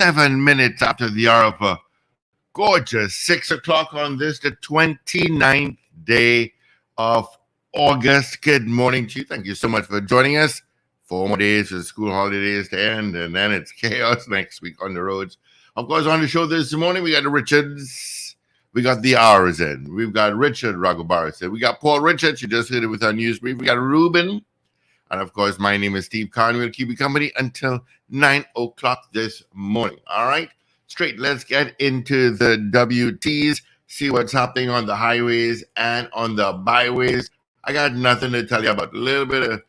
7 minutes after the hour of a gorgeous 6 o'clock on this, the 29th day of August. Good morning to you. Thank you so much for joining us. 4 more days for the school holidays to end, and then it's chaos next week on the roads. Of course, on the show this morning, we got the Richards. We got the R's in. We've got Richard Ragobaris. We got Paul Richards. You just heard it with our news brief. We got Ruben. And of course, my name is Steve Conway. We'll keep you company until 9 o'clock this morning. All right? Straight, let's get into the WTs, see what's happening on the highways and on the byways. I got nothing to tell you about. A little bit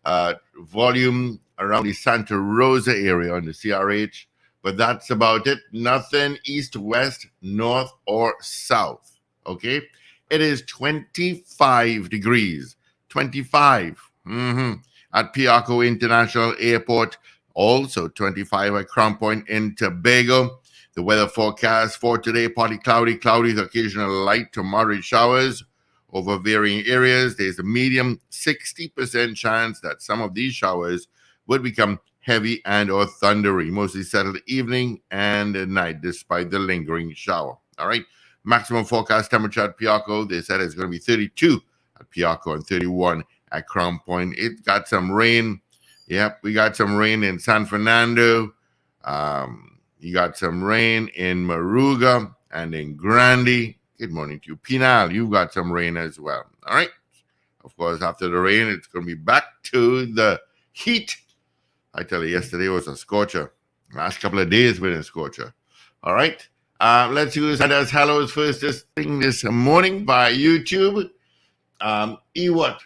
of volume around the Santa Rosa area on the CRH, but that's about it. Nothing east, west, north, or south. Okay? It is 25 degrees. 25. At Piarco International Airport, also 25 at Crown Point in Tobago. The weather forecast for today, partly cloudy with occasional light to moderate showers over varying areas. There's a medium 60% chance that some of these showers would become heavy and or thundery, mostly settled evening and at night despite the lingering shower. All right. Maximum forecast temperature at Piarco, they said it's going to be 32 at Piarco and 31 at Crown Point. It got some rain. Yep, we got some rain in San Fernando. You got some rain in Moruga and in Grande. Good morning to you. Pinal, you got some rain as well. All right. Of course, after the rain, it's going to be back to the heat. I tell you, yesterday was a scorcher. Last couple of days been a scorcher. All right. Let's use that as hellos first thing this morning by YouTube. Ewart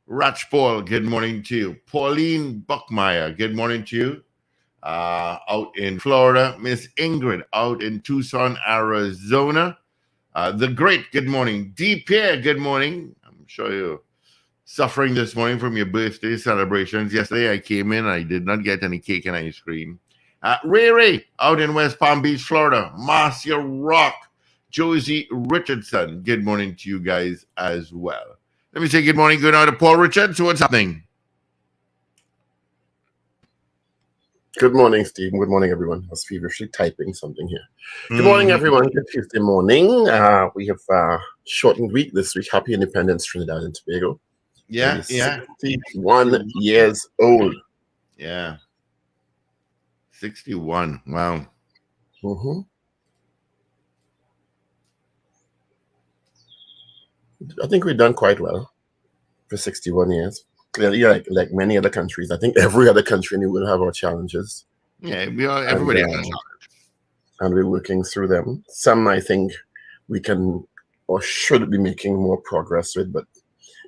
Ratchpaul, good morning to you. Pauline Buckmeyer, good morning to you. Out in Florida. Miss Ingrid, out in Tucson, Arizona. The Great, good morning. D. Pierre, good morning. I'm sure you're suffering this morning from your birthday celebrations. Yesterday I came in, I did not get any cake and ice cream. Ray, out in West Palm Beach, Florida. Marcia Rock, Josie Richardson, good morning to you guys as well. Let me say good morning, good night to Paul Richards. What's happening? Good morning, Steve. Good morning, everyone. I was feverishly typing something here. Good morning, everyone. Good Tuesday morning. We have a shortened week this week. Happy Independence, Trinidad and Tobago. Yeah. 61 years old. Yeah. 61. Wow. I think we've done quite well for 61 years. Clearly, like many other countries, I think every other country in the world have our challenges. Yeah, everybody has challenges. And we're working through them. Some I think we can or should be making more progress with, but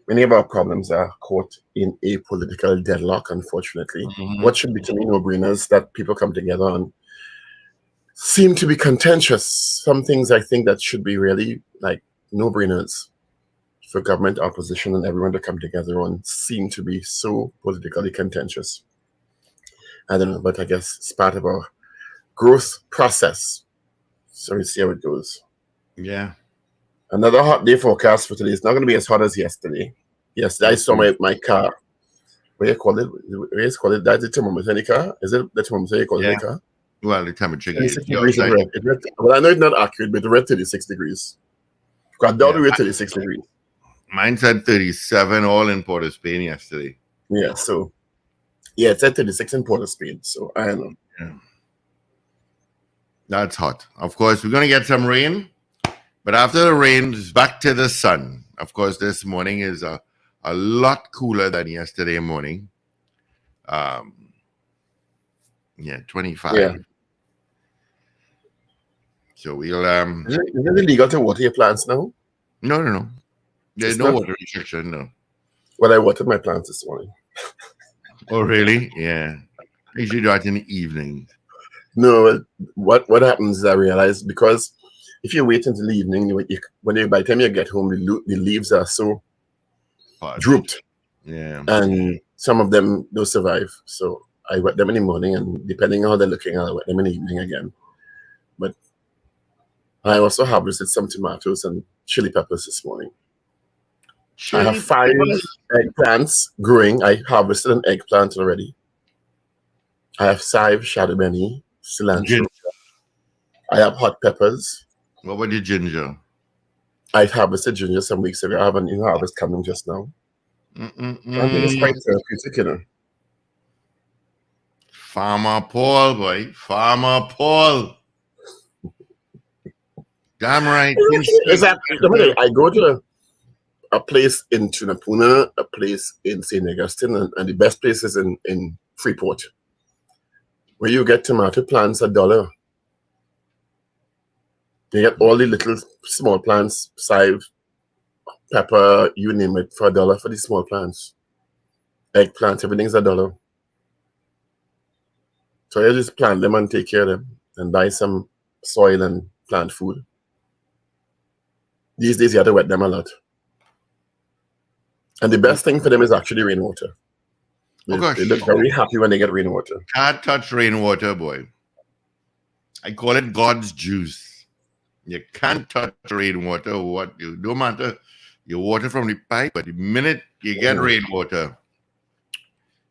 many of our problems are caught in a political deadlock, unfortunately. What should be to me no-brainers that people come together on seem to be contentious. Some things I think that should be really like no-brainers for government, opposition, and everyone to come together on seem to be so politically contentious. I don't know, but I guess it's part of our growth process. So we'll see how it goes. Yeah. Another hot day forecast for today. It's not going to be as hot as yesterday. Yesterday I saw my car. What do you call it? That's the thermometer in the car? Is it the thermometer you call it in the car? Well, the temperature is degrees. Well, I know it's not accurate, but it read 36 degrees. Got down to 36 degrees. Mine said 37 all in Port of Spain yesterday. Yeah, so it said 36 in Port of Spain. So I don't know. Yeah. That's hot. Of course, we're going to get some rain, but after the rain, it's back to the sun. Of course, this morning is a lot cooler than yesterday morning. 25. Yeah. So we'll Is it illegal to water your plants now? No. There's no water restriction, no. Well, I watered my plants this morning. Oh, really? Yeah. I usually do that in the evening. No, what happens is I realize because if you wait until the evening, by the time you get home, the leaves are so drooped. Yeah. And some of them don't survive. So I wet them in the morning, and depending on how they're looking, I'll wet them in the evening again. But I also harvested some tomatoes and chili peppers this morning. I have 5 eggplants growing. I harvested an eggplant already. I have 5 shadow benny, cilantro. Ginger. I have hot peppers. What about the ginger? I harvested ginger some weeks ago. I have a new harvest coming just now. I think it's quite therapeutic, you know. Farmer Paul, boy. Farmer Paul. Damn right. Is that, I go to a place in Tunapuna, a place in St. Augustine, and the best places in Freeport, where you get tomato plants $1. You get all the little small plants, chive, pepper, you name it, for $1 for the small plants. Eggplants, everything's $1. So you just plant them and take care of them and buy some soil and plant food. These days you have to wet them a lot. And the best thing for them is actually rainwater. They look very happy when they get rainwater. Can't touch rainwater, boy. I call it God's juice. You can't touch rainwater. What you no matter, you water from the pipe, but the minute you get rainwater,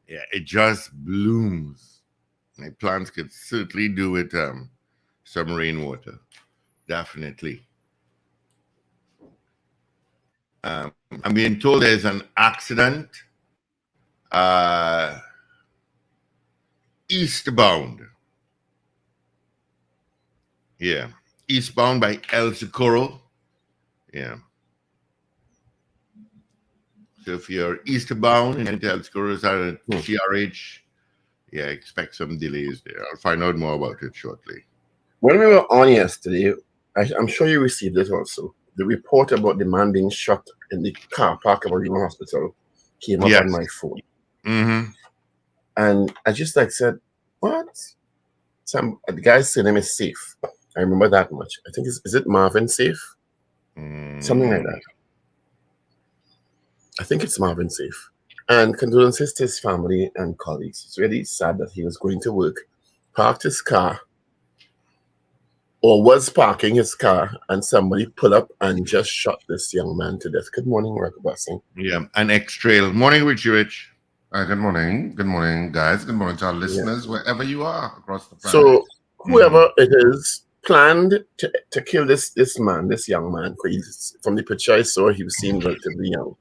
yeah, it just blooms. My plants could certainly do with some rainwater, definitely. I'm being told there's an accident eastbound. Yeah. Eastbound by El Socorro. Yeah. So if you're eastbound and El Socorro is at CRH, yeah, expect some delays there. I'll find out more about it shortly. When we were on yesterday, I'm sure you received it also. The report about the man being shot in the car park of a Reno hospital came up on my phone. Mm-hmm. And I just said, what? The guy's name is Safe. I remember that much. I think, is it Marvin Safe? Something like that. I think it's Marvin Safe. And condolences to his family and colleagues. It's really sad that he was going to work, parked his car, or was parking his car, and somebody pulled up and just shot this young man to death. Good morning, Rakabasing. Yeah, an X-Trail. Morning, Richie Rich. Good morning. Good morning, guys. Good morning to our listeners, wherever you are across the planet. So, whoever it is planned to kill this young man. From the picture I saw, he seemed relatively young.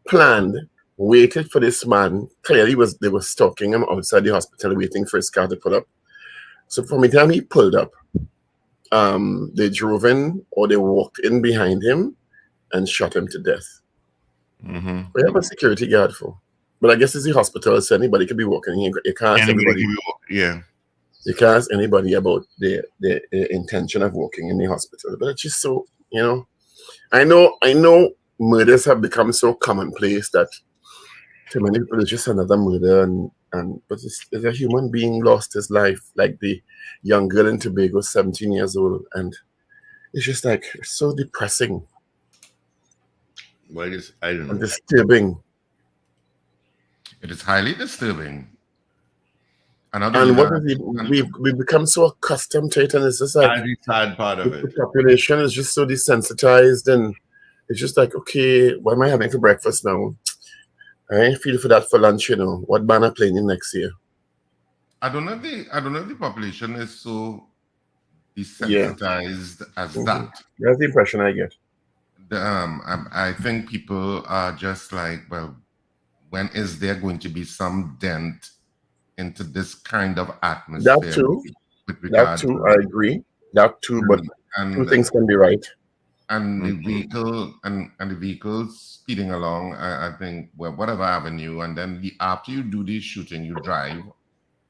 Planned, waited for this man. Clearly, they were stalking him outside the hospital, waiting for his car to pull up. So, from the time he pulled up, they drove in or they walked in behind him and shot him to death. We have a security guard for. But I guess it's the hospital, so anybody could be walking in. You can't ask everybody. You can't ask anybody about their intention of walking in the hospital. But it's just so, I know murders have become so commonplace that to many people it's just another murder, but it's a human being lost his life, like the young girl in Tobago, 17 years old, and it's just so depressing. Well, I don't know. Disturbing. It is highly disturbing. And what is it? We've become so accustomed to it, and it's just that's the sad part of it. The population is just so desensitized, and it's just okay, what am I having for breakfast now? I ain't feel for that for lunch, What band are playing in next year? I don't know if the population is so desensitized as that. That's the impression I get. I think people are just well, when is there going to be some dent into this kind of atmosphere? That too, I agree. That too, but two things can be right. And the vehicle and the vehicles speeding along, I think, whatever avenue, and then after you do the shooting, you drive.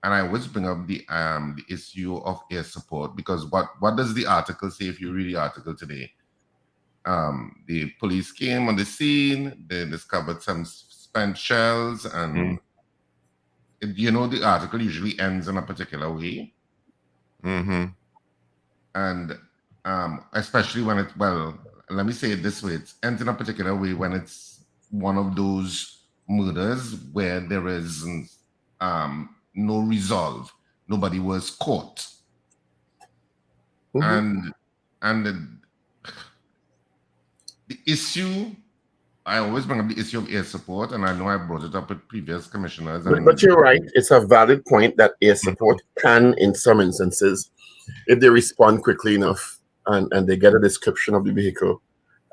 And I always bring up the issue of air support, because what does the article say if you read the article today? The police came on the scene, they discovered some spent shells, and the article usually ends in a particular way. And especially when it's, let me say it this way, it ends in a particular way when it's one of those murders where there is no resolve. Nobody was caught. And the issue I always bring up the issue of air support, and I know I brought it up with previous commissioners. But you're right. It's a valid point that air support can, in some instances, if they respond quickly enough and they get a description of the vehicle,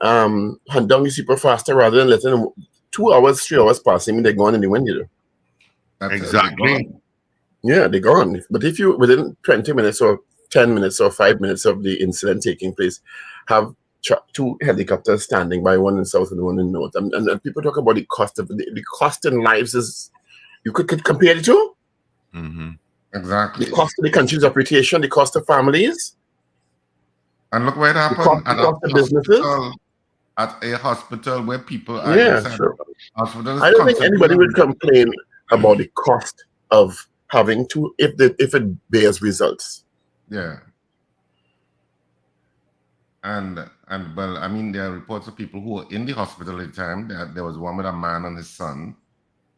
hunt down these people faster rather than letting them 2 hours, 3 hours passing and they're gone in the window. Exactly. Yeah, they're gone. But if you, within 20 minutes or 10 minutes or 5 minutes of the incident taking place, have two helicopters standing by, one in south and one in north, and people talk about the cost of the cost in lives is, you could compare the two. Mm-hmm. Exactly. The cost of the country's reputation, the cost of families. And look where it happened The cost of businesses. At a hospital where people are Yeah, sure. Hospitals I don't think anybody would complain about the cost of having to, if it bears results. Yeah. And well, I mean, there are reports of people who were in the hospital at the time. There was one with a man and his son,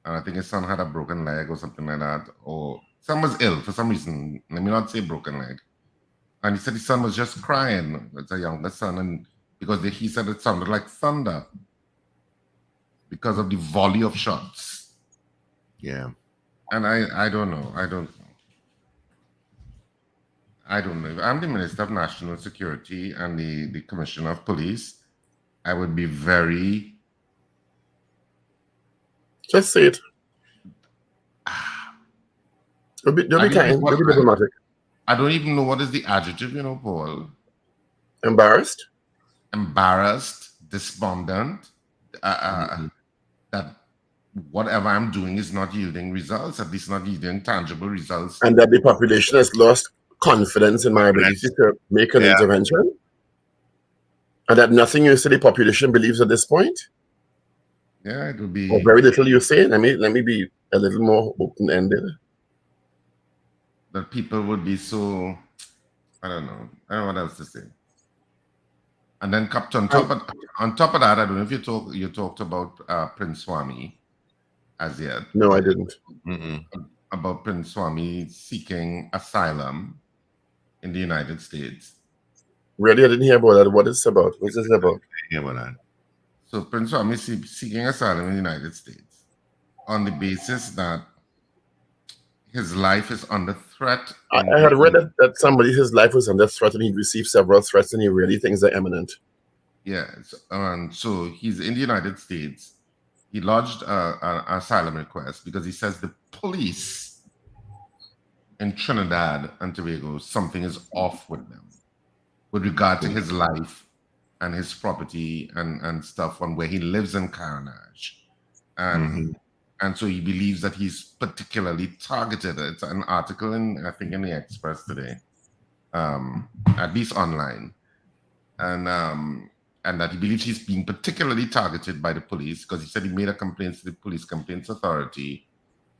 and I think his son had a broken leg or something like that, or son was ill for some reason. Let me not say broken leg. And he said his son was just crying. It's a younger son, and because he said it sounded like thunder because of the volley of shots. Yeah. And I don't know. I don't know. If I'm the Minister of National Security and the Commissioner of Police, I would be very... Just say it. Don't be kind. Don't be diplomatic. I don't even know what is the adjective, Paul. Embarrassed? Embarrassed, despondent, that whatever I'm doing is not yielding results, at least not yielding tangible results. And that the population has lost confidence in my ability to make an intervention? And that nothing you say the population believes at this point? Yeah, it would be... Or very little you say? Let me be a little more open-ended. That people would be so... I don't know what else to say. And then on top of that, I don't know if you talked about Prince Kwame as yet. No, I didn't. About Prince Kwame seeking asylum in the United States. Really, I didn't hear about that. What is this about? What is this about? Yeah, about that. So Prince Kwame seeking asylum in the United States on the basis that his life is under threat. I had read that his life was under threat and he received several threats and he really thinks they're imminent. Yes, and so he's in the United States. He lodged an asylum request because he says the police in Trinidad and Tobago, something is off with them with regard to his life and his property and stuff on where he lives in Carenage. And so he believes that he's particularly targeted. It's an article I think in the Express today, at least online. And that he believes he's being particularly targeted by the police because he said he made a complaint to the Police Complaints Authority.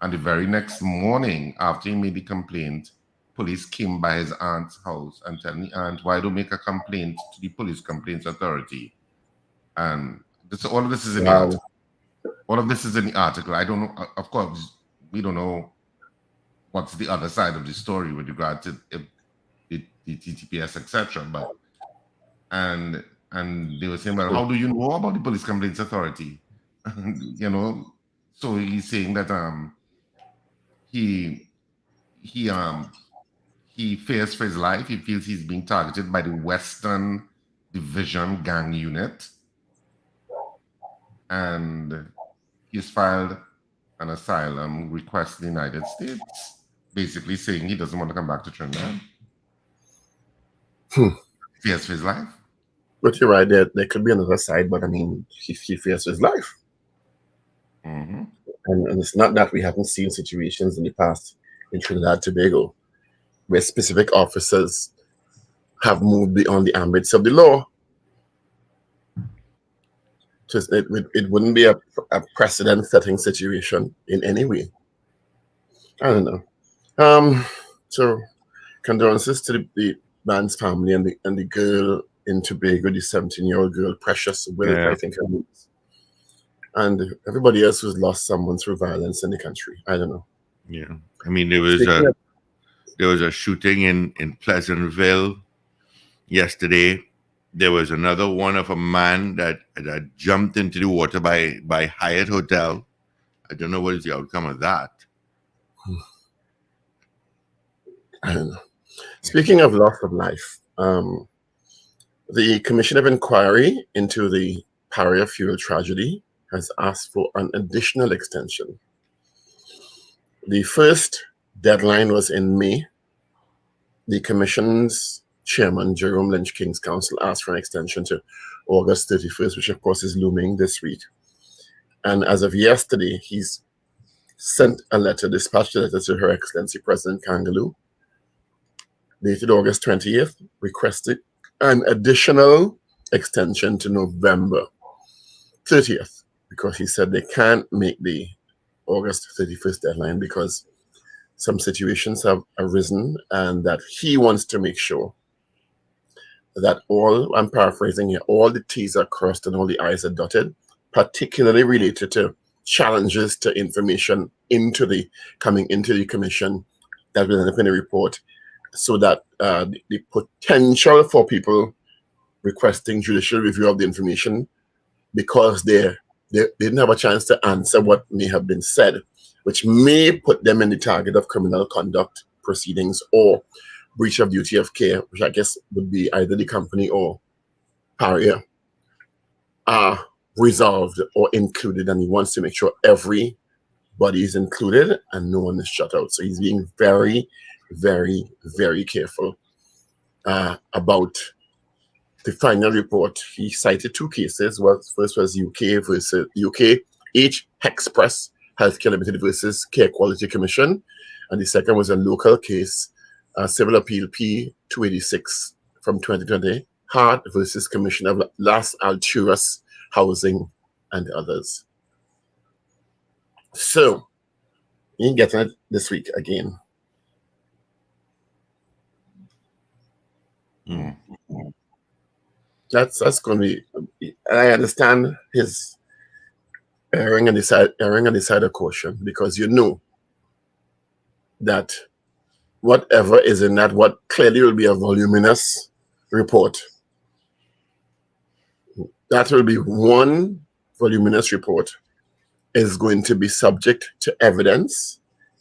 And the very next morning after he made the complaint, police came by his aunt's house and tell the aunt, why don't make a complaint to the Police Complaints Authority? And all of this is in the article. All of this is in the article. I don't know. Of course, we don't know what's the other side of the story with regard to the TTPS, etc. But and they were saying, well, how do you know about the Police Complaints Authority? So he's saying that he fears for his life. He feels he's being targeted by the Western Division Gang Unit, and he's filed an asylum request in the United States, basically saying he doesn't want to come back to Trinidad. Fears for his life. But you're right, there could be another side, but I mean, he fears his life. And it's not that we haven't seen situations in the past in Trinidad and Tobago where specific officers have moved beyond the ambits of the law. Just it wouldn't be a precedent-setting situation in any way. I don't know. So condolences to the man's family and the girl in Tobago, the 17-year-old girl, Precious Will, I think her name is. And everybody else who's lost someone through violence in the country. I don't know. Yeah, I mean there was a shooting in Pleasantville yesterday. There was another one of a man that jumped into the water by Hyatt Hotel. I don't know what is the outcome of that. I don't know. Speaking of loss of life, the Commission of Inquiry into the Paria fuel tragedy has asked for an additional extension. The first deadline was in May. The Commission's chairman, Jerome Lynch King's Council, asked for an extension to August 31st, which of course is looming this week. And as of yesterday, he's dispatched a letter to Her Excellency President Kangaloo, dated August 20th, requested an additional extension to November 30th, because he said they can't make the August 31st deadline because some situations have arisen, and that he wants to make sure that all, I'm paraphrasing here, all the T's are crossed and all the I's are dotted, particularly related to challenges to information coming into the commission that will end up in the report, so that the potential for people requesting judicial review of the information, because they didn't have a chance to answer what may have been said, which may put them in the target of criminal conduct proceedings or breach of duty of care, which I guess would be either the company or Paria, are resolved or included, and he wants to make sure everybody is included and no one is shut out. So he's being very, very, very careful about the final report. He cited two cases. Well, first was UK versus UK H Express Healthcare Limited versus Care Quality Commission, and the second was a local case, Civil Appeal P286 from 2020, Hart versus Commission of Las Alturas Housing and others. So you get it this week again. That's going to be. I understand his erring on the side of caution, because you know that whatever is in that, what clearly will be a voluminous report, that will be one voluminous report, is going to be subject to evidence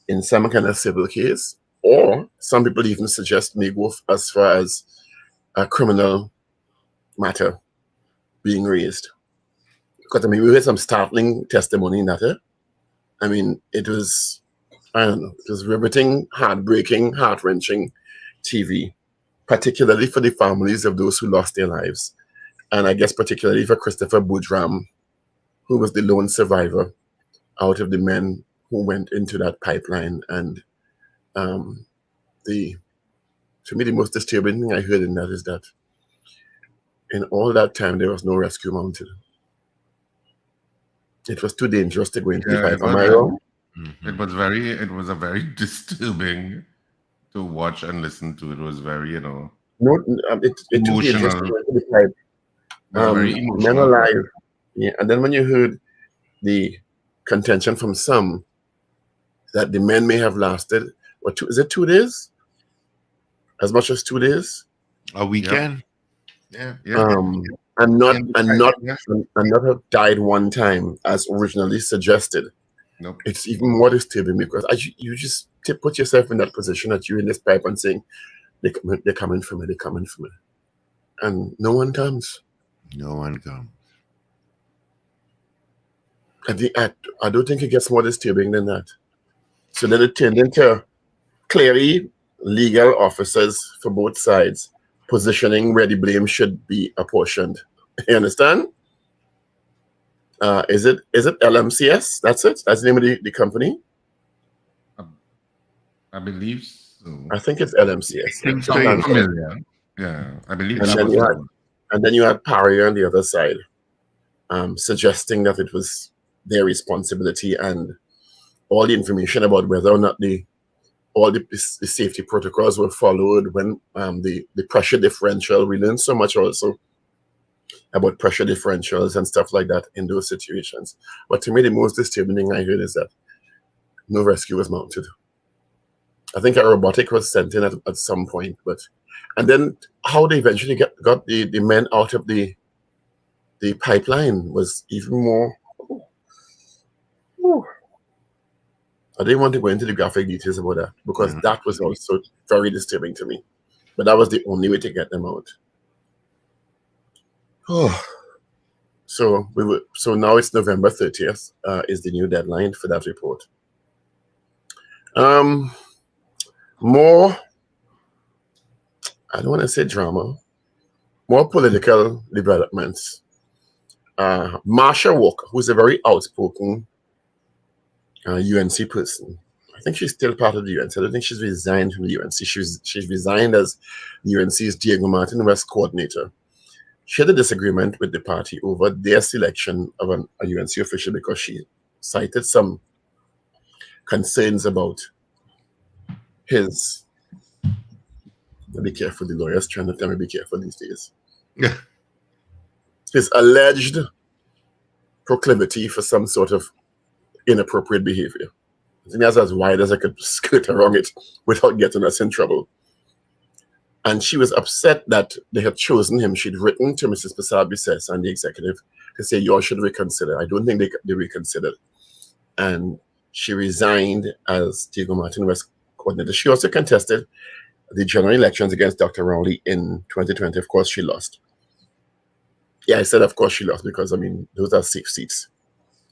in some kind of civil case, or some people even suggest may go as far as a criminal matter being raised. Because I mean, we heard some startling testimony in that. I mean, it was, I don't know, it was riveting, heartbreaking, heart-wrenching TV, particularly for the families of those who lost their lives. And I guess particularly for Christopher Boudram, who was the lone survivor out of the men who went into that pipeline. And to me, the most disturbing thing I heard in that is that in all that time, there was no rescue mounted. It was too dangerous to go into the pipe. Am I wrong? It was a very disturbing to watch and listen to. It was very, No, it too dangerous to go into the pipe. Very emotional. Men alive. Yeah, and then when you heard the contention from some that the men may have lasted, is it 2 days? As much as 2 days? A weekend? Yeah. And not have died one time as originally suggested. Nope. It's even more disturbing, because you just put yourself in that position that you're in this pipe and saying, they're coming for me, and no one comes. No one comes. I don't think it gets more disturbing than that. So then it turned into clearly legal officers for both sides positioning where the blame should be apportioned. You understand? Is it LMCS? That's it? That's the name of the company? I believe so. I think it's LMCS. think so. Familiar. Yeah, I believe that and then you had Paria on the other side, suggesting that it was their responsibility, and all the information about whether or not all the safety protocols were followed, when the pressure differential, we learned so much also about pressure differentials and stuff like that in those situations. But to me, the most disturbing thing I heard is that no rescue was mounted. I think a robotic was sent in at some point, but And then how they eventually got the men out of the pipeline was even more. Ooh. I didn't want to go into the graphic details about that because that was also very disturbing to me. But that was the only way to get them out. Oh. So now it's November 30th is the new deadline for that report. More, I don't want to say drama, more political developments. Marsha Walker, who's a very outspoken UNC person. I think she's still part of the UNC. I don't think she's resigned from the UNC. She's resigned as the UNC's Diego Martin West coordinator. She had a disagreement with the party over their selection of a UNC official because she cited some concerns about his. Be careful, the lawyers trying to tell me be careful these days. Yeah. His alleged proclivity for some sort of inappropriate behavior. I think that's as wide as I could skirt around it without getting us in trouble. And she was upset that they had chosen him. She'd written to Mrs. Passabi-Sessa and the executive to say, you all should reconsider. I don't think they reconsidered. And she resigned as Diego Martin West coordinator. She also contested the general elections against Dr. Rowley in 2020. Of course, she lost. Yeah, I said, of course, she lost because, I mean, those are safe seats.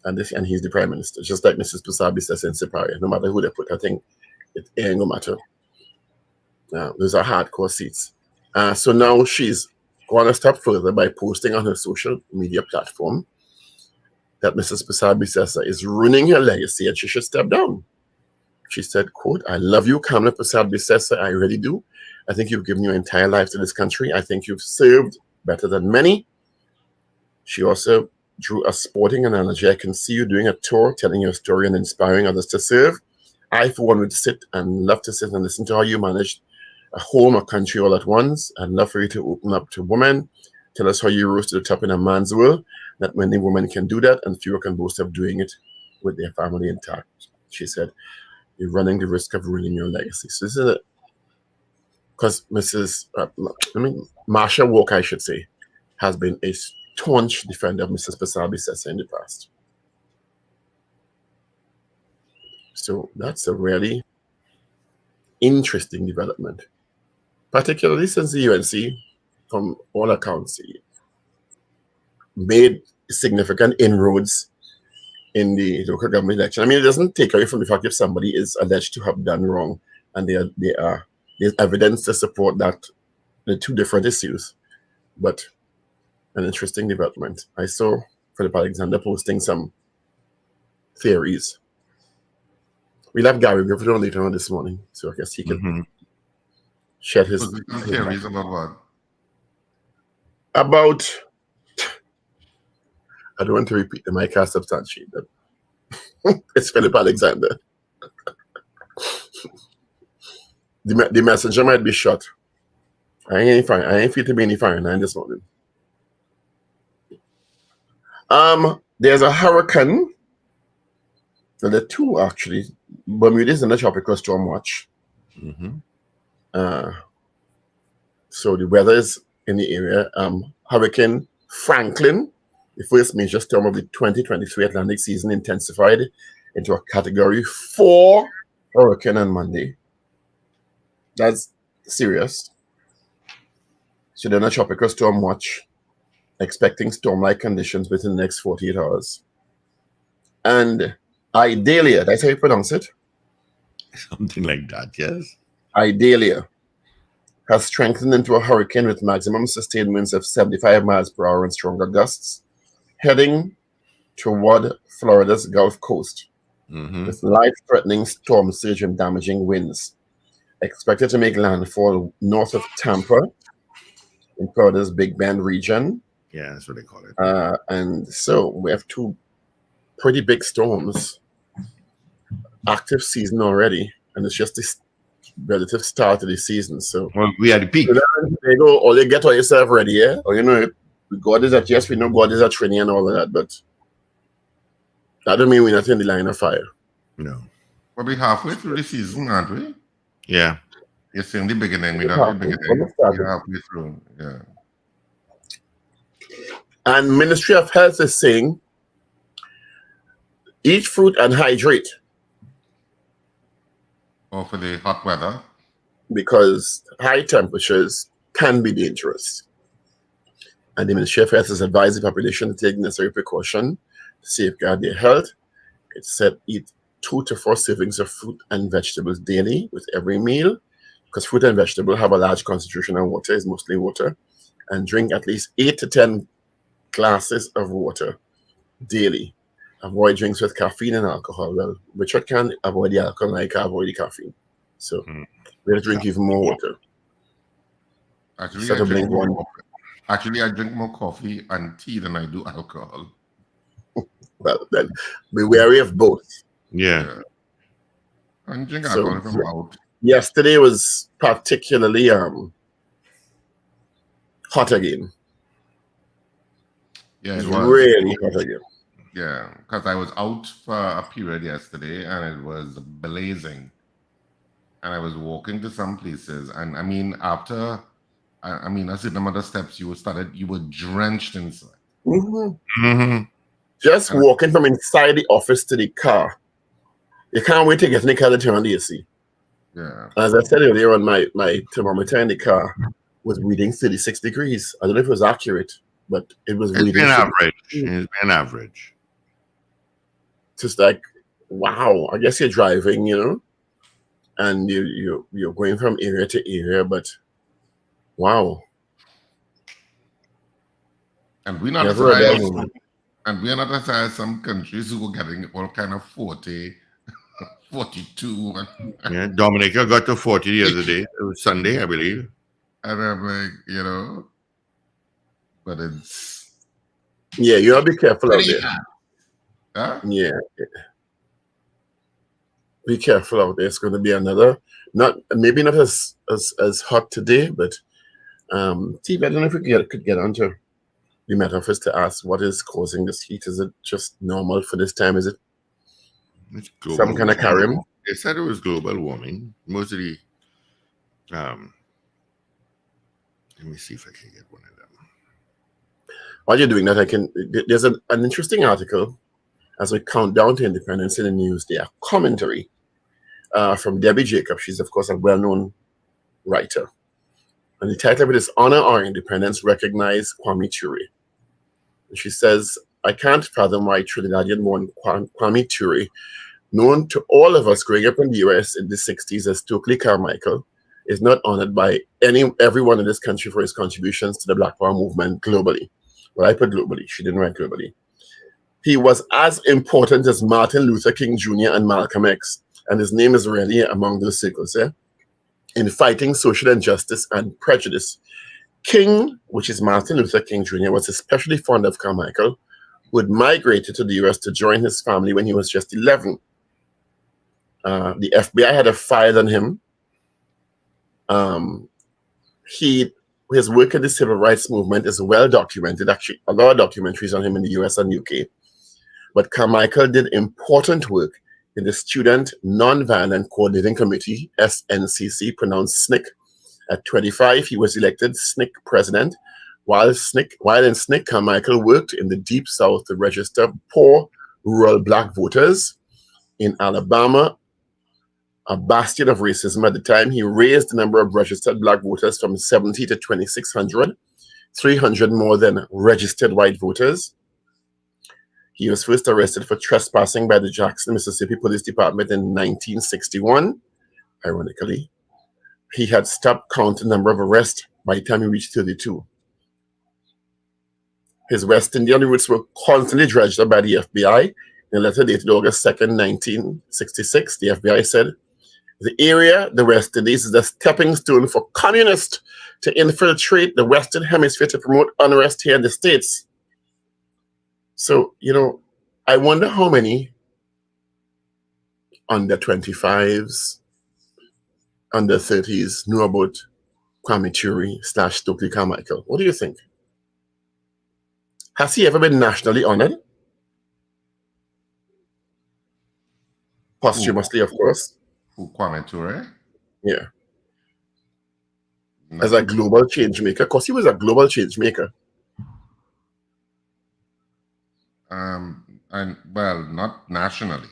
And he's the prime minister, just like Mrs. Passabi-Sessa in Paria. No matter who they put, I think it ain't gonna matter. Those are hardcore seats. So now she's going a step further by posting on her social media platform that Mrs. Passabi-Sessa is ruining her legacy and she should step down. She said, quote, I love you, Kamala Passabi-Sessa. I really do. I think you've given your entire life to this country. I think you've served better than many. She also drew a sporting analogy. I can see you doing a tour, telling your story and inspiring others to serve. I, for one, would sit and love to sit and listen to how you managed a home, a country all at once. I'd love for you to open up to women. Tell us how you rose to the top in a man's world. That many women can do that and fewer can boast of doing it with their family intact. She said, you're running the risk of ruining your legacy. So this is it. Because Marsha Walker, I should say, has been a staunch defender of Mrs. Passabi-Sessa in the past. So that's a really interesting development, particularly since the UNC, from all accounts, made significant inroads in the local government election. I mean, it doesn't take away from the fact if somebody is alleged to have done wrong and there's evidence to support that. They're two different issues, but an interesting development. I saw Philip Alexander posting some theories. We'll have Gary Griffith on later on this morning, so I guess he can shed his theories about what? About, I don't want to repeat them, I can't substantiate them. It's Philip Alexander. The messenger might be shot. I ain't feel to be any fire nine this morning. There's a hurricane. Well, there are two actually. Bermuda is in the tropical storm watch. So the weather is in the area. Hurricane Franklin, the first major storm of the 2023 Atlantic season, intensified into a Category 4 hurricane on Monday. That's serious. So they're in a tropical storm watch, expecting storm-like conditions within the next 48 hours. And Idalia, that's how you pronounce it? Something like that, yes. Idalia has strengthened into a hurricane with maximum sustained winds of 75 miles per hour and stronger gusts, heading toward Florida's Gulf Coast with life-threatening storm surge and damaging winds. Expected to make landfall north of Tampa in Florida's Big Bend region. Yeah, that's what they call it. And so we have two pretty big storms, active season already, and it's just this relative start of the season. So we are the peak. So they go, or they get all yourself ready, yeah? Or we know God is at, yes, we know God is at Trinidad and all of that, but that don't mean we're not in the line of fire. No. We'll be halfway through the season, aren't we? Yeah. You're saying the beginning, we're not the Let beginning. me start You're it. halfway through. Yeah. And Ministry of Health is saying, eat fruit and hydrate, Or for the hot weather. because high temperatures can be dangerous. And the Ministry of Health has advised the population to take necessary precaution to safeguard their health. It said eat 2 to 4 servings of fruit and vegetables daily with every meal, because fruit and vegetable have a large concentration of water, is mostly water, and drink at least 8 to 10 glasses of water daily. Avoid drinks with caffeine and alcohol. Well, Richard can avoid the alcohol, and I can avoid the caffeine. So we'll drink even more water. Actually, Instead of drink one. Actually, I drink more coffee and tea than I do alcohol. Well, then be wary of both. Yeah. I drink alcohol if I'm out. Yesterday was particularly hot again. Yeah, It it was was really hot again. Yeah, because I was out for a period yesterday and it was blazing. And I was walking to some places. And I mean, after, I mean, I sit on the steps, you were drenched in sweat. Just walking from inside the office to the car. You can't wait to get in the car to turn on the AC. Yeah. As I said earlier on, my thermometer in the car was reading 36 degrees. I don't know if it was accurate, but it was reading. It's been average. Just like, wow, I guess you're driving, and you're going from area to area, but wow. And we're not as some countries who were getting all kind of 40, 42. Yeah, Dominica got to 40 the other day. It was Sunday, I believe. And I'm like, but it's... Yeah, you gotta be careful out there. Huh? Yeah. Be careful out there. It's going to be another, maybe not as hot today, but Steve, I don't know if we could get onto the Met Office to ask what is causing this heat. Is it just normal for this time? Is it some kind of carrying? They said it was global warming. Most of the let me see if I can get one of them. While you're doing that, there's an interesting article as we count down to independence in the news. There, commentary from Debbie Jacobs. She's, of course, a well-known writer. And the title of it is Honor Our Independence, Recognize Kwame Ture. And she says, I can't fathom why Trinidadian-born Kwame Ture, known to all of us growing up in the US in the 60s as Stokely Carmichael, is not honored by everyone in this country for his contributions to the Black Power movement globally. Well, I put globally. She didn't write globally. He was as important as Martin Luther King Jr. and Malcolm X, and his name is really among those circles, in fighting social injustice and prejudice. King, which is Martin Luther King Jr., was especially fond of Carmichael, who had migrated to the US to join his family when he was just 11. The FBI had a file on him. His work in the civil rights movement is well documented. Actually, a lot of documentaries on him in the US and UK. But Carmichael did important work in the Student Nonviolent Coordinating Committee, SNCC, pronounced SNCC. At 25, he was elected SNCC president. While in SNCC, Carmichael worked in the Deep South to register poor rural Black voters. In Alabama, a bastion of racism at the time, he raised the number of registered Black voters from 70 to 2,600, 300 more than registered white voters. He was first arrested for trespassing by the Jackson, Mississippi Police Department in 1961. Ironically, he had stopped counting the number of arrests by the time he reached 32. His West Indian roots were constantly dredged up by the FBI. In a letter dated August 2nd, 1966, the FBI said, the area, the West Indies, is a stepping stone for communists to infiltrate the Western Hemisphere to promote unrest here in the States. So, I wonder how many under 25s, under 30s knew about Kwame Ture / Stokely Carmichael. What do you think? Has he ever been nationally honored? Posthumously, of course. Who, Kwame Ture? Yeah. as a global change maker? Because he was a global change maker. And well, not nationally.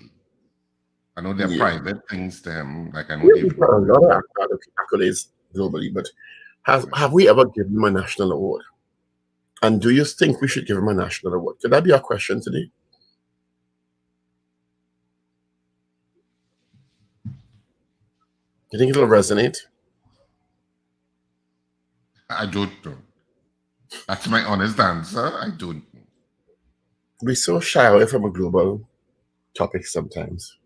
I know there are private things to him. Like I know We've got a lot of accolades globally, but have we ever given him a national award? And do you think we should give him a national award? Could that be our question today? Do you think it'll resonate? I don't know. That's my honest answer. I don't know. We're so shy away from a global topic sometimes.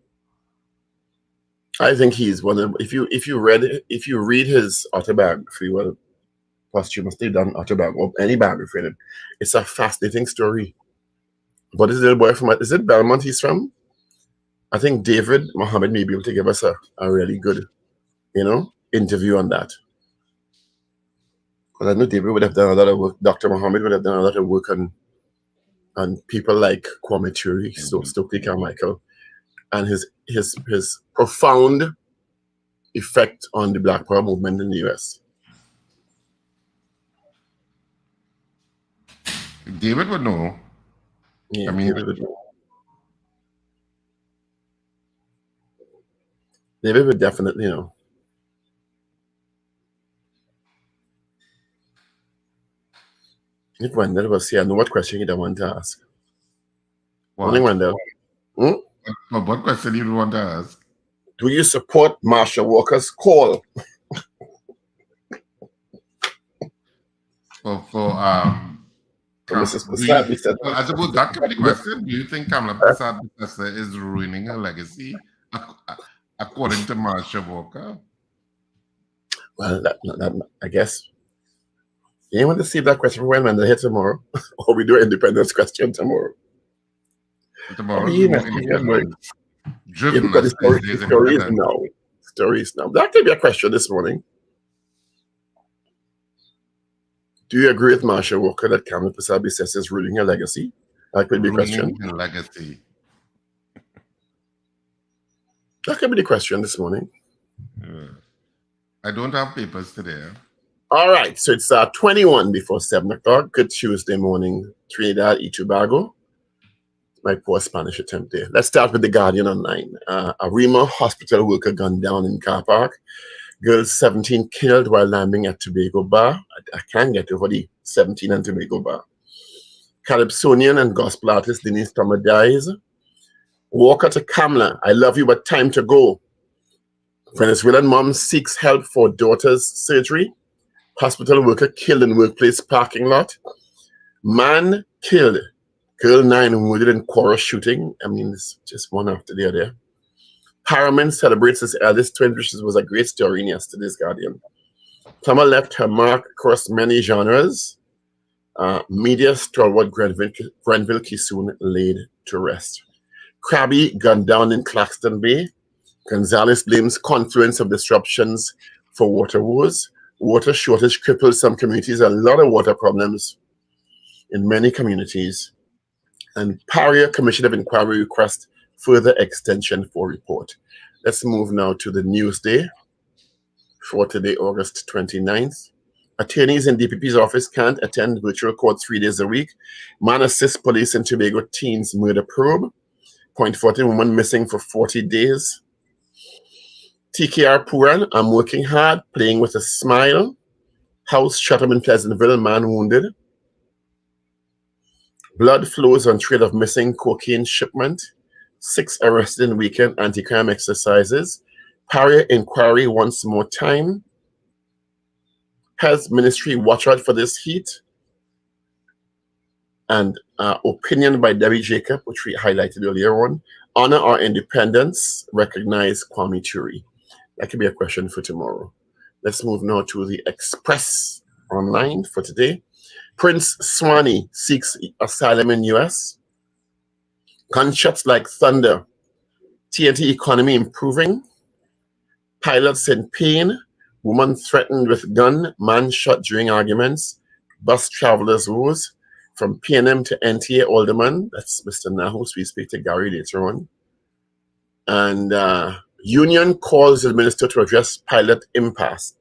I think he's one of if you read his autobiography, well, posthumously done autobiography or any biography, it's a fascinating story. But is it a boy from is it Belmont he's from? I think David Mohammed may be able to give us a really good, interview on that. Because I know David would have done a lot of work. Dr. Mohammed would have done a lot of work on people like Kwame Ture, Stokely Carmichael, and his profound effect on the Black Power movement in the US. David would know. Yeah, I mean, David would know. David would definitely know. If Wendell was here, I know what question you don't want to ask. Morning, Wendell. What question you want to ask? Do you support Marsha Walker's call? Mrs. Prasad, I suppose that could be the question. Do you think Kamala Prasad is ruining her legacy, according to Marsha Walker? Well, I guess. You want to see that question when they're here tomorrow? Or we do an independence question tomorrow? Tomorrow? Stories now. That could be a question this morning. Do you agree with Marsha Walker that Kamala Prasad says is ruining her legacy? That could be a question. Her legacy. That could be the question this morning. I don't have papers today. All right, so it's 21 before 7 o'clock. Good Tuesday morning, Trinidad and Tobago. My poor Spanish attempt there. Let's start with the Guardian online. A Rima hospital worker gunned down in car park. Girls 17 killed while landing at Tobago bar. I can't get over the 17 and Tobago bar. Calypsonian and gospel artist Denise Thomas dies. Walker to Kamala, I love you, but time to go. Venezuelan mom seeks help for daughter's surgery. Hospital worker killed in workplace parking lot. Man killed. Girl 9 wounded in Quora shooting. I mean, it's just one after the other. Paramount celebrates his eldest twin, which was a great story in yesterday's Guardian. Tama left her mark across many genres. Media stalwart Grenville Kisoon laid to rest. Krabby gunned down in Claxton Bay. Gonzalez blames confluence of disruptions for water woes. Water shortage cripples some communities, a lot of water problems in many communities. And Paria Commission of Inquiry request further extension for report. Let's move now to the Newsday for today, August 29th. Attorneys in DPP's office can't attend virtual court 3 days a week. Man assists police in Tobago teens murder probe. Point 14, woman missing for 40 days. TKR Puran, I'm working hard, playing with a smile. House shut up in Pleasantville, man wounded. Blood flows on trail of missing cocaine shipment. 6 arrested in weekend anti-crime exercises. Paria inquiry once more time. Health Ministry, watch out for this heat. And opinion by Debbie Jacob, which we highlighted earlier on. Honor our independence, recognize Kwame Ture. That could be a question for tomorrow. Let's move now to the Express online for today. Prince Swanee seeks asylum in US. Gunshots like thunder. TNT economy improving. Pilots in pain. Woman threatened with gun. Man shot during arguments. Bus travelers woes. From PNM to NTA Alderman. That's Mr. Nahus. We speak to Gary later on. And union calls the minister to address pilot impasse.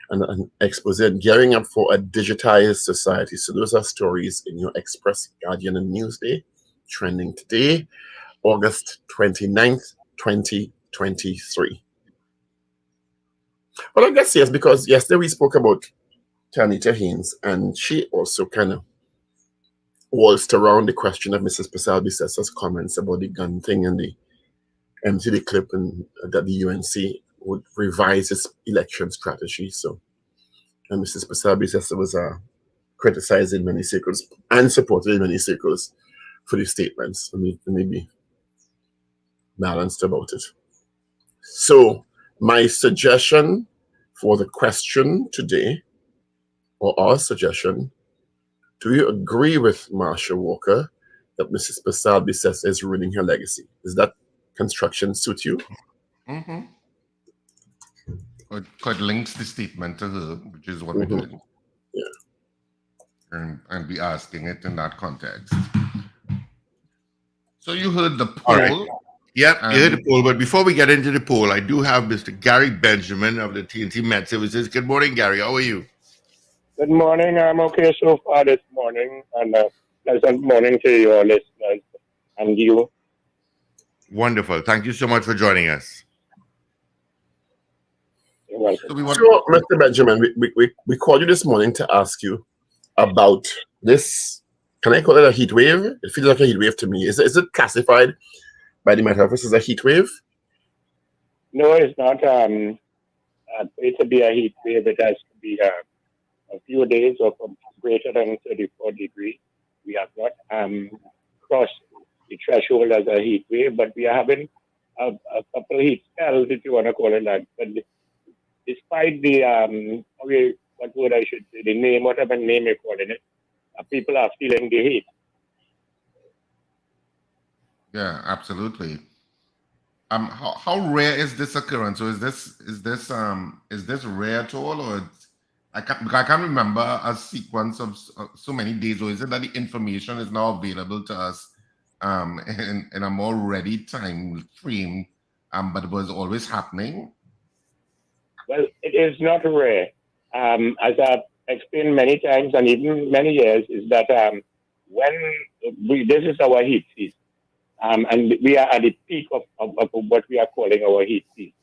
an expose and gearing up for a digitized society. So those are stories in your Express, Guardian, and Newsday, trending today, August 29th, 2023. Well, I guess yes, because yesterday we spoke about Tanita Haynes, and she also kind of waltzed around the question of Mrs. Pasalbi-Sessa's comments about the gun thing and the MTD clip, and that the UNC would revise its election strategy. So, and Mrs. Pasalbi-Sessa was criticized in many circles and supported in many circles for the statements. I mean, maybe balanced about it. So, my suggestion for the question today, or our suggestion, do you agree with Marsha Walker that Mrs. Pasalbi-Sessa is ruining her legacy? Does that construction suit you? Mm-hmm. It links the statement to her, which is what we're doing. Yeah. And be asking it in that context. So you heard the poll. All right. Yep, you heard the poll. But before we get into the poll, I do have Mr. Gary Benjamin of the TNT Met Services. Good morning, Gary. How are you? Good morning. I'm okay so far this morning, and pleasant morning to your listeners and you. Wonderful. Thank you so much for joining us. You're welcome. So, Mr. Benjamin, we called you this morning to ask you about this. Can I call it a heat wave? It feels like a heat wave to me. Is it classified by the Met Office as a heat wave? No, it's not. It to be a heat wave, it has to be a few days of greater than 34 degrees. We have not crossed the threshold as a heat wave, but we are having a couple of heat spells, if you want to call it that. But despite the what word I should say, the name, whatever name you're calling it, people are feeling the heat. Yeah, absolutely. How rare is this occurrence? So is this rare at all, or I can't remember a sequence of so many days, or is it that the information is now available to us in a more ready time frame, but it was always happening? Well, it is not rare. As I've explained many times and even many years, is that this is our heat season, and we are at the peak of what we are calling our heat season.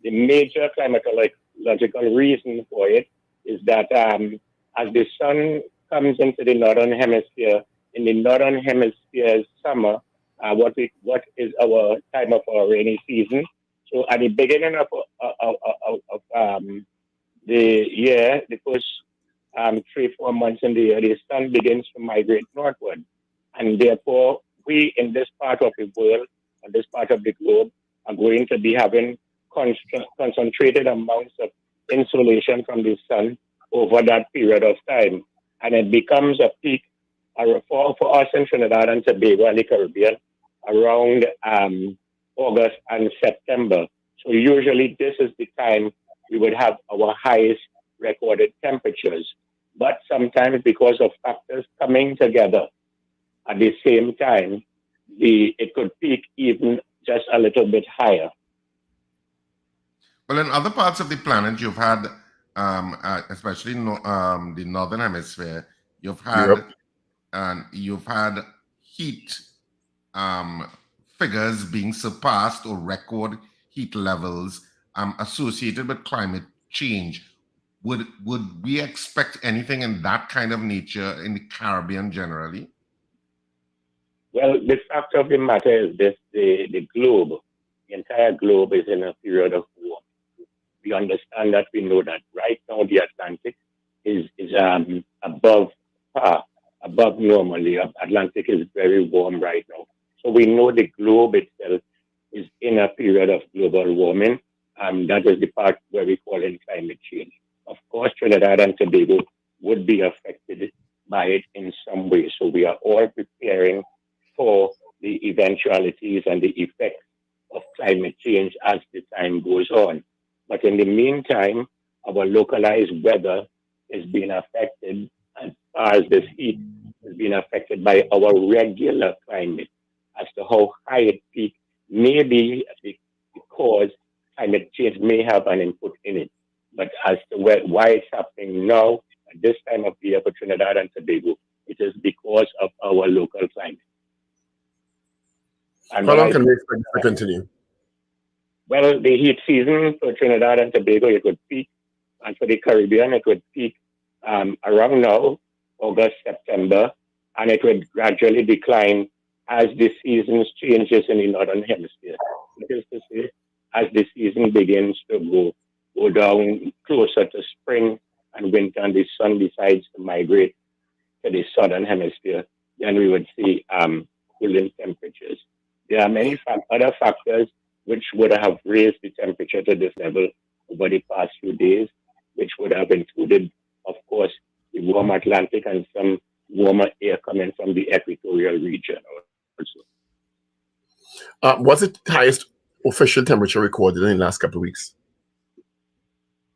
The major climatological reason for it is that as the sun comes into the northern hemisphere, in the northern hemisphere's summer, what is our time of our rainy season. So at the beginning of the year, the first 3-4 months in the year, the sun begins to migrate northward. And therefore, we in this part of the world, and this part of the globe, are going to be having concentrated amounts of insolation from the sun over that period of time. And it becomes a peak for us in Trinidad and Tobago and the Caribbean around August and September. So usually this is the time we would have our highest recorded temperatures. But sometimes because of factors coming together at the same time, it could peak even just a little bit higher. Well, in other parts of the planet, you've had, especially the northern hemisphere, you've had heat figures being surpassed, or record heat levels associated with climate change. Would we expect anything in that kind of nature in the Caribbean generally? Well, the fact of the matter is this: the globe, the entire globe, is in a period of war. We understand that. We know that right now the Atlantic is above par, above normal. The Atlantic is very warm right now. So we know the globe itself is in a period of global warming. That is the part where we call it climate change. Of course, Trinidad and Tobago would be affected by it in some way. So we are all preparing for the eventualities and the effects of climate change as the time goes on. But in the meantime, our localized weather is being affected, as far as this heat is being affected by our regular climate. As to how high it peaks may be because climate change may have an input in it. But as to why it's happening now, at this time of the year for Trinidad and Tobago, it is because of our local climate. And How long can we expect this to continue? Well, the heat season for Trinidad and Tobago, it would peak, and for the Caribbean, it would peak around now, August, September, and it would gradually decline as the seasons changes in the Northern Hemisphere. That is to say, as the season begins to go down closer to spring and winter, and the sun decides to migrate to the Southern Hemisphere, then we would see cooling temperatures. There are many other factors which would have raised the temperature to this level over the past few days, which would have included, of course, the warm Atlantic and some warmer air coming from the equatorial region also. What's the highest official temperature recorded in the last couple of weeks?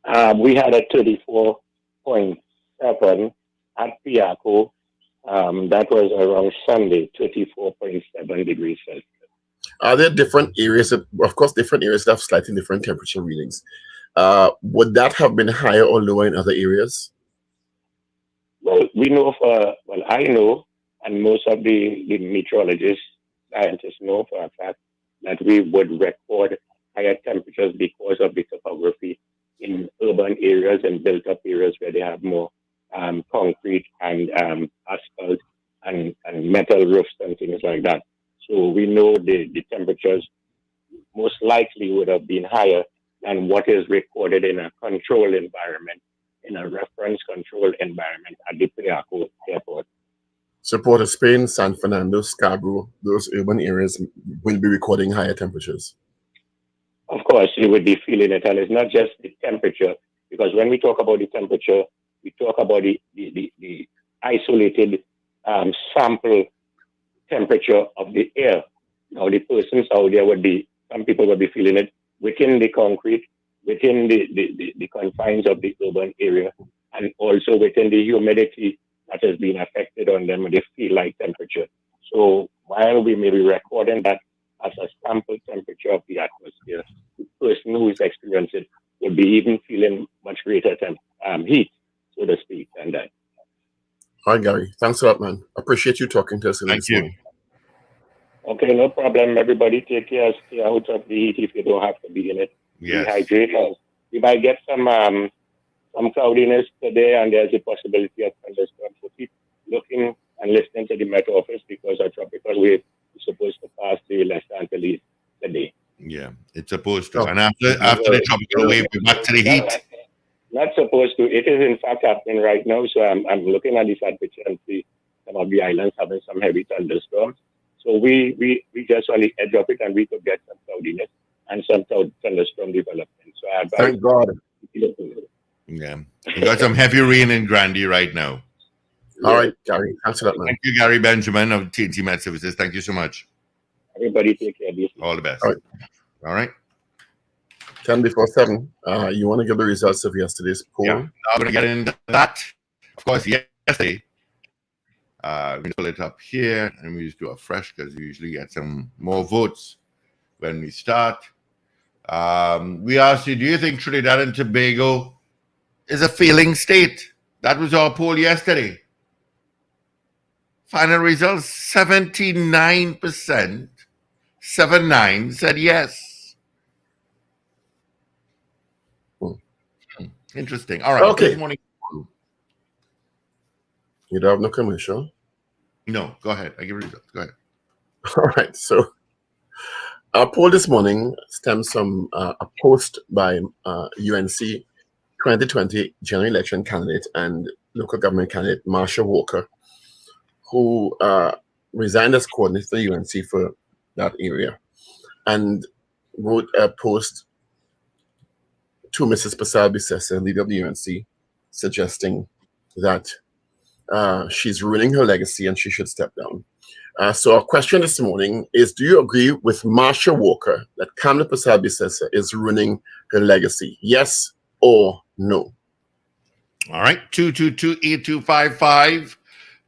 We had a 34.7 at Piaco. That was around Sunday, 34.7 degrees Celsius. Are there different areas? Of course, different areas have slightly different temperature readings. Would that have been higher or lower in other areas? Well, I know, and most of the meteorologists, scientists know for a fact that we would record higher temperatures because of the topography in urban areas and built-up areas where they have more concrete and asphalt and metal roofs and things like that. So we know the temperatures most likely would have been higher than what is recorded in a controlled environment, in a reference controlled environment at the Piaco airport. So Port of Spain, San Fernando, Scarborough, those urban areas will be recording higher temperatures. Of course, you would be feeling it, and it's not just the temperature, because when we talk about the temperature, we talk about the isolated sample temperature of the air. Now, the persons out there some people would be feeling it within the concrete, within the confines of the urban area, and also within the humidity that has been affected on them, they feel like temperature. So while we may be recording that as a sample temperature of the atmosphere, the person who is experiencing it will be even feeling much greater heat, so to speak, than that. All right, Gary. Thanks a lot, man. Appreciate you talking to us this morning. Okay, no problem. Everybody take care. Stay out of the heat if you don't have to be in it. Yes. Dehydrate. We might get some cloudiness today, and there's a possibility of thunderstorms. So keep looking and listening to the Met Office, because our tropical wave is supposed to pass the less than today. Yeah, it's supposed to. And after the tropical wave, we're back to the heat. Not supposed to. It is in fact happening right now. So I'm looking at this picture and see some of the islands having some heavy thunderstorms. So we just on the edge of it, and we could get some cloudiness and some thunderstorm development. So I advise. Thank God. Yeah, we got some heavy rain in Grandy right now. All right, Gary. Thanks a lot, man. Thank you, Gary Benjamin of TNT Met Services. Thank you so much. Everybody take care. All the best. All right. 10 before 7. You want to give the results of yesterday's poll? Yeah, I'm going to get into that. Of course, yesterday, we pull it up here, and we just do a fresh, because we usually get some more votes when we start. We asked you, do you think Trinidad and Tobago is a failing state? That was our poll yesterday. Final results, 79%, 79 said yes. Interesting. All right. Okay. Good morning. You don't have no commercial? No, go ahead. I give results. Go ahead. All right. So our poll this morning stems from a post by UNC 2020 general election candidate and local government candidate Marsha Walker, who resigned as coordinator of UNC for that area, and wrote a post to Mrs. Pasal-Bissessar, leader of the UNC, suggesting that she's ruining her legacy and she should step down. So our question this morning is, do you agree with Marsha Walker that Kamla Pasal-Bissessar is ruining her legacy? Yes or no? All right. 222-8255.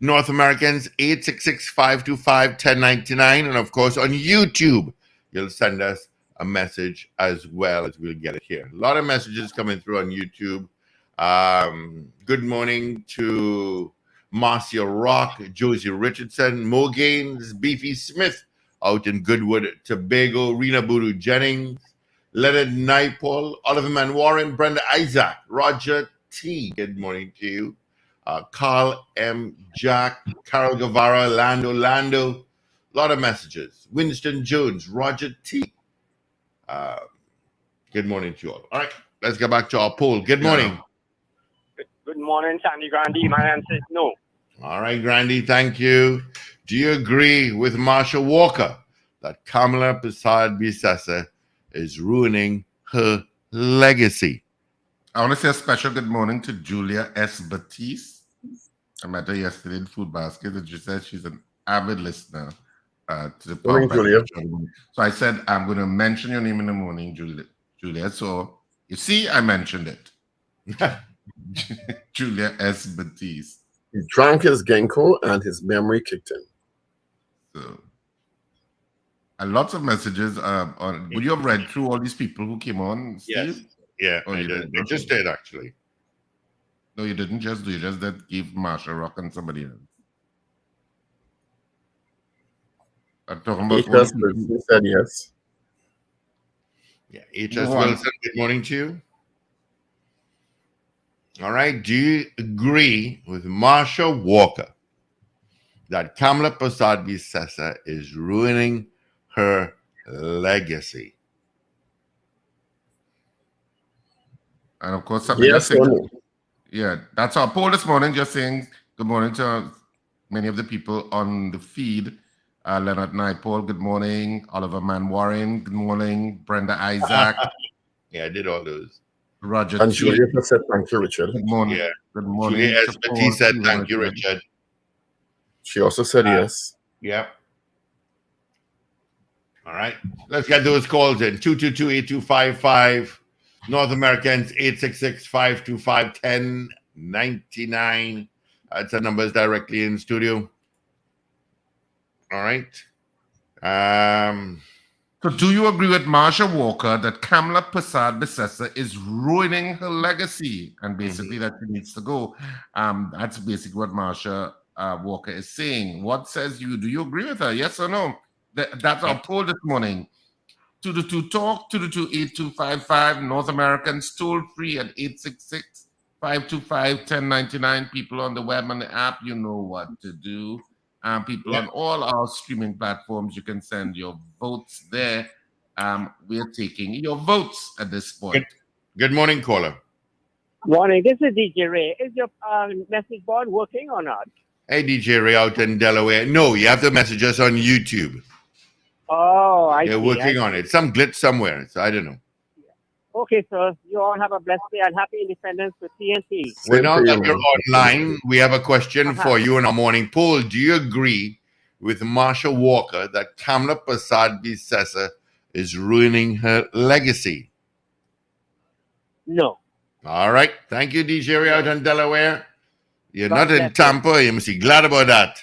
North Americans, 866-525-1099. And of course, on YouTube, you'll send us a message as well as we'll get it here. A lot of messages coming through on YouTube. Good morning to Marcia Rock, Josie Richardson, Mo Gaines, Beefy Smith out in Goodwood, Tobago, Rena Buru Jennings, Leonard Naipaul, Oliver Man Warren, Brenda Isaac, Roger T. Good morning to you. Carl M. Jack, Carol Guevara, Lando. A lot of messages. Winston Jones, Roger T. Good morning to you all. All right, let's get back to our poll. Good morning. Good morning, Sandy Grandy. My answer is no. All right, Grandy, thank you. Do you agree with Marsha Walker that Kamala Persad-Bissessar is ruining her legacy? I want to say a special good morning to Julia S. Batiste. I met her yesterday in Food Basket, and she said she's an avid listener to the Morning, Julia. So I said, I'm going to mention your name in the morning, Julia. So you see, I mentioned it. Julia S. Batiste. He drank his Ginkgo and his memory kicked in. So, and lots of messages on. Would you have read through all these people who came on, Steve? Yes. Yeah, Oh, I you did. did. I just did, actually. No, you didn't just do. You just did give Marsha Rock and somebody else. I'm talking about He said yes. Yeah, H.S. Wilson, good morning to you. All right, do you agree with Marsha Walker that Kamala Persad-Bissessar is ruining her legacy? And of course, somebody Yes just or saying, no? yeah, that's our poll this morning. Just saying good morning to many of the people on the feed. Leonard Naipaul, good morning. Oliver Man Warren, good morning. Brenda Isaac. Yeah, I did all those. Roger And T. Julia said thank you, Richard. Good morning. Yeah. Good morning. Julia S. to Paul, Batiste said, to thank you, Richard. She also said yes. Yep. All right. Let's get those calls in. 222-8255. North Americans, 866-525-1099. That's the numbers directly in studio. All right. So do you agree with Marsha Walker that Kamala Persad-Bissessar is ruining her legacy and basically that she needs to go? That's basically what Marsha Walker is saying. What says you? Do you agree with her? Yes or no? That's our poll this morning. 222-TALK, 222-8255. North Americans toll free at 866-525-1099. People on the web and the app, you know what to do. People on all our streaming platforms, you can send your votes there. We're taking your votes at this point. Good morning, caller. Morning. This is DJ Ray. Is your message board working or not? Hey, DJ Ray out in Delaware. No, you have to message us on YouTube. Oh, I see. They're working on it. Some glitch somewhere, so I don't know. Okay, sir. You all have a blessed day and happy independence with TNT. Well, now that you're online, we have a question for you in our morning poll. Do you agree with Marsha Walker that Kamala Persad-Bissessar is ruining her legacy? No. All right. Thank you, DJ Ray out in Delaware. You're God not in bless Tampa. You must be glad about that.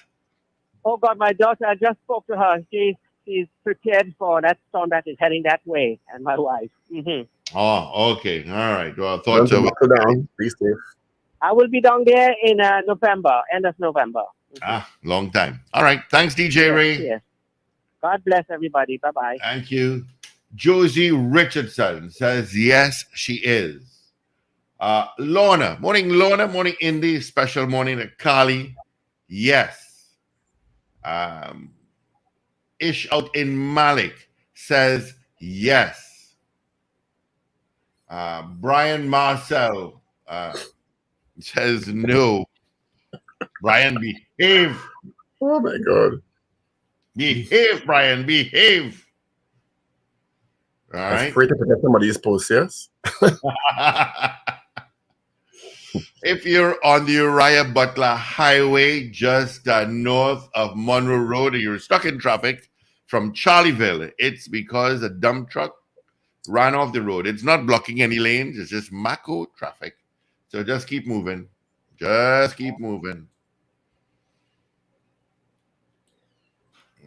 Oh, God, my daughter, I just spoke to her. She's prepared for that storm that is heading that way, and my wife. Mm-hmm. Oh, okay. All right. Well, I thought so. Down. Be safe. I will be down there in November, end of November. Long time. All right. Thanks, DJ Ray. Yes. God bless everybody. Bye-bye. Thank you. Josie Richardson says, yes, she is. Lorna. Morning, Indy. Special morning at Kali. Yes. Ish out in Malik says, yes. Brian Marcel says, no. Brian, behave. Oh, my God. Behave, Brian, behave. All right. I'm afraid to put somebody's post, yes? If you're on the Uriah Butler Highway, just north of Monroe Road, and you're stuck in traffic from Charlieville, it's because a dump truck ran off the road. It's not blocking any lanes. It's just Mako traffic. So just keep moving. Just keep moving.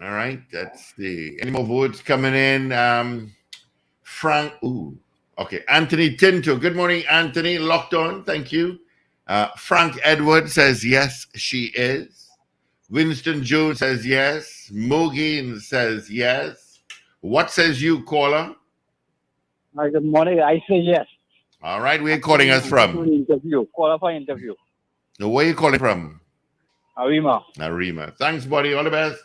All right. That's the any more votes coming in. Frank. Ooh. Okay. Anthony Tinto. Good morning, Anthony. Locked on. Thank you. Frank Edward says yes, she is. Winston Jones says yes. Mogin says yes. What says you, caller? Hi, good morning. I say yes. All right. Where are you calling us from? Interview. Call for interview. Where are you calling from? Arima. Arima. Thanks, buddy. All the best.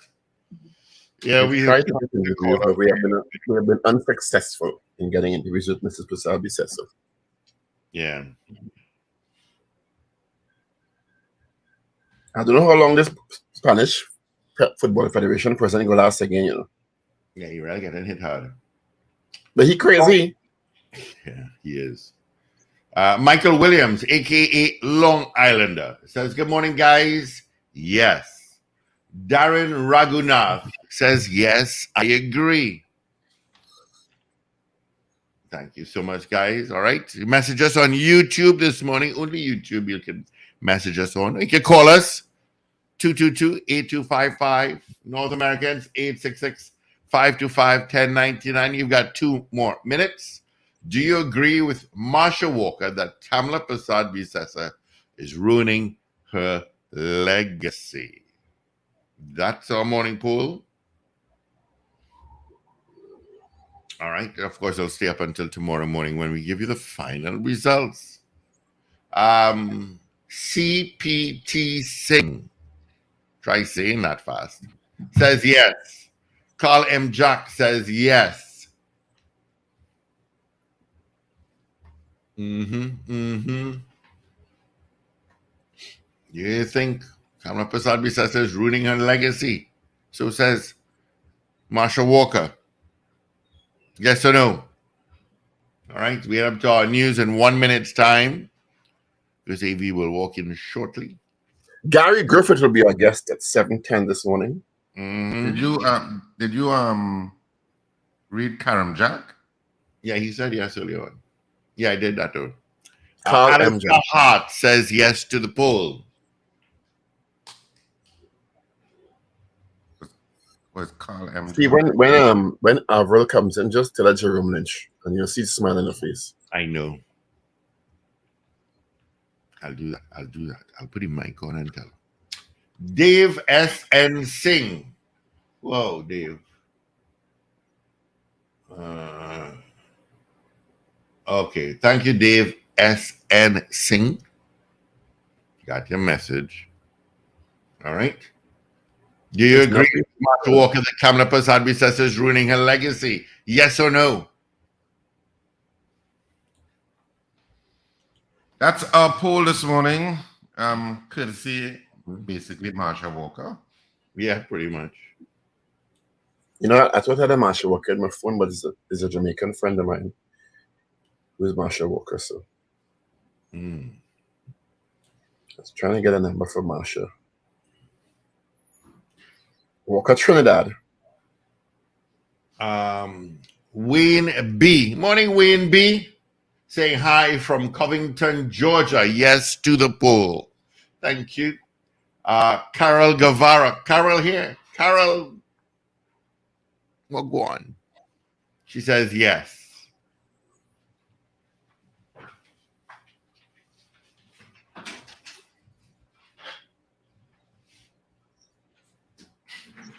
Yeah, we tried to get interviews, but we have been unsuccessful in getting interviews with Mrs. Pasabi Sesso. Yeah. I don't know how long this Spanish Football Federation president will last again, you know. Yeah, you're really getting hit hard. But he crazy. Yeah, he is. Michael Williams, a.k.a. Long Islander, says, good morning, guys. Yes. Darren Raghunath says, yes, I agree. Thank you so much, guys. All right. You message us on YouTube this morning. Only YouTube you can message us on. You can call us 222-8255. North Americans, 866-525-1099. You've got 2 more minutes. Do you agree with Marsha Walker that Kamala Persad-Bissessar is ruining her legacy? That's our morning poll. All right. Of course, I'll stay up until tomorrow morning when we give you the final results. CPT Singh, try saying that fast, says yes. Carl M. Jack says yes. You think Kamala Persad-Bissessar is ruining her legacy? So says Marsha Walker. Yes or no? All right, we have to our news in 1 minute's time. Because AV will walk in shortly. Gary Griffith will be our guest at 7:10 this morning. Did you read Karam Jack? Yeah, he said yes earlier on. Yeah, I did that too. Carl Hart says yes to the poll. Was Carl M. See, when Avril comes in, just tell her Jerome Lynch, and you'll see the smile on her face. I know. I'll do that. I'll put him mic on and tell. Dave S.N. Singh. Whoa, Dave. Okay. Thank you, Dave S.N. Singh. Got your message. All right. Do you agree with Marsha Walker that Kamala Persad-Bissessar is ruining her legacy? Yes or no? That's our poll this morning. Courtesy, basically, Marsha Walker. Yeah, pretty much. You know, I thought I had a Marsha Walker in my phone, but it's a Jamaican friend of mine who is Marsha Walker. So I was trying to get a number for Marsha Walker, Trinidad. Wayne B. Morning, Wayne B. Saying hi from Covington, Georgia. Yes to the poll. Thank you. Carol Guevara. Carol here. Carol. Well, go on. She says yes.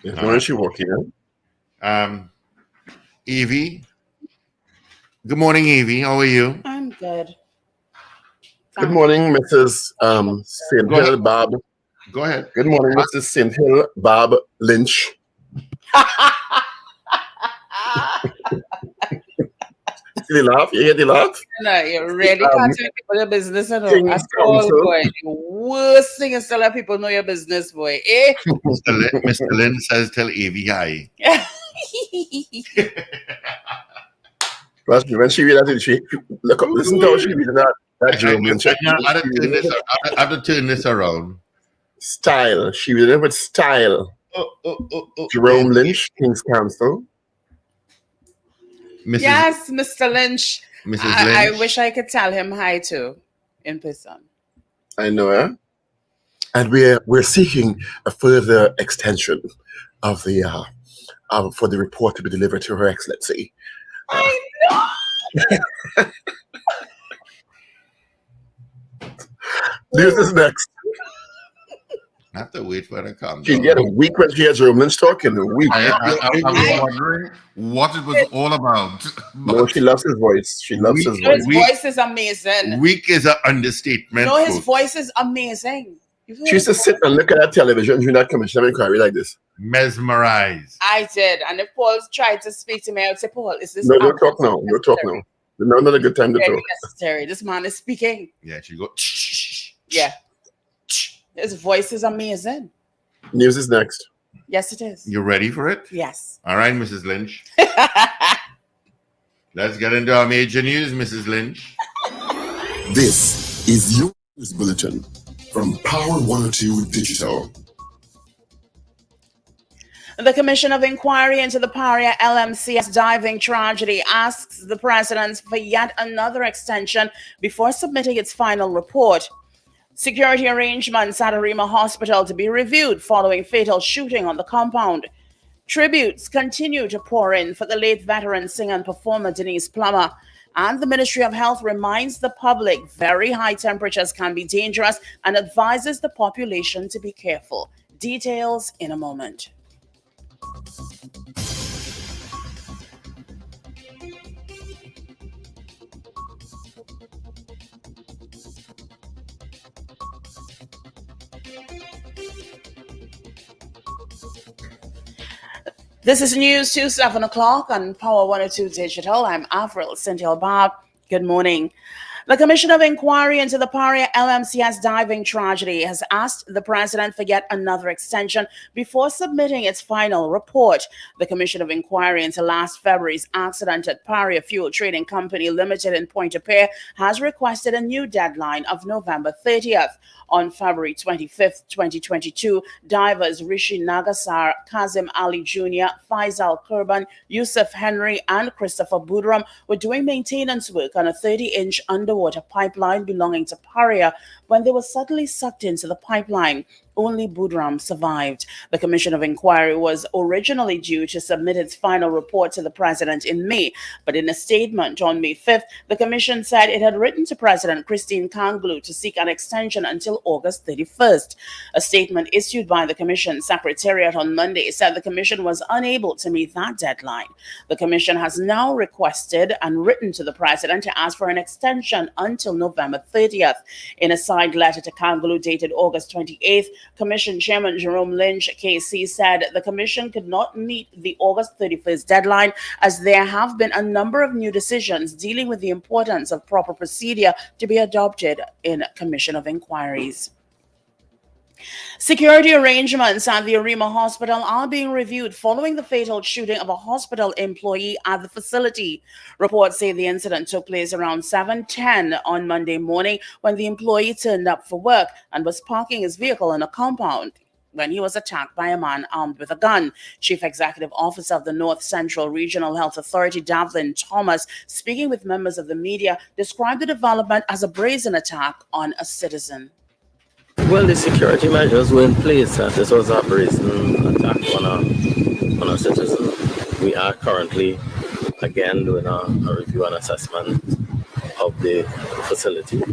Where is she working at? Evie. Good morning, Evie. How are you? I'm good. Good morning, Mrs. St. Hill Bob. Go ahead. Good morning, Mrs. St. Hill Bob Lynch. See the laugh? You hear the laugh? No, you really can't tell people your business, you know. That's all, boy. The worst thing is to let people know your business, boy. Eh? Mr. Lynn says tell Evie hi. Trust me, when she read that, she look up, listen to how she read that. I have to turn this around. Style. She read it with style. Jerome Lynch, King's Counsel. Yes, Mr. Lynch. Mrs. Lynch. I wish I could tell him hi too in person. I know, eh? And we're seeking a further extension of the for the report to be delivered to Her Excellency. I know. News is next. I have to wait for her to come She down. get a week when she has Romans talking. A week. I was wondering what it was all about. No, she loves his voice. She loves his voice. His voice is amazing. Weak is an understatement. No, his voice is amazing. She used to sit and look at that television during that commission of inquiry like this. Mesmerized. I did. And if Paul tried to speak to me, I would say, Paul, is this... No, don't talk now. Don't talk now. No, not a good time to very talk. necessary. This man is speaking. Yeah, she go. Yeah. His voice is amazing. News is next. Yes, it is. You ready for it? Yes. All right, Mrs. Lynch. Let's get into our major news, Mrs. Lynch. This is your news bulletin from Power 102 Digital. The Commission of Inquiry into the Paria LMCS diving tragedy asks the president for yet another extension before submitting its final report. Security arrangements at Arima Hospital to be reviewed following fatal shooting on the compound. Tributes continue to pour in for the late veteran singer and performer Denise Plummer. And the Ministry of Health reminds the public very high temperatures can be dangerous and advises the population to be careful. Details in a moment. This is News to 7 o'clock on Power 102 Digital. I'm Avril Cynthia Bob. Good morning. The Commission of Inquiry into the Paria LMCS diving tragedy has asked the president for yet another extension before submitting its final report. The Commission of Inquiry into last February's accident at Paria Fuel Trading Company Limited in Pointe-a-Pierre has requested a new deadline of November 30th. On February 25th, 2022, divers Rishi Nagasar, Kazim Ali Jr., Faisal Kurban, Yusuf Henry, and Christopher Budram were doing maintenance work on a 30-inch underwater pipeline belonging to Paria when they were suddenly sucked into the pipeline. Only Budram survived. The Commission of Inquiry was originally due to submit its final report to the president in May, but in a statement on May 5th, the Commission said it had written to President Christine Kanglu to seek an extension until August 31st. A statement issued by the Commission Secretariat on Monday said the Commission was unable to meet that deadline. The Commission has now requested and written to the president to ask for an extension until November 30th. In a signed letter to Kanglu dated August 28th, Commission Chairman Jerome Lynch, KC, said the Commission could not meet the August 31st deadline as there have been a number of new decisions dealing with the importance of proper procedure to be adopted in Commission of Inquiries. Security arrangements at the Arima Hospital are being reviewed following the fatal shooting of a hospital employee at the facility. Reports say the incident took place around 7:10 on Monday morning when the employee turned up for work and was parking his vehicle in a compound when he was attacked by a man armed with a gun. Chief Executive Officer of the North Central Regional Health Authority, Davlin Thomas, speaking with members of the media, described the development as a brazen attack on a citizen. Well, the security measures were in place. This was a brazen attack on a citizen. We are currently, again, doing a review and assessment of the facility.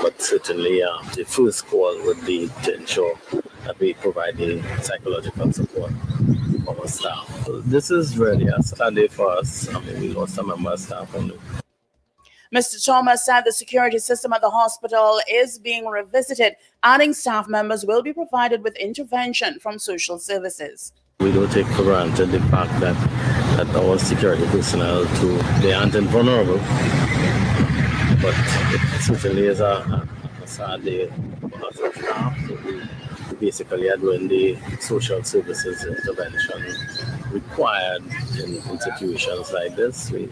But certainly, the first call would be to ensure that we provide the psychological support for our staff. So this is really a Sunday for us. We lost a member of staff only. Mr. Thomas said the security system at the hospital is being revisited, adding staff members will be provided with intervention from social services. We don't take for granted the fact that our security personnel, too, they aren't invulnerable. But it certainly is a sad day for us as staff. So we basically are doing the social services intervention required in situations like this. We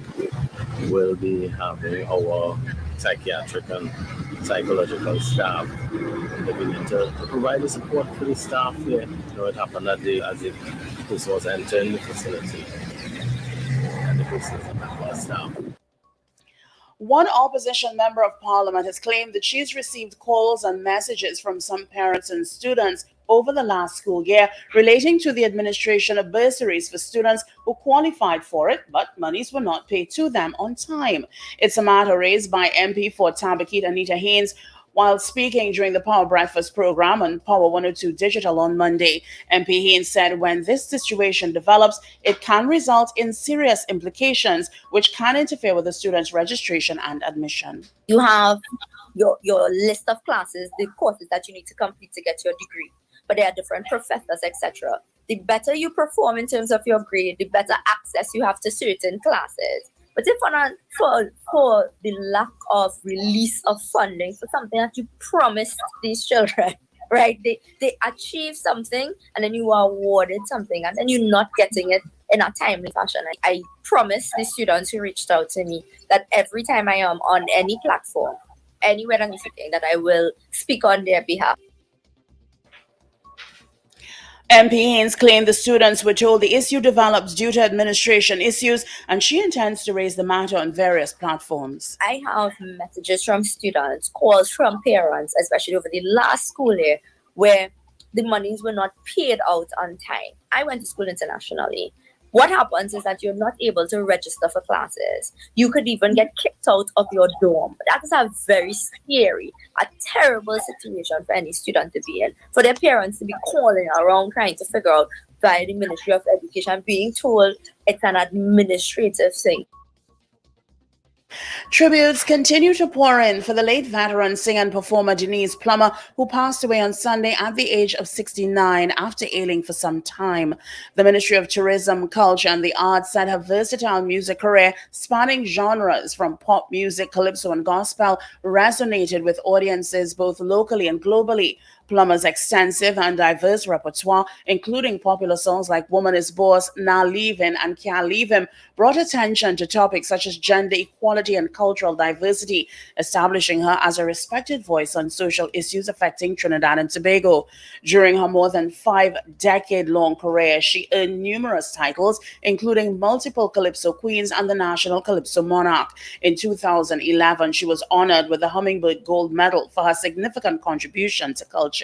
will be having our psychiatric and psychological staff looking to provide the support for the staff here. You know, it happened that day as if this was entering the facility and the person is a member of staff. One opposition member of parliament has claimed that she's received calls and messages from some parents and students over the last school year relating to the administration of bursaries for students who qualified for it, but monies were not paid to them on time. It's a matter raised by MP for Tabakit Anita Haynes while speaking during the Power Breakfast program on Power 102 Digital on Monday. MP Haynes said when this situation develops, it can result in serious implications which can interfere with the students' registration and admission. You have your list of classes, the courses that you need to complete to get your degree, but there are different professors, etc. The better you perform in terms of your grade, the better access you have to certain classes. But if for the lack of release of funding for something that you promised these children, right? They achieve something and then you are awarded something and then you're not getting it in a timely fashion. I promise the students who reached out to me that every time I am on any platform, anywhere I'm sitting, that I will speak on their behalf. MP Haynes claimed the students were told the issue developed due to administration issues, and she intends to raise the matter on various platforms. I have messages from students, calls from parents, especially over the last school year, where the monies were not paid out on time. I went to school internationally. What happens is that you're not able to register for classes. You could even get kicked out of your dorm. That is a very scary, a terrible situation for any student to be in. For their parents to be calling around trying to figure out via the Ministry of Education, being told it's an administrative thing. Tributes continue to pour in for the late veteran singer and performer Denise Plummer, who passed away on Sunday at the age of 69 after ailing for some time. The Ministry of Tourism, Culture and the Arts said her versatile music career, spanning genres from pop music, calypso and gospel, resonated with audiences both locally and globally. Plummer's extensive and diverse repertoire, including popular songs like Woman is Boss, Nah Leavin' and Can't Leave Him, brought attention to topics such as gender equality and cultural diversity, establishing her as a respected voice on social issues affecting Trinidad and Tobago. During her more than 5-decade-long career, she earned numerous titles, including multiple Calypso Queens and the National Calypso Monarch. In 2011, she was honored with the Hummingbird Gold Medal for her significant contribution to culture.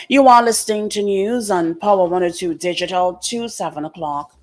You are listening to news on Power 102 Digital to 7 o'clock.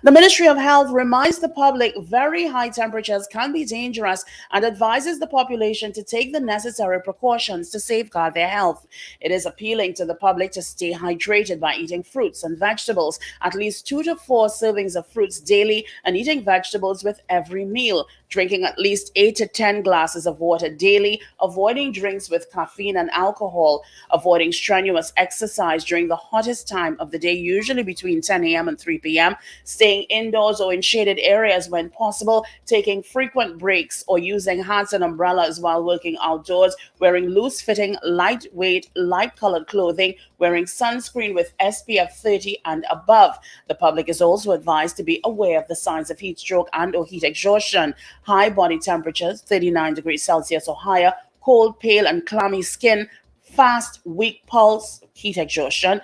The Ministry of Health reminds the public very high temperatures can be dangerous and advises the population to take the necessary precautions to safeguard their health. It is appealing to the public to stay hydrated by eating fruits and vegetables, at least 2 to 4 servings of fruits daily, and eating vegetables with every meal, drinking at least 8 to 10 glasses of water daily, avoiding drinks with caffeine and alcohol, avoiding strenuous exercise during the hottest time of the day, usually between 10 a.m. and 3 p.m., staying indoors or in shaded areas when possible, taking frequent breaks or using hats and umbrellas while working outdoors, wearing loose-fitting, lightweight, light-colored clothing, wearing sunscreen with SPF 30 and above. The public is also advised to be aware of the signs of heat stroke and or heat exhaustion. High body temperatures, 39 degrees Celsius or higher, cold, pale, and clammy skin, fast, weak pulse, heat exhaustion,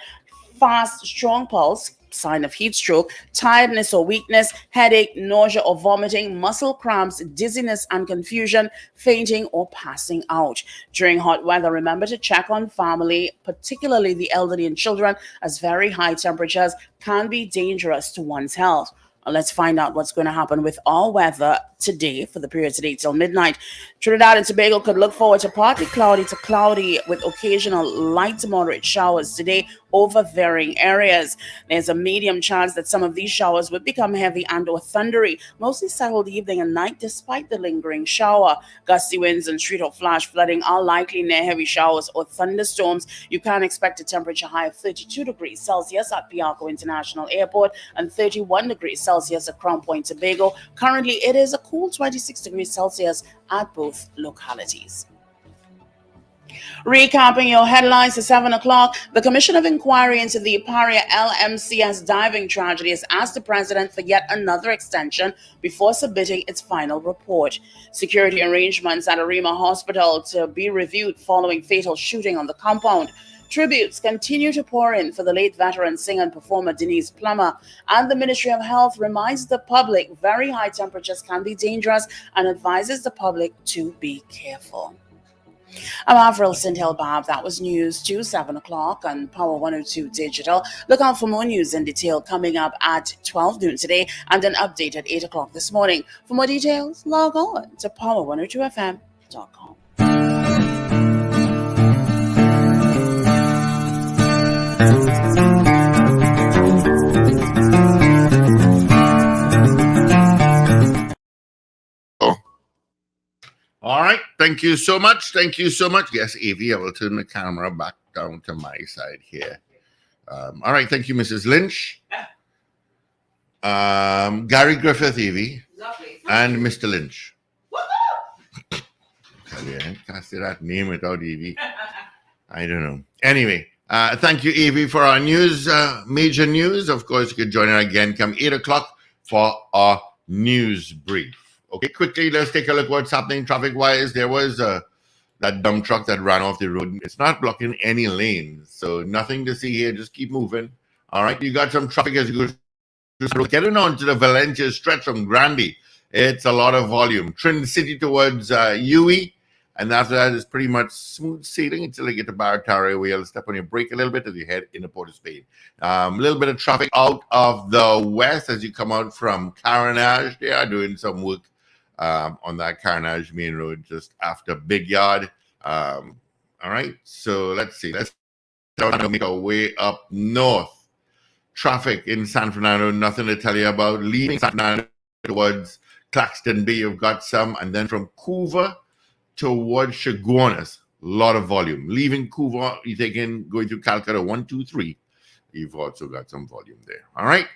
fast, strong pulse, sign of heat stroke, tiredness or weakness, headache, nausea or vomiting, muscle cramps, dizziness and confusion, fainting or passing out. During hot weather, remember to check on family, particularly the elderly and children, as very high temperatures can be dangerous to one's health. Let's find out what's going to happen with our weather today for the period today till midnight. Trinidad and Tobago could look forward to partly cloudy to cloudy with occasional light to moderate showers today over varying areas. There's a medium chance that some of these showers would become heavy and or thundery, mostly settled evening and night despite the lingering shower. Gusty winds and street or flash flooding are likely near heavy showers or thunderstorms. You can expect a temperature high of 32 degrees Celsius at Piarco International Airport and 31 degrees Celsius at Crown Point, Tobago. Currently, it is a cool 26 degrees Celsius at both localities. Recapping your headlines at 7 o'clock, the Commission of Inquiry into the Paria LMCS diving tragedy has asked the president for yet another extension before submitting its final report. Security arrangements at Arima Hospital to be reviewed following fatal shooting on the compound. Tributes continue to pour in for the late veteran singer and performer Denise Plummer, and the Ministry of Health reminds the public very high temperatures can be dangerous and advises the public to be careful. I'm Avril Sintel Bob. That was news to 7 o'clock on Power 102 Digital. Look out for more news in detail coming up at 12 noon today and an update at 8 o'clock this morning. For more details, log on to power102fm.com. All right. Thank you so much. Thank you so much. Yes, Evie, I will turn the camera back down to my side here. All right. Thank you, Mrs. Lynch. Gary Griffith, Evie. Lovely. And Mr. Lynch. Can't say that name without Evie. I don't know. Anyway, thank you, Evie, for our news, major news. Of course, you could join us again come 8 o'clock for our news brief. Okay, quickly, let's take a look what's happening traffic-wise. There was that dump truck that ran off the road. It's not blocking any lanes, so nothing to see here. Just keep moving. All right, you got some traffic as you go. Getting on to the Valencia stretch from Grandy. It's a lot of volume. Trinidad City towards UE, and after that is pretty much smooth sailing until you get to Paria, where you'll step on your brake a little bit as you head into Port of Spain. A little bit of traffic out of the west as you come out from Carnage. They are doing some work on that Carnage main road just after Big Yard. All right, so let's see. Let's make our way up north. Traffic in San Fernando, nothing to tell you about. Leaving San Fernando towards Claxton Bay, you've got some. And then from Couva towards Chaguanas, a lot of volume. Leaving Couva, you're going through Calcutta 123. You've also got some volume there. All right.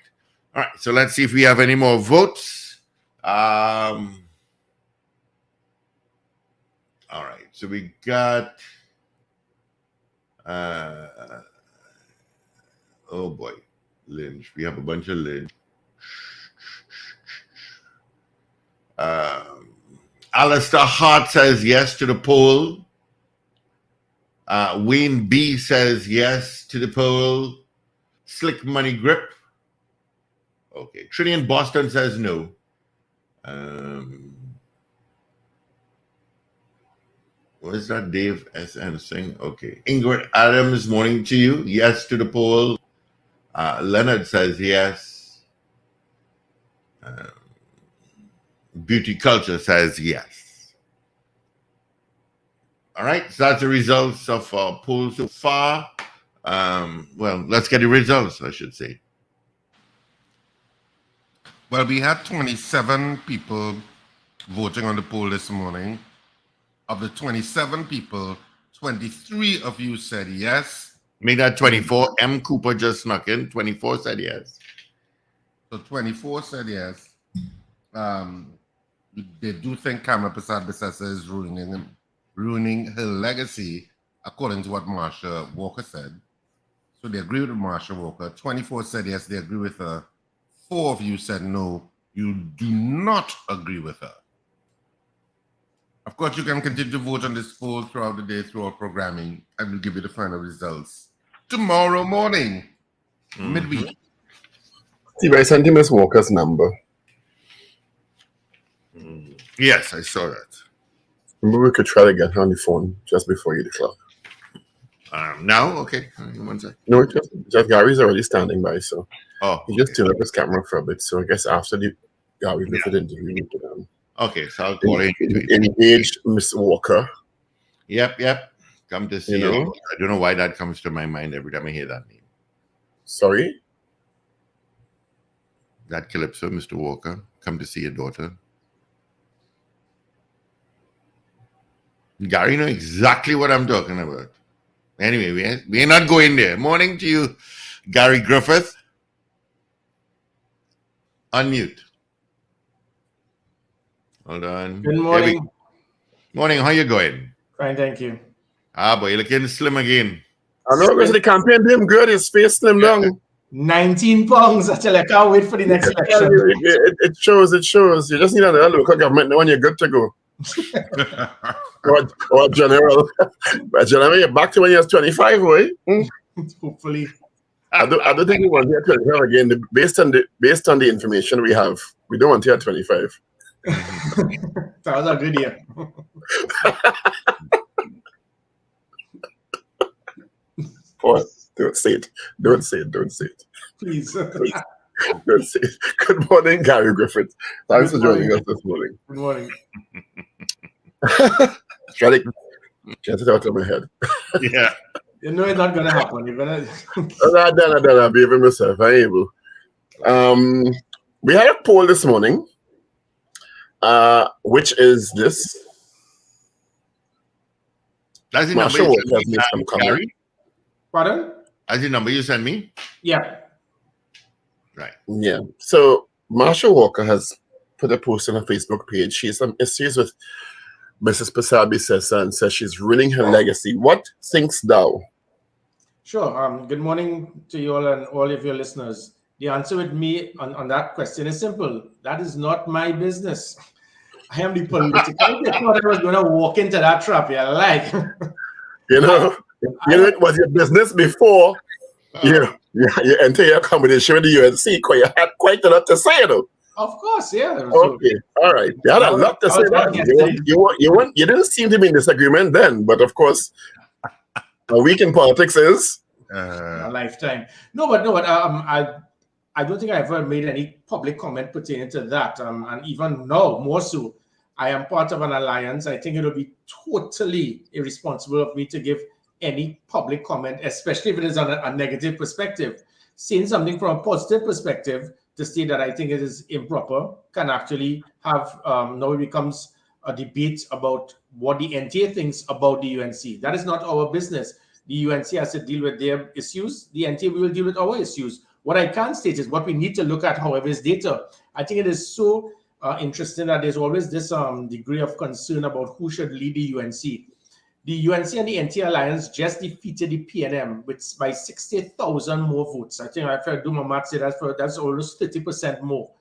So let's see if we have any more votes. All right, so we got, oh boy, Lynch. We have a bunch of Lynch. Alistair Hart says yes to the poll. Wayne B says yes to the poll. Slick Money Grip. Okay, Trinidad Boston says no. What is that? Dave SN saying? Okay. Ingrid Adams, morning to you. Yes to the poll. Leonard says yes. Beauty Culture says yes. All right. So that's the results of our poll so far. Well, let's get the results, I should say. Well, we had 27 people voting on the poll this morning. Of the 27 people, 23 of you said yes. Make that 24. M. Cooper just snuck in. 24 said yes. So 24 said yes. They do think Kamala Persad-Bissessar is ruining her legacy, according to what Marsha Walker said. So they agree with Marsha Walker. 24 said yes, they agree with her. 4 of you said no, you do not agree with her. Of course, you can continue to vote on this poll throughout the day, through our programming, and we'll give you the final results tomorrow morning, midweek. Steve, I sent him Miss Walker's number. Yes, I saw that. Maybe we could try to get her on the phone just before 8 o'clock. Now? Okay. One second. No, just Gary's already standing by, so he just okay. turned up his camera for a bit. So I guess after the Gary Griffith interview, we could okay, so I'll call in. Engage Miss Walker. Yep. Come to see you. I don't know why that comes to my mind every time I hear that name. Sorry? That Calypso, Mr. Walker. Come to see your daughter. Gary know exactly what I'm talking about. Anyway, we're not going there. Morning to you, Gary Griffith. Unmute. Hold on. Good morning. Morning. How you going? Fine, thank you. Boy, you're looking slim again. I know because the campaign did him good. His face slimmed down. 19 pounds. I tell you, I can't wait for the next election. It shows. You just need another local government now when you're good to go. or general. But general, you're back to when you was 25, boy. Hopefully. I don't think we want to hear 25 again. Based on the information we have, we don't want to hear 25. That was a good year. Paul, don't say it. Don't say it. Don't say it. Please. Don't say it. Good morning, Gary Griffith. Thanks for joining us this morning. Good morning. Try to get it out of my head. Yeah. You know it's not going to happen. You're gonna... I'm behaving myself. I ain't able. We had a poll this morning, which is this. That's the number you sent me, Gary? Pardon? That's the number you sent me? Yeah. Right. Yeah. So Marsha Walker has put a post on her Facebook page. She has some issues with Mrs. Pasabi Sessa and says she's ruining her legacy. What thinkst thou? Sure. Good morning to you all and all of your listeners. The answer with me on that question is simple. That is not my business. I am the political. I thought I was going to walk into that trap. Yeah, like. It was your business before you enter your combination with the UNC. You had quite a lot to say, though. Of course, yeah. Okay, all right. You had a lot to say. You didn't seem to be in disagreement then, but of course, a week in politics is a lifetime. No, but I don't think I ever made any public comment pertaining to that. And even now, more so, I am part of an alliance. I think it would be totally irresponsible of me to give any public comment, especially if it is on a negative perspective. Saying something from a positive perspective to say that I think it is improper can actually have, now it becomes a debate about what the NTA thinks about the UNC. That is not our business. The UNC has to deal with their issues. The NTA will deal with our issues. What I can state is what we need to look at, however, is data. I think it is so interesting that there's always this degree of concern about who should lead the UNC. The UNC and the NTA Alliance just defeated the PNM by 60,000 more votes. I think if I do my math, that's almost 30% more.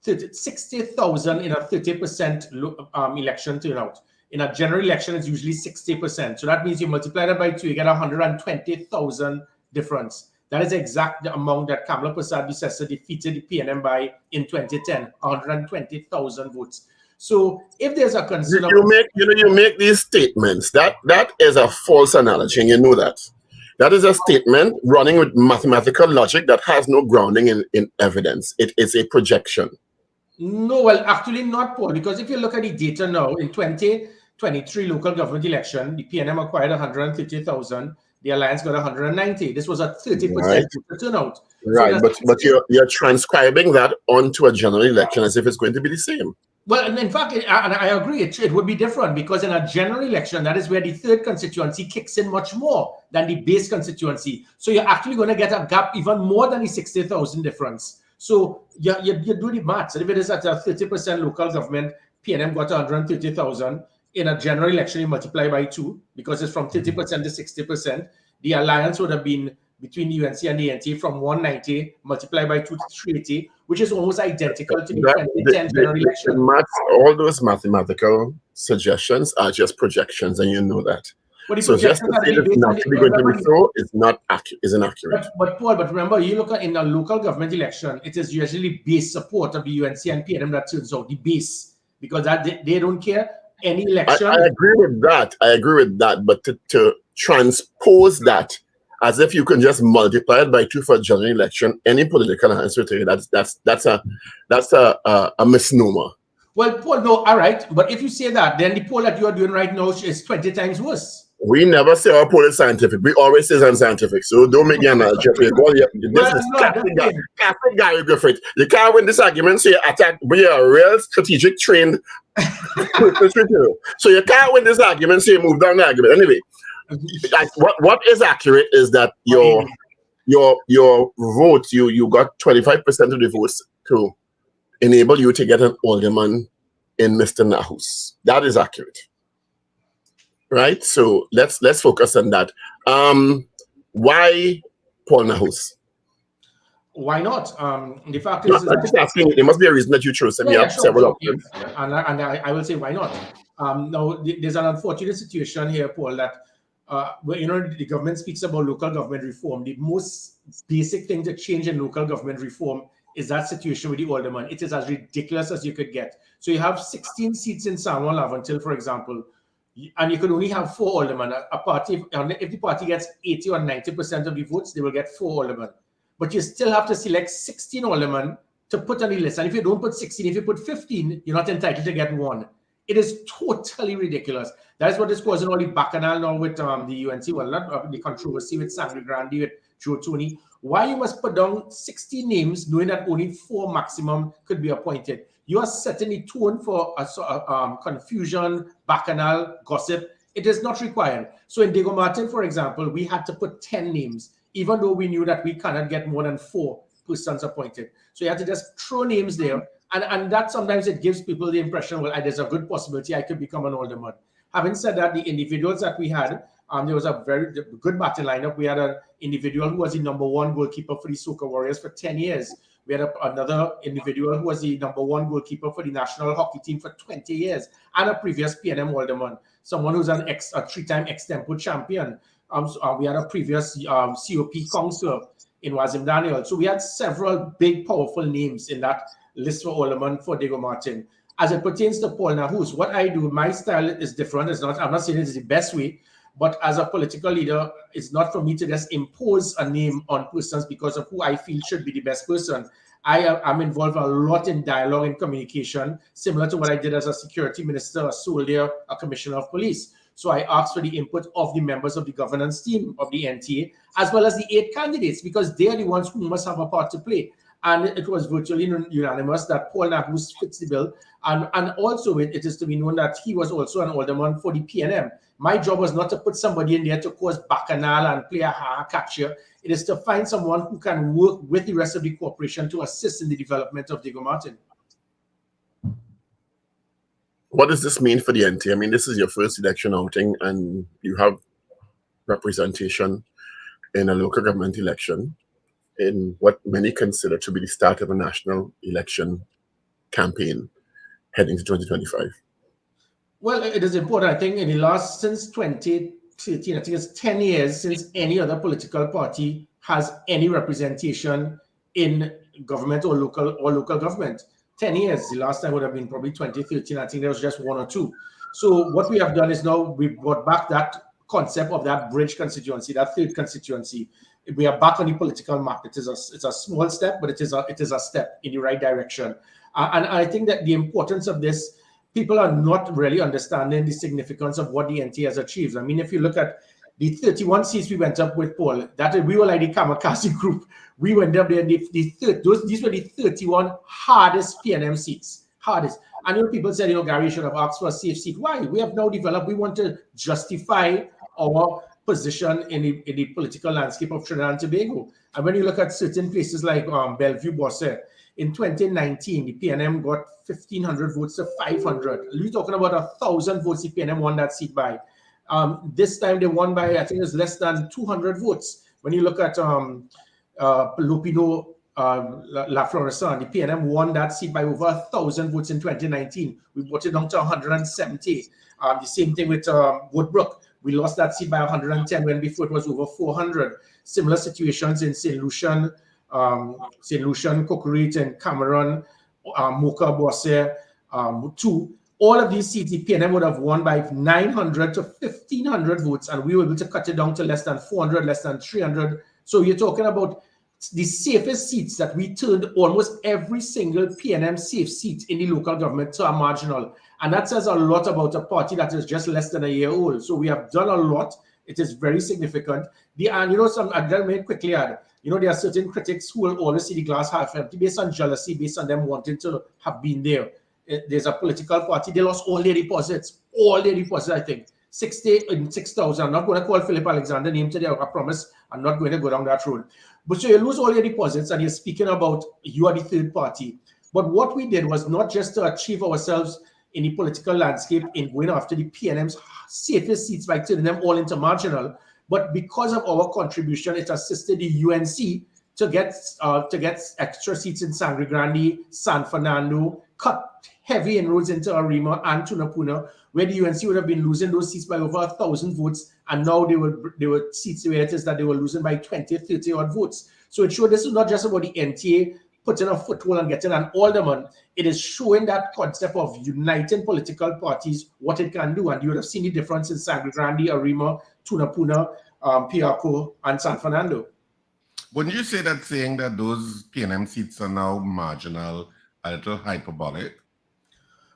60,000 in a 30% election turnout. In a general election, it's usually 60%. So that means you multiply that by 2, you get 120,000 difference. That is exact the amount that Kamala Prasad-Bissessar defeated the PNM by in 2010, 120,000 votes. So if there's a concern, you make these statements. That is a false analogy, and you know that. That is a statement running with mathematical logic that has no grounding in evidence. It is a projection. No, well, actually not, Paul, because if you look at the data now, in 2023 local government election, the PNM acquired 130,000. The Alliance got 190. This was a 30% turnout. Right, so but you're transcribing that onto a general election as if it's going to be the same. Well, in fact, I agree, it would be different because in a general election, that is where the third constituency kicks in much more than the base constituency. So you're actually going to get a gap even more than the 60,000 difference. So you do the maths. If it is at a 30% local government, PNM got 130,000. In a general election, you multiply by 2 because it's from 30% to 60%. The alliance would have been between the UNC and the NTA from 190 multiplied by 2 to 380, which is almost identical to the 2010 general election. All those mathematical suggestions are just projections, and you know that. So just to say that it's not going to be so is inaccurate. But Paul, remember, you look at in a local government election, it is usually base support of the UNC and PNM that turns out the base because they don't care. Any election. I agree with that. But to transpose that as if you can just multiply it by 2 for a general election, any political answer to it, that's a misnomer. Well, Paul, no, all right. But if you say that, then the poll that you are doing right now is 20 times worse. We never say our poll is scientific. We always say it's unscientific. So don't make an analogy. This is classic Gary Griffith. You can't win this argument, so you attack. We are a real strategic trained. So you can't win this argument, so you move down the argument. Anyway, what is accurate is that your vote, you got 25% of the votes to enable you to get an alderman in Mr. Nahus. That is accurate. Right? So let's focus on that. Why Paul Nahus? Why not? The fact is, I'm just asking. There must be a reason that you chose him. Sure, several options. And I will say why not. Now there's an unfortunate situation here, Paul, that where the government speaks about local government reform. The most basic thing to change in local government reform is that situation with the alderman. It is as ridiculous as you could get. So you have 16 seats in Samuel Lavantil, for example. and you could only have 4 aldermen. A party, if the party gets 80 or 90% of the votes, they will get 4 aldermen. But you still have to select 16 aldermen to put on the list. And if you don't put 16, if you put 15, you're not entitled to get 1. It is totally ridiculous. That is what is causing all the bacchanal now with the UNC, well, not the controversy with Sangre Grande, with Joe Tony. Why you must put down 60 names knowing that only 4 maximum could be appointed? You are setting the tone for confusion, bacchanal, gossip. It is not required. So in Diego Martin, for example, we had to put 10 names, even though we knew that we cannot get more than 4 persons appointed. So you had to just throw names there. And that sometimes it gives people the impression, well, there's a good possibility I could become an alderman. Having said that, the individuals that we had, there was a very good batting lineup. We had an individual who was the #1 goalkeeper for the Soca Warriors for 10 years. We had another individual who was the #1 goalkeeper for the national hockey team for 20 years, and a previous PNM alderman, someone who's a 3-time extempo champion. We had a previous COP councillor in Wazim Daniel. So we had several big, powerful names in that list for alderman for Diego Martin. As it pertains to Paul Nahus, what I do, my style is different. I'm not saying it's the best way, but as a political leader, it's not for me to just impose a name on persons because of who I feel should be the best person. I'm involved a lot in dialogue and communication, similar to what I did as a security minister, a soldier, a commissioner of police. So I asked for the input of the members of the governance team of the NTA, as well as the 8 candidates, because they are the ones who must have a part to play. And it was virtually unanimous that Paul Nahus fits the bill. And also it is to be known that he was also an alderman for the PNM. My job was not to put somebody in there to cause bacchanal and play a catcher. It is to find someone who can work with the rest of the corporation to assist in the development of Diego Martin. What does this mean for the NT? I mean, this is your first election outing, and you have representation in a local government election in what many consider to be the start of a national election campaign heading to 2025. Well, it is important. I think in the last, since 2013, I think it's 10 years since any other political party has any representation in government or local government. 10 years. The last time would have been probably 2013. I think there was just 1 or 2. So what we have done is now we brought back that concept of that bridge constituency, that 3rd constituency. We are back on the political map. It's a small step, but it is a step in the right direction. And I think that the importance of this, people are not really understanding the significance of what the NT has achieved. I mean, if you look at the 31 seats we went up with, Paul, we were like the kamikaze group. We went up there, these were the 31 hardest PNM seats, hardest. And people said, Gary should have asked for a safe seat. Why? We have now developed, we want to justify our position in the political landscape of Trinidad and Tobago. And when you look at certain places like Bellevue, Bosse, in 2019, the PNM got 1,500 votes to 500. We're talking about 1,000 votes the PNM won that seat by. This time they won by, I think it's less than 200 votes. When you look at Lupino La Floresa, the PNM won that seat by over 1,000 votes in 2019. We brought it down to 170. The same thing with Woodbrook. We lost that seat by 110 when before it was over 400. Similar situations in St. Lucian, Cocorite, and Cameron, Mocha, Bosse, 2. All of these seats, the PNM would have won by 900 to 1,500 votes, and we were able to cut it down to less than 400, less than 300. So you're talking about the safest seats that we turned almost every single PNM safe seat in the local government to a marginal. And that says a lot about a party that is just less than a year old. So we have done a lot. It is very significant. I'll make quickly add, there are certain critics who will always see the glass half empty based on jealousy, based on them wanting to have been there. There's a political party, they lost all their deposits, I think. 6,000. I'm not going to call Philip Alexander name today, I promise. I'm not going to go down that road. But so you lose all your deposits, and you're speaking about you are the 3rd party. But what we did was not just to achieve ourselves in the political landscape in going after the PNM's safest seats by turning them all into marginal, but because of our contribution, it assisted the UNC to get extra seats in Sangre Grande, San Fernando, cut heavy inroads into Arima and Tunapuna, where the UNC would have been losing those seats by over 1,000 votes, and now they were seats where it is that they were losing by 20, 30 odd votes. So it showed this is not just about the NTA putting a foothold and getting an alderman, it is showing that concept of uniting political parties, what it can do. And you would have seen the difference in Sangre Grande, Arima, Tunapuna, Piarco, and San Fernando. Wouldn't you say that saying that those PNM seats are now marginal a little hyperbolic?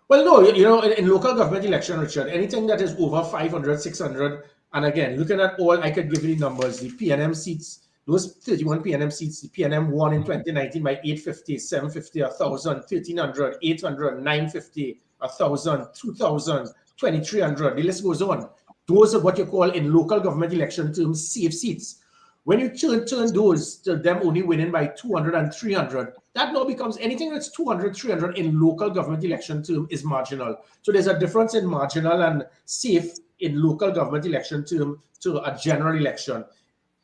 Well, no, you know, in local government election, Richard, anything that is over 500, 600, and again, looking at all, I could give you the numbers, the PNM seats, those 31 PNM seats, the PNM won in 2019 by 850, 750, 1,000, 1,300, 800, 950, 1,000, 2,000, 2,300, the list goes on. Those are what you call in local government election terms safe seats. When you turn those to them only winning by 200 and 300, that now becomes anything that's 200, 300 in local government election term is marginal. So there's a difference in marginal and safe in local government election term to a general election.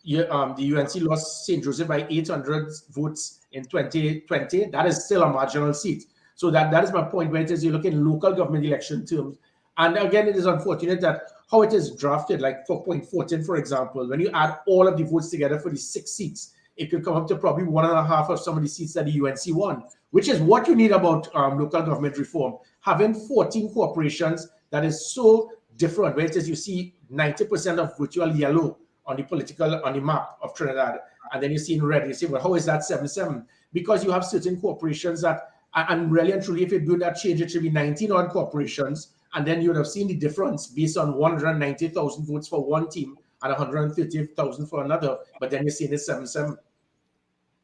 The UNC lost St. Joseph by 800 votes in 2020. That is still a marginal seat. So that is my point, where it is you look in local government election terms. And again, it is unfortunate that how it is drafted, like for point 14, for example, when you add all of the votes together for the 6 seats, it could come up to probably 1.5 of some of the seats that the UNC won, which is what you need about local government reform. Having 14 corporations that is so different, where it is you see 90% of virtual yellow on the map of Trinidad, and then you see in red, you say, well, how is that 7-7? Because you have certain corporations that, and really and truly, if you do that change, it should be 19 odd corporations. And then you would have seen the difference based on 190,000 votes for one team and 130,000 for another. But then you see this 7-7.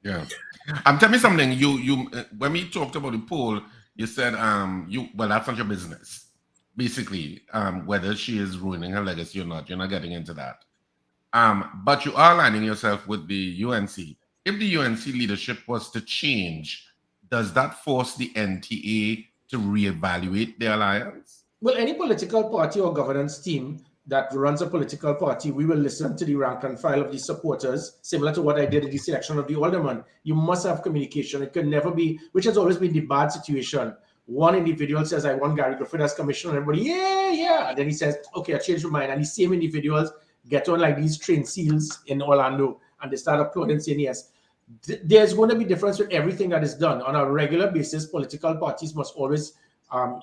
Yeah. Tell me something. You when we talked about the poll, you said well, that's not your business. Basically, whether she is ruining her legacy or not, you're not getting into that. But you are aligning yourself with the UNC. If the UNC leadership was to change, does that force the NTA to reevaluate the alliance? Well, any political party or governance team that runs a political party, we will listen to the rank and file of the supporters, similar to what I did in the selection of the alderman. You must have communication. It can never be, which has always been the bad situation. One individual says, I want Gary Griffith as commissioner. Everybody, yeah. And then he says, okay, I changed my mind. And the same individuals get on like these trained seals in Orlando, and they start applauding, saying yes. There's going to be difference with everything that is done. On a regular basis, political parties must always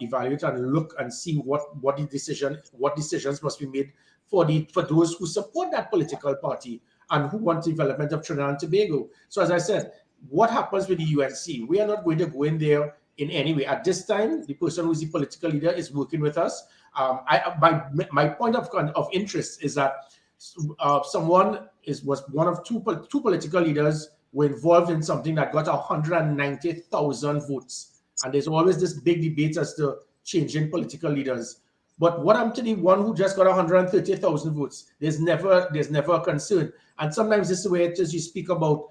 evaluate and look and see what decisions must be made for those who support that political party and who want the development of Trinidad and Tobago. So as I said, what happens with the UNC? We are not going to go in there in any way. At this time, the person who is the political leader is working with us. My point of interest is that someone was one of two political leaders were involved in something that got 190,000 votes. And there's always this big debate as to changing political leaders. But what happened to the one who just got 130,000 votes? There's never a concern. And sometimes this is the way it is you speak about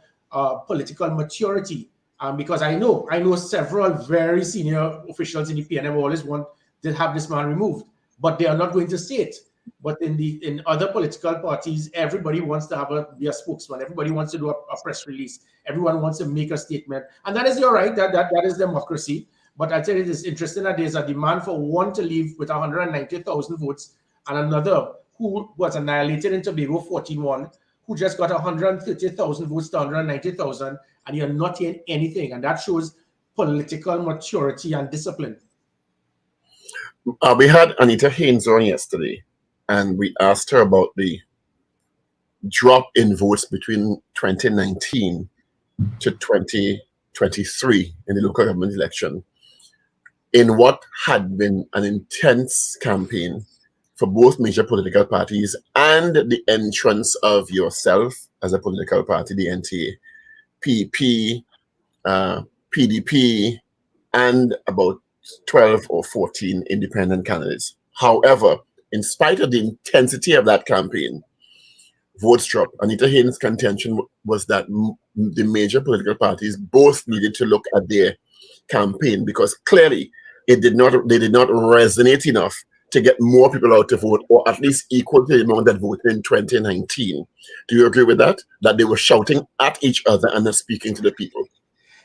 political maturity. Because I know several very senior officials in the PNM always want to have this man removed, but they are not going to say it. But in other political parties, everybody wants to be a spokesman. Everybody wants to do a press release. Everyone wants to make a statement. And that is your right. That is democracy. But I tell you, it is interesting that there's a demand for one to leave with 190,000 votes and another who was annihilated in Tobago 14-1, who just got 130,000 votes to 190,000, and you're not hearing anything. And that shows political maturity and discipline. We had Anita Haynes on yesterday, and we asked her about the drop in votes between 2019 to 2023 in the local government election, in what had been an intense campaign for both major political parties and the entrance of yourself as a political party, the NTA, PP, PDP, and about 12 or 14 independent candidates. However, in spite of the intensity of that campaign, votes dropped. Anita Haynes' contention was that the major political parties both needed to look at their campaign, because clearly they did not resonate enough to get more people out to vote, or at least equal to the amount that voted in 2019. Do you agree with that? That they were shouting at each other and not speaking to the people?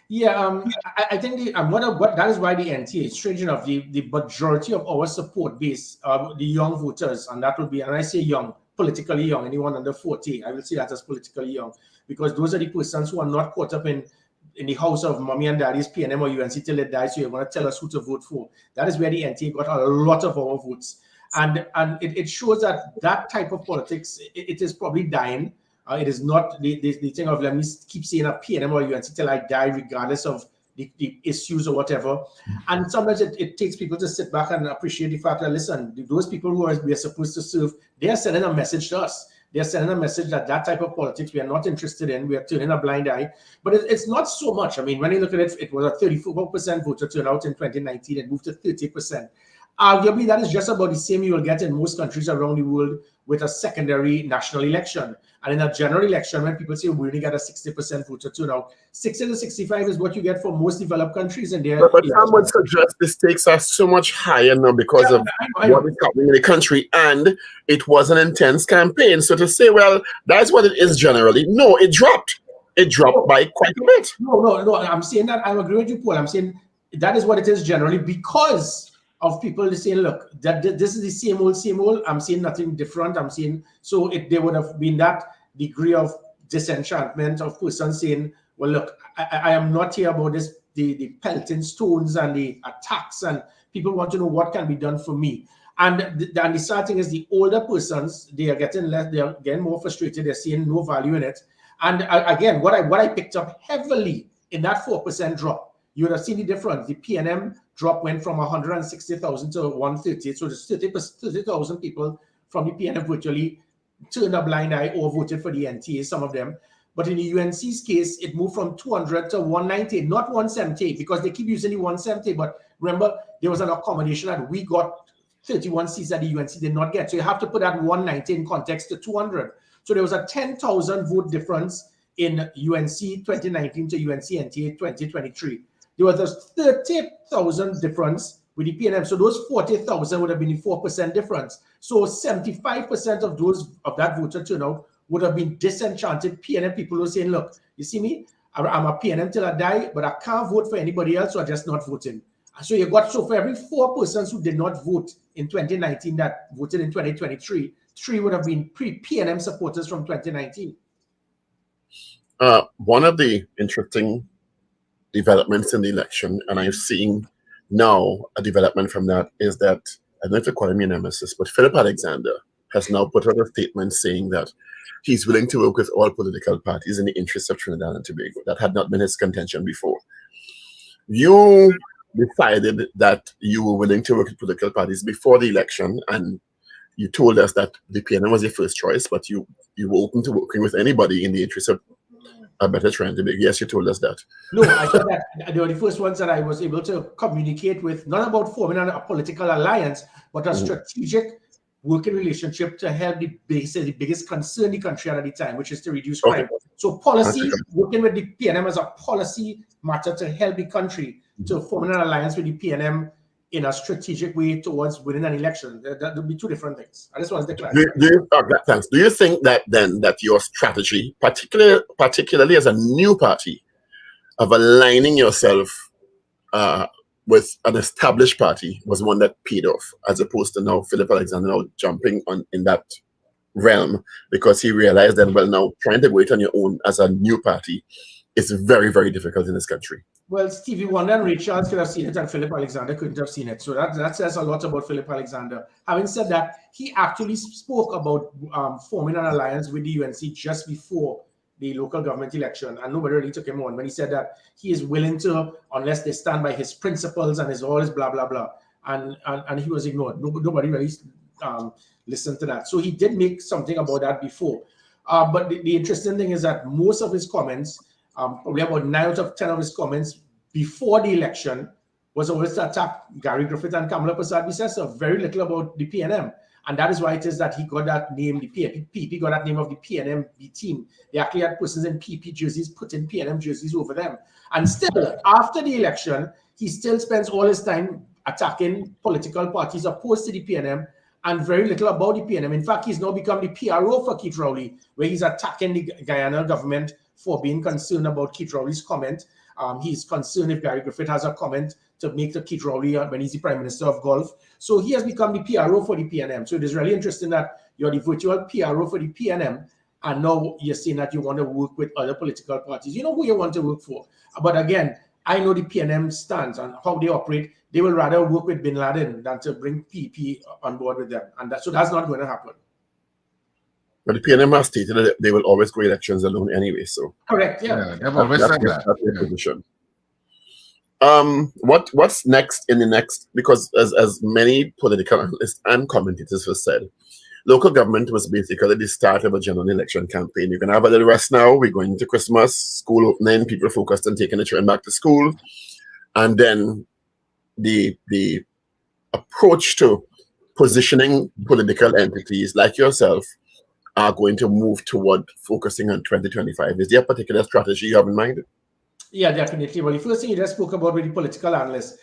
Yeah, I think that is why the NTA, strange enough, the majority of our support base, the young voters, and that would be, and I say young, politically young, anyone under 40, I will say that as politically young, because those are the persons who are not caught up in in the house of mommy and daddy's PNM or UNC till they die, so you're going to tell us who to vote for. That is where the NTA got a lot of our votes. And it shows that type of politics, it is probably dying. It is not the thing of, let me keep saying a PNM or UNC till I die, regardless of the issues or whatever. And sometimes it takes people to sit back and appreciate the fact that, listen, those people who we are supposed to serve, they are sending a message to us. They're sending a message that type of politics we are not interested in. We are turning a blind eye. But it's not so much. I mean, when you look at it, it was a 34% voter turnout in 2019. It moved to 30%. Arguably, that is just about the same you will get in most countries around the world with a secondary national election. And in a general election, when people say we only get a 60% voter turnout, 60 to 65 is what you get for most developed countries. And but some would suggest the stakes are so much higher now because of what is happening in the country, and it was an intense campaign. So to say, well, that's what it is generally. No, it dropped. It dropped by quite a bit. No. I'm saying that I agree with you, Paul. I'm saying that is what it is generally because of people saying, look, that this is the same old. I'm seeing nothing different. I'm seeing, so there would have been that degree of disenchantment of persons saying, well, look, I am not here about this, the pelting stones and the attacks, and people want to know what can be done for me. And the sad thing is the older persons, they are getting less, they are getting more frustrated. They're seeing no value in it. And again, what I picked up heavily in that 4% drop, you would have seen the difference. The PNM drop went from 160,000 to 130. So there's 30,000 people from the PNM virtually turned a blind eye or voted for the NTA, some of them. But in the UNC's case, it moved from 200 to 190, not 170, because they keep using the 170. But remember, there was an accommodation that we got 31 seats that the UNC did not get. So you have to put that 190 in context to 200. So there was a 10,000 vote difference in UNC 2019 to UNC NTA 2023. There was a 30,000 difference with the PNM. So those 40,000 would have been the 4% difference. So 75% of that voter turnout would have been disenchanted PNM people who are saying, look, you see me, I'm a PNM till I die, but I can't vote for anybody else, so I'm just not voting. So for every 4 persons who did not vote in 2019 that voted in 2023, 3 would have been pre-PNM supporters from 2019. One of the interesting developments in the election, and I'm seeing now a development from that, is that, I don't know if to call him a nemesis, but Philip Alexander has now put out a statement saying that he's willing to work with all political parties in the interest of Trinidad and Tobago. That had not been his contention before. You decided that you were willing to work with political parties before the election, and you told us that the PNM was your first choice, but you were open to working with anybody in the interest of a better Trinidad. Yes, you told us that. No, I said that they were the first ones that I was able to communicate with, not about forming a political alliance, but a strategic working relationship to help the biggest concern in the country at the time, which is to reduce crime. So policy, working with the PNM as a policy matter to help the country to form an alliance with the PNM in a strategic way towards winning an election. That would be two different things. I just want to declare. Thanks. Do you think that then that your strategy, particularly as a new party, of aligning yourself with an established party was one that paid off, as opposed to now Philip Alexander now jumping on in that realm because he realized that, well, now trying to wait on your own as a new party is very, very difficult in this country? Well, Stevie Wonder and Ray Charles could have seen it and Philip Alexander couldn't have seen it. So that says a lot about Philip Alexander. Having said that, he actually spoke about forming an alliance with the UNC just before the local government election, and nobody really took him on when he said that he is willing to, unless they stand by his principles and all his blah, blah, blah. And he was ignored. Nobody really listened to that. So he did make something about that before. But the interesting thing is that most of his comments, probably about 9 out of 10 of his comments before the election was always to attack Gary Griffith and Kamala Persad-Bissessar, very little about the PNM. And that is why it is that he got that name, the PP got that name of the PNM team. They actually had persons in PP jerseys putting PNM jerseys over them. And still, after the election, he still spends all his time attacking political parties opposed to the PNM and very little about the PNM. In fact, he's now become the PRO for Keith Rowley, where he's attacking the Guyana government for being concerned about Keith Rowley's comment. He's concerned if Gary Griffith has a comment to make to Keith Rowley when he's the Prime Minister of Gulf. So he has become the PRO for the PNM. So it is really interesting that you're the virtual PRO for the PNM and now you're saying that you want to work with other political parties. You know who you want to work for. But again, I know the PNM stance and how they operate. They will rather work with Bin Laden than to bring PP on board with them. And so that's not going to happen. But the PNM has stated that they will always go elections alone anyway. So correct, yeah. They've always said that. That's their position. What's next in the next? Because as many political analysts and commentators have said, local government was basically the start of a general election campaign. You're gonna have a little rest now. We're going to Christmas, school opening, people focused on taking the children back to school, and then the approach to positioning political entities like yourself are going to move toward focusing on 2025. Is there a particular strategy you have in mind? Yeah, definitely. Well, the first thing you just spoke about with the political analysts,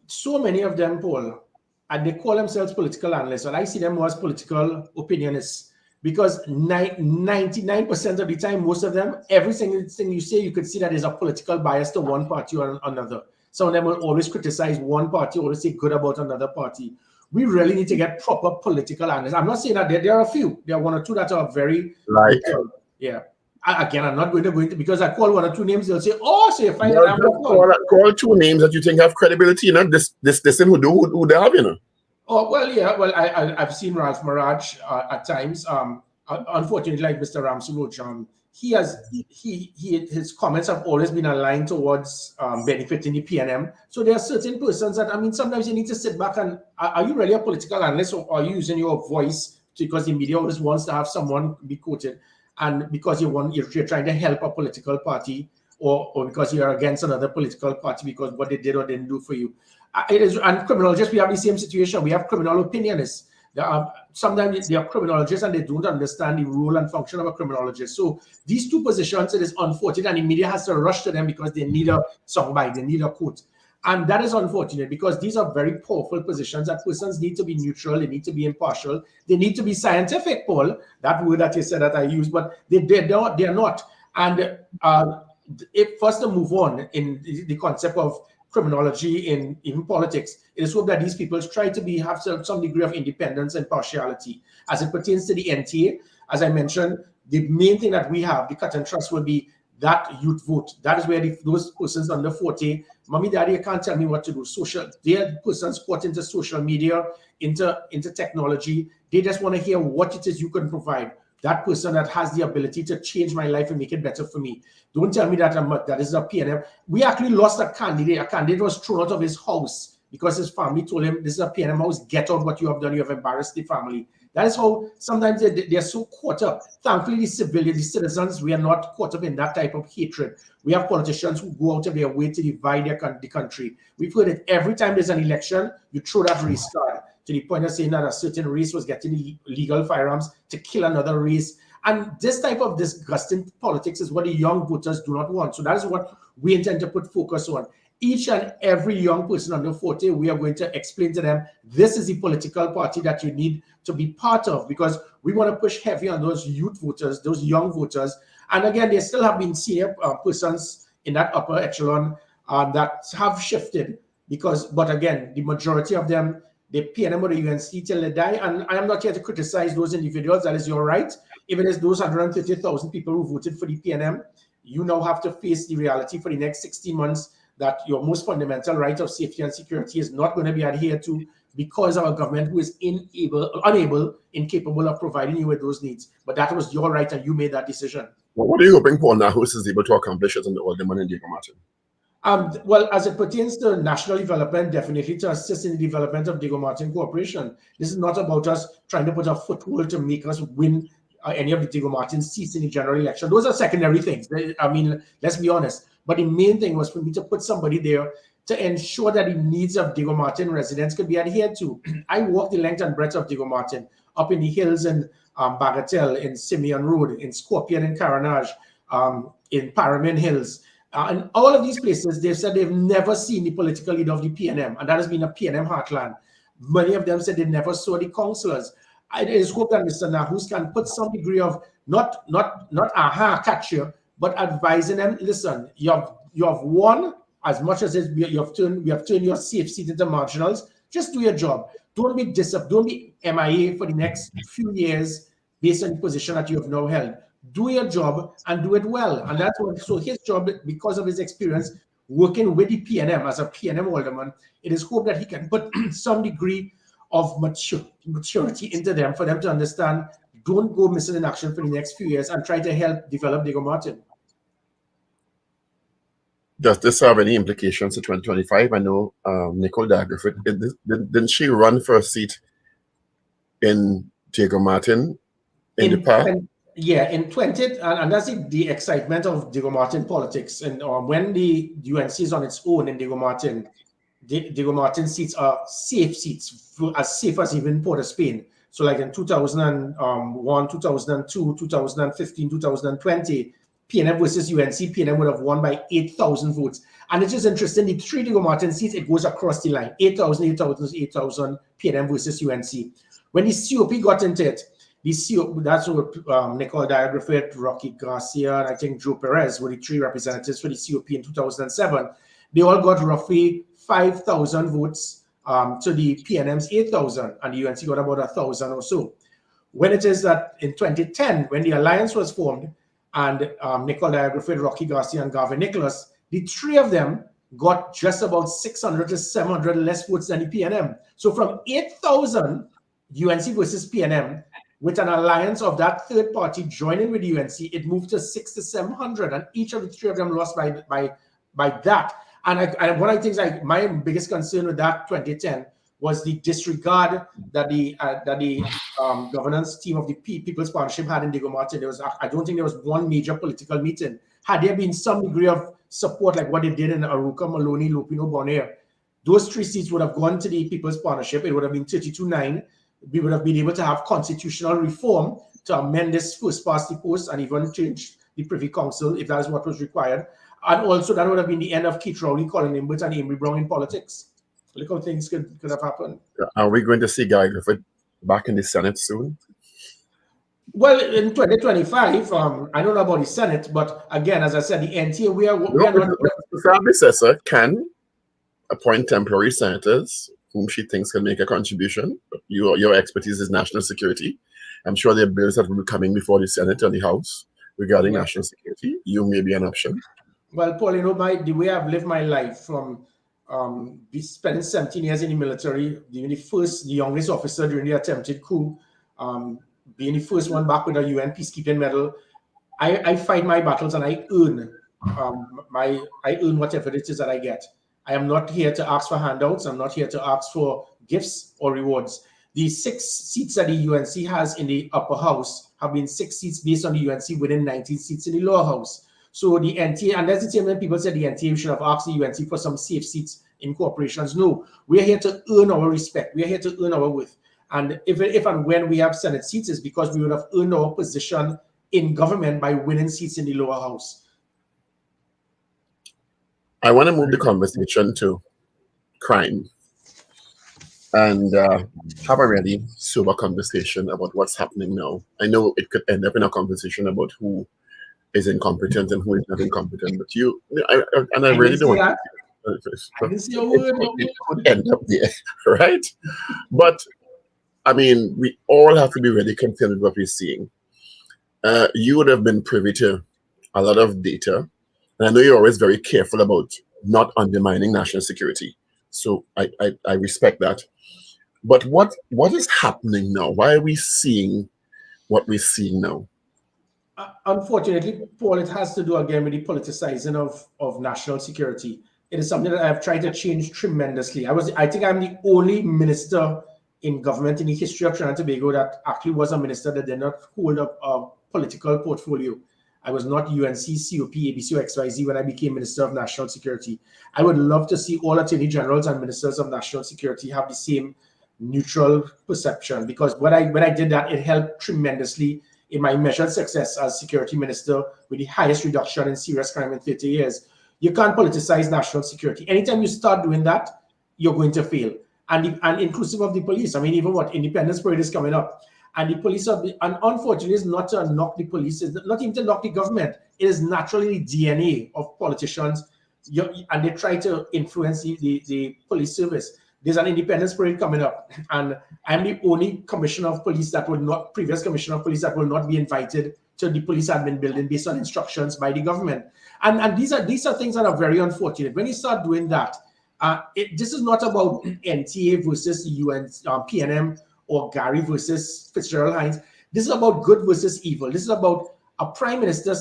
so many of them, Paul, and they call themselves political analysts, and I see them more as political opinionists, because 99% of the time, most of them, every single thing you say, you could see that there's a political bias to one party or another. Some of them will always criticize one party, always say good about another party. We really need to get proper political analysts. I'm not saying that there are a few. There are one or two that are very yeah. Again, I'm not going to because I call one or two names, they'll say, "Oh, so you find that I'm call two names that you think have credibility, you know, this who they have, you know." Oh well, yeah. Well, I've seen Ralph Maraj at times. Unfortunately, like Mr. Ramsuloj, his comments have always been aligned towards benefiting the PNM. So there are certain persons that, I mean, sometimes you need to sit back and are you really a political analyst, or are you using your voice because the media always wants to have someone be quoted, and because you're trying to help a political party, or because you're against another political party because what they did or didn't do for you. And criminologists, we have the same situation. We have criminal opinionists. Sometimes they are criminologists and they don't understand the role and function of a criminologist. So these two positions, it is unfortunate, and the media has to rush to them because they need a soundbite, they need a quote. And that is unfortunate because these are very powerful positions that persons need to be neutral, they need to be impartial, they need to be scientific, Paul, that word that you said that I used, but they're not. And if first to move on in the concept of criminology in even politics, it is hope that these people try to have some degree of independence and partiality. As it pertains to the NTA, as I mentioned, the main thing that we have, the cut and trust, will be that youth vote. That is where those persons under 40, mommy, daddy, you can't tell me what to do. They are persons caught into social media, into technology. They just want to hear what it is you can provide. That person that has the ability to change my life and make it better for me. Don't tell me that that is a PNM. We actually lost a candidate. A candidate was thrown out of his house because his family told him, this is a PNM house, get out what you have done, you have embarrassed the family. That is how sometimes they're so caught up. Thankfully, the citizens, we are not caught up in that type of hatred. We have politicians who go out of their way to divide the country. We've heard it every time there's an election, you throw that race card to the point of saying that a certain race was getting illegal firearms to kill another race. And this type of disgusting politics is what the young voters do not want. So that is what we intend to put focus on. Each and every young person under 40, we are going to explain to them, this is the political party that you need to be part of, because we want to push heavy on those youth voters, those young voters. And again, there still have been senior persons in that upper echelon that have shifted, but again, the majority of them, they PNM or the UNC till they die. And I am not here to criticize those individuals. That is your right. Even as those 150,000 people who voted for the PNM, you now have to face the reality for the next 16 months that your most fundamental right of safety and security is not going to be adhered to because our government who is incapable of providing you with those needs. But that was your right and you made that decision. Well, what are you hoping Paul Nahus is able to accomplish as an alderman in Diego Martin? Well, as it pertains to national development, definitely to assist in the development of Diego Martin Corporation. This is not about us trying to put a foothold to make us win any of the Diego Martin seats in the general election. Those are secondary things. I mean, let's be honest. But the main thing was for me to put somebody there to ensure that the needs of Diego Martin residents could be adhered to. I walked the length and breadth of Diego Martin, up in the hills in Bagatelle, in Simeon Road, in Scorpion and Caranage, in Paramin Hills. And all of these places, they've said they've never seen the political leader of the PNM, and that has been a PNM heartland. Many of them said they never saw the councillors. I just hope that Mr. Nahus can put some degree of not catch you, but advising them, listen, you have won as much as we have turned your safe seat into marginals. Just do your job. Don't be MIA for the next few years based on the position that you have now held. do your job and do it well. And that's what, so his job, because of his experience working with the PNM as a PNM alderman, it is hoped that he can put some degree of maturity into them for them to understand, don't go missing in action for the next few years and try to help develop Diego Martin. Does this have any implications to 2025? I know Nicole Griffith, didn't she run for a seat in Diego Martin in the past? Yeah, in 20, and that's the excitement of Diego Martin politics. And when the UNC is on its own in Diego Martin seats are safe seats, as safe as even Port of Spain. So like in 2001, 2002, 2015, 2020, PNM versus UNC, PNM would have won by 8,000 votes. And it's just interesting, the 3 Diego Martin seats, it goes across the line, 8,000, 8,000, 8,000, PNM versus UNC. When the COP got into it, that's what Nicole Griffith, Rocky Garcia, and I think Joe Perez were the 3 representatives for the COP in 2007. They all got roughly 5,000 votes to the PNM's 8,000, and the UNC got about 1,000 or so. When it is that in 2010, when the alliance was formed, and Nicole Griffith, Rocky Garcia, and Garvin Nicholas, the 3 of them got just about 600 to 700 less votes than the PNM. So from 8,000 UNC versus PNM, with an alliance of that third party joining with the UNC, it moved to 600 to 700, and each of the 3 of them lost by that. And one of the things, my biggest concern with that 2010 was the disregard that the governance team of the People's Partnership had in Diego Martin. I don't think there was one major political meeting. Had there been some degree of support like what they did in Aruca, Maloney, Lupino, Bonaire, those 3 seats would have gone to the People's Partnership. It would have been 32-9. We would have been able to have constitutional reform to amend this first past the post and even change the Privy Council if that is what was required. And also that would have been the end of Keith Rowley, Colin Imbert, and Amy Brown in politics. Look how things could have happened. Are we going to see Gary Griffith back in the Senate soon? Well, in 2025, I don't know about the Senate, but again, as I said, the NTA, we are not... The predecessor can appoint temporary senators whom she thinks can make a contribution. Your expertise is national security. I'm sure there are bills that will be coming before the Senate and the House regarding national security. You may be an option. Well, Paul, you know, the way I've lived my life from spending 17 years in the military, being the youngest officer during the attempted coup, being the first one back with a UN peacekeeping medal, I fight my battles and I earn whatever it is that I get. I am not here to ask for handouts. I'm not here to ask for gifts or rewards. The 6 seats that the UNC has in the upper house have been 6 seats based on the UNC within 19 seats in the lower house. So the NTA, and that's the same when people said the NTA should have asked the UNC for some safe seats in corporations. No, we're here to earn our respect. We're here to earn our worth. And if and when we have Senate seats, it's because we would have earned our position in government by winning seats in the lower house. I want to move the conversation to crime and have a really sober conversation about what's happening now. I know it could end up in a conversation about who is incompetent and who is not incompetent, but I really don't want it could end up there, right? But I mean, we all have to be really concerned with what we're seeing. You would have been privy to a lot of data, and I know you're always very careful about not undermining national security. So I respect that. But what is happening now? Why are we seeing what we're seeing now? Unfortunately, Paul, it has to do again with the politicizing of national security. It is something that I've tried to change tremendously. I think I'm the only minister in government in the history of Trinidad and Tobago that actually was a minister that did not hold up a political portfolio. I was not UNC, COP, ABC, or XYZ when I became Minister of National Security. I would love to see all Attorney Generals and Ministers of National Security have the same neutral perception, because when I did that, it helped tremendously in my measured success as Security Minister with the highest reduction in serious crime in 30 years. You can't politicize national security. Anytime you start doing that, you're going to fail. And inclusive of the police. I mean, even Independence Parade is coming up. And the police and unfortunately, it's not to knock the police, it's not even to knock the government. It is naturally the DNA of politicians, and they try to influence the police service. There's an Independence Parade coming up, and I'm the only commissioner of police that will not, previous commissioner of police that will not be invited to the police admin building based on instructions by the government. And these are things that are very unfortunate. When you start doing that, this is not about NTA versus UN, PNM, or Gary versus Fitzgerald Hines. This is about good versus evil. This is about a prime minister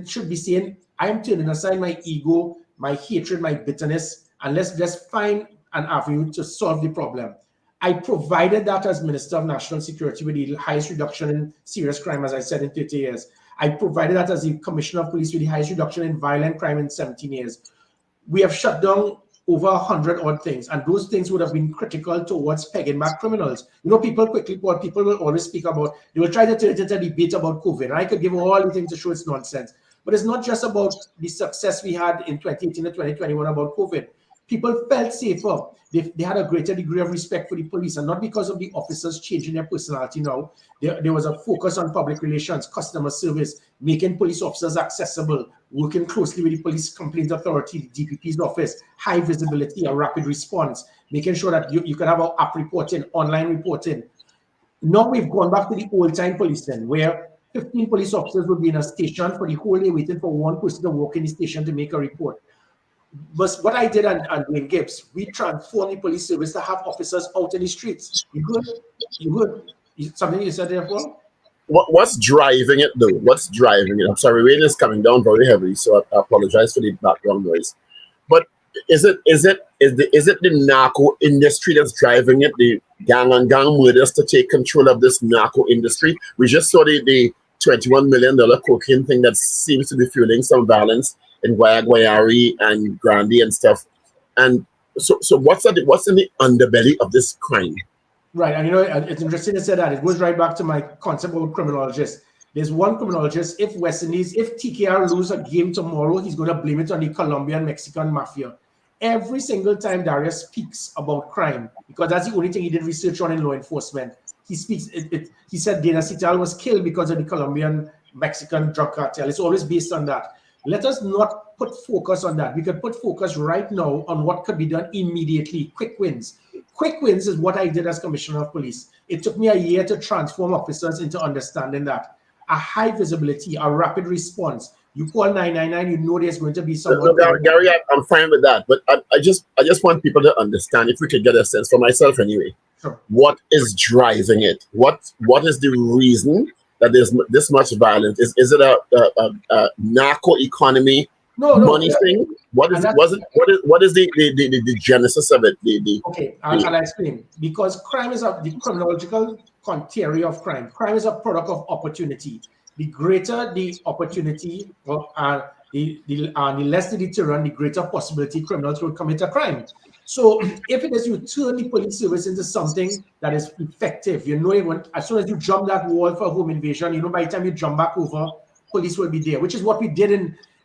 should be saying, I am turning aside my ego, my hatred, my bitterness, and let's find an avenue to solve the problem. I provided that as Minister of National Security with the highest reduction in serious crime, as I said, in 30 years. I provided that as the Commissioner of Police with the highest reduction in violent crime in 17 years. We have shut down over 100 odd things, and those things would have been critical towards pegging back criminals. You know, people will always speak about, they will try to turn it into a debate about COVID, and I could give all the things to show it's nonsense. But it's not just about the success we had in 2018 and 2021 about COVID. People felt safer. They had a greater degree of respect for the police, and not because of the officers changing their personality now. There was a focus on public relations, customer service, making police officers accessible, working closely with the Police Complaint Authority, the DPP's office, high visibility, a rapid response, making sure that you can have our app reporting, online reporting. Now we've gone back to the old-time policing, where 15 police officers would be in a station for the whole day waiting for one person to walk in the station to make a report. But what I did and Dwayne Gibbs, we transformed the police service to have officers out in the streets. You heard something you said there, Paul? What's driving it, though? What's driving it? I'm sorry, rain is coming down very heavily, so I apologize for the background noise. But is it the narco industry that's driving it? The gang on gang murders to take control of this narco industry? We just saw the $21 million cocaine thing that seems to be fueling some violence in Guayari and Grandi and stuff. And so what's in the underbelly of this crime? Right, and you know, it's interesting to say that. It goes right back to my concept of criminologist. There's one criminologist, if West Indies, if TKR lose a game tomorrow, he's going to blame it on the Colombian-Mexican mafia. Every single time Darius speaks about crime, because that's the only thing he did research on in law enforcement, he said Dana Cital was killed because of the Colombian-Mexican drug cartel. It's always based on that. Let us not put focus on that. We could put focus right now on what could be done immediately, quick wins. Quick wins is what I did as Commissioner of Police. It took me a year to transform officers into understanding that. A high visibility, a rapid response. You call 999, you know there's going to be someone. No, Gary, I'm fine with that. But I just want people to understand, if we could get a sense, for myself anyway, sure, what is driving it? What is the reason that there's this much violence? Is it a narco economy money thing? What is the genesis of it? Okay, I'll explain. Because crime is the criminological theory of crime. Crime is a product of opportunity. The greater the opportunity, the less the deterrent, the greater possibility criminals will commit a crime. So if it is you turn the police service into something that is effective, you know, as soon as you jump that wall for a home invasion, you know, by the time you jump back over, police will be there, which is what we did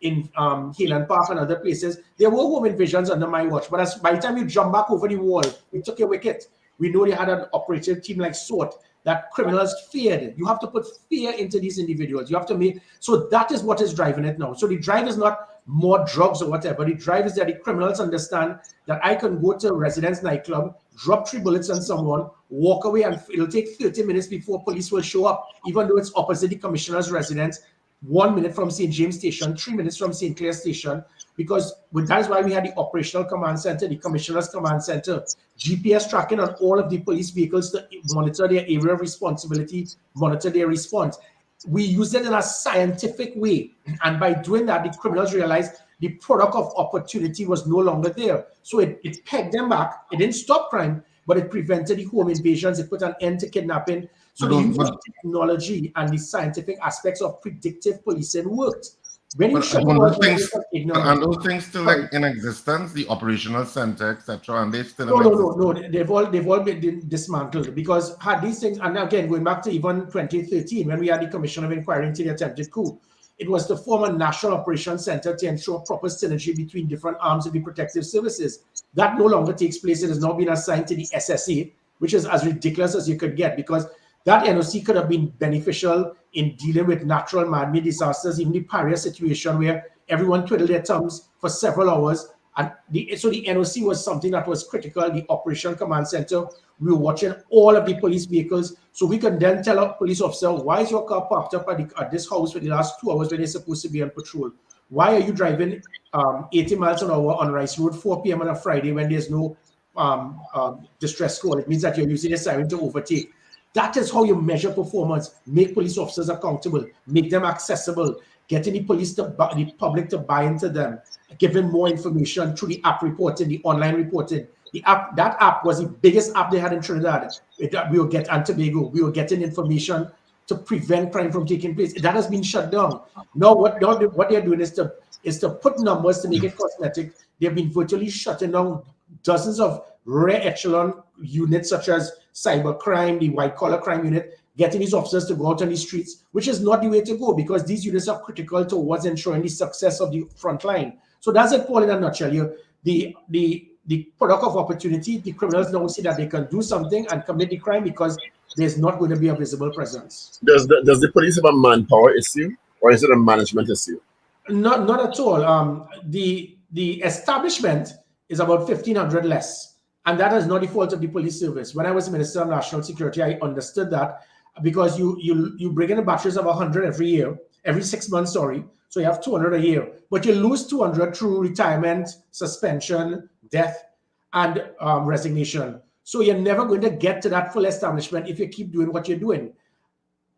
in Highland Park and other places. There were home invasions under my watch, but by the time you jump back over the wall, we took your wicket. We know they had an operative team like SWAT that criminals feared. You have to put fear into these individuals. You have to so that is what is driving it now. So the drive is not more drugs or whatever. The drive is that the criminals understand that I can go to a residence nightclub, drop 3 bullets on someone, walk away, and it'll take 30 minutes before police will show up, even though it's opposite the commissioner's residence, 1 minute from St. James Station, 3 minutes from St. Clair Station, because that is why we had the operational command center, the commissioner's command center, GPS tracking on all of the police vehicles to monitor their area of responsibility, monitor their response. We used it in a scientific way, and by doing that, the criminals realized the product of opportunity was no longer there. So it pegged them back. It didn't stop crime, but it prevented the home invasions. It put an end to kidnapping. So the use of technology and the scientific aspects of predictive policing worked. When you those things still like in existence, the operational center, etc., and they still no, they've all been dismantled, because had these things, and again going back to even 2013 when we had the Commission of Inquiry into the attempted coup, it was to form a national operations center to ensure proper synergy between different arms of the protective services. That no longer takes place. It has now been assigned to the SSA, which is as ridiculous as you could get, because that NOC could have been beneficial in dealing with natural man-made disasters, even the Paria situation where everyone twiddled their thumbs for several hours And so the NOC was something that was critical. The Operation Command Center, we were watching all of the police vehicles, so we can then tell a police officer, why is your car parked up at this house for the last 2 hours when they're supposed to be on patrol? Why are you driving 80 miles an hour on Rice Road 4 p.m. on a Friday when there's no distress call? It means that you're using a siren to overtake. That is how you measure performance, make police officers accountable, make them accessible, getting the public to buy into them, giving more information through the app reporting, the online reporting. That app was the biggest app they had in Trinidad. We will get and Tobago. We were getting information to prevent crime from taking place. That has been shut down. Now what they're doing is to put numbers to make it cosmetic. They've been virtually shutting down dozens of rare echelon units such as cybercrime, the white-collar crime unit, getting these officers to go out on the streets, which is not the way to go because these units are critical towards ensuring the success of the front line. So that's it, Paul, in a nutshell. The product of opportunity, the criminals now see that they can do something and commit the crime because there's not going to be a visible presence. Does the police have a manpower issue, or is it a management issue? Not at all. The establishment is about 1,500 less, and that is not the fault of the police service. When I was Minister of National Security, I understood that because you bring in a batches of 100 every 6 months, sorry. So you have 200 a year, but you lose 200 through retirement, suspension, death, and resignation. So you're never going to get to that full establishment if you keep doing what you're doing.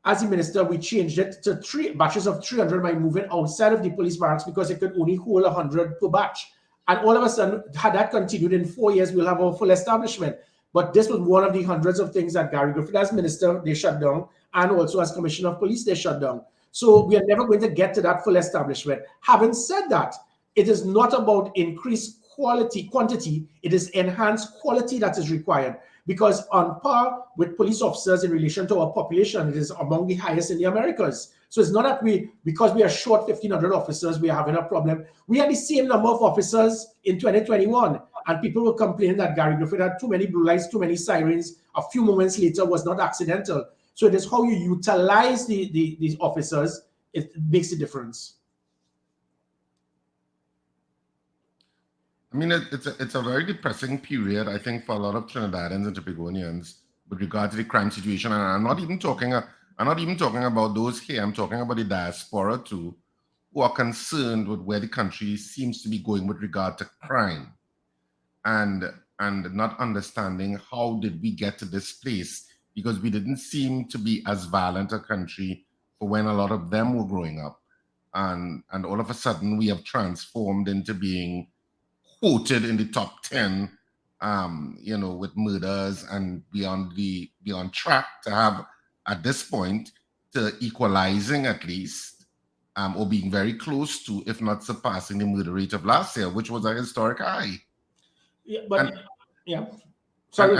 As the minister, we changed it to 3 batches of 300 by moving outside of the police barracks because it could only hold 100 per batch. And all of a sudden, had that continued in 4 years, we'll have a full establishment. But this was one of the hundreds of things that Gary Griffith, as minister, they shut down, and also as commissioner of police, they shut down. So we are never going to get to that full establishment. Having said that, it is not about increased quantity, it is enhanced quality that is required. Because on par with police officers in relation to our population, it is among the highest in the Americas. So it's not that because we are short 1,500 officers, we are having a problem. We had the same number of officers in 2021, and people were complaining that Gary Griffith had too many blue lights, too many sirens. A few moments later was not accidental. So it is how you utilize these officers, it makes a difference. I mean, it's a very depressing period, I think, for a lot of Trinidadians and Tobagonians with regard to the crime situation. And I'm not even talking about those here. I'm talking about the diaspora too, who are concerned with where the country seems to be going with regard to crime, and not understanding how did we get to this place, because we didn't seem to be as violent a country for when a lot of them were growing up, and all of a sudden we have transformed into being quoted in the top 10, with murders, and be on track to have at this point to equalizing at least, or being very close to, if not surpassing, the murder rate of last year, which was a historic high. Yeah, but sorry.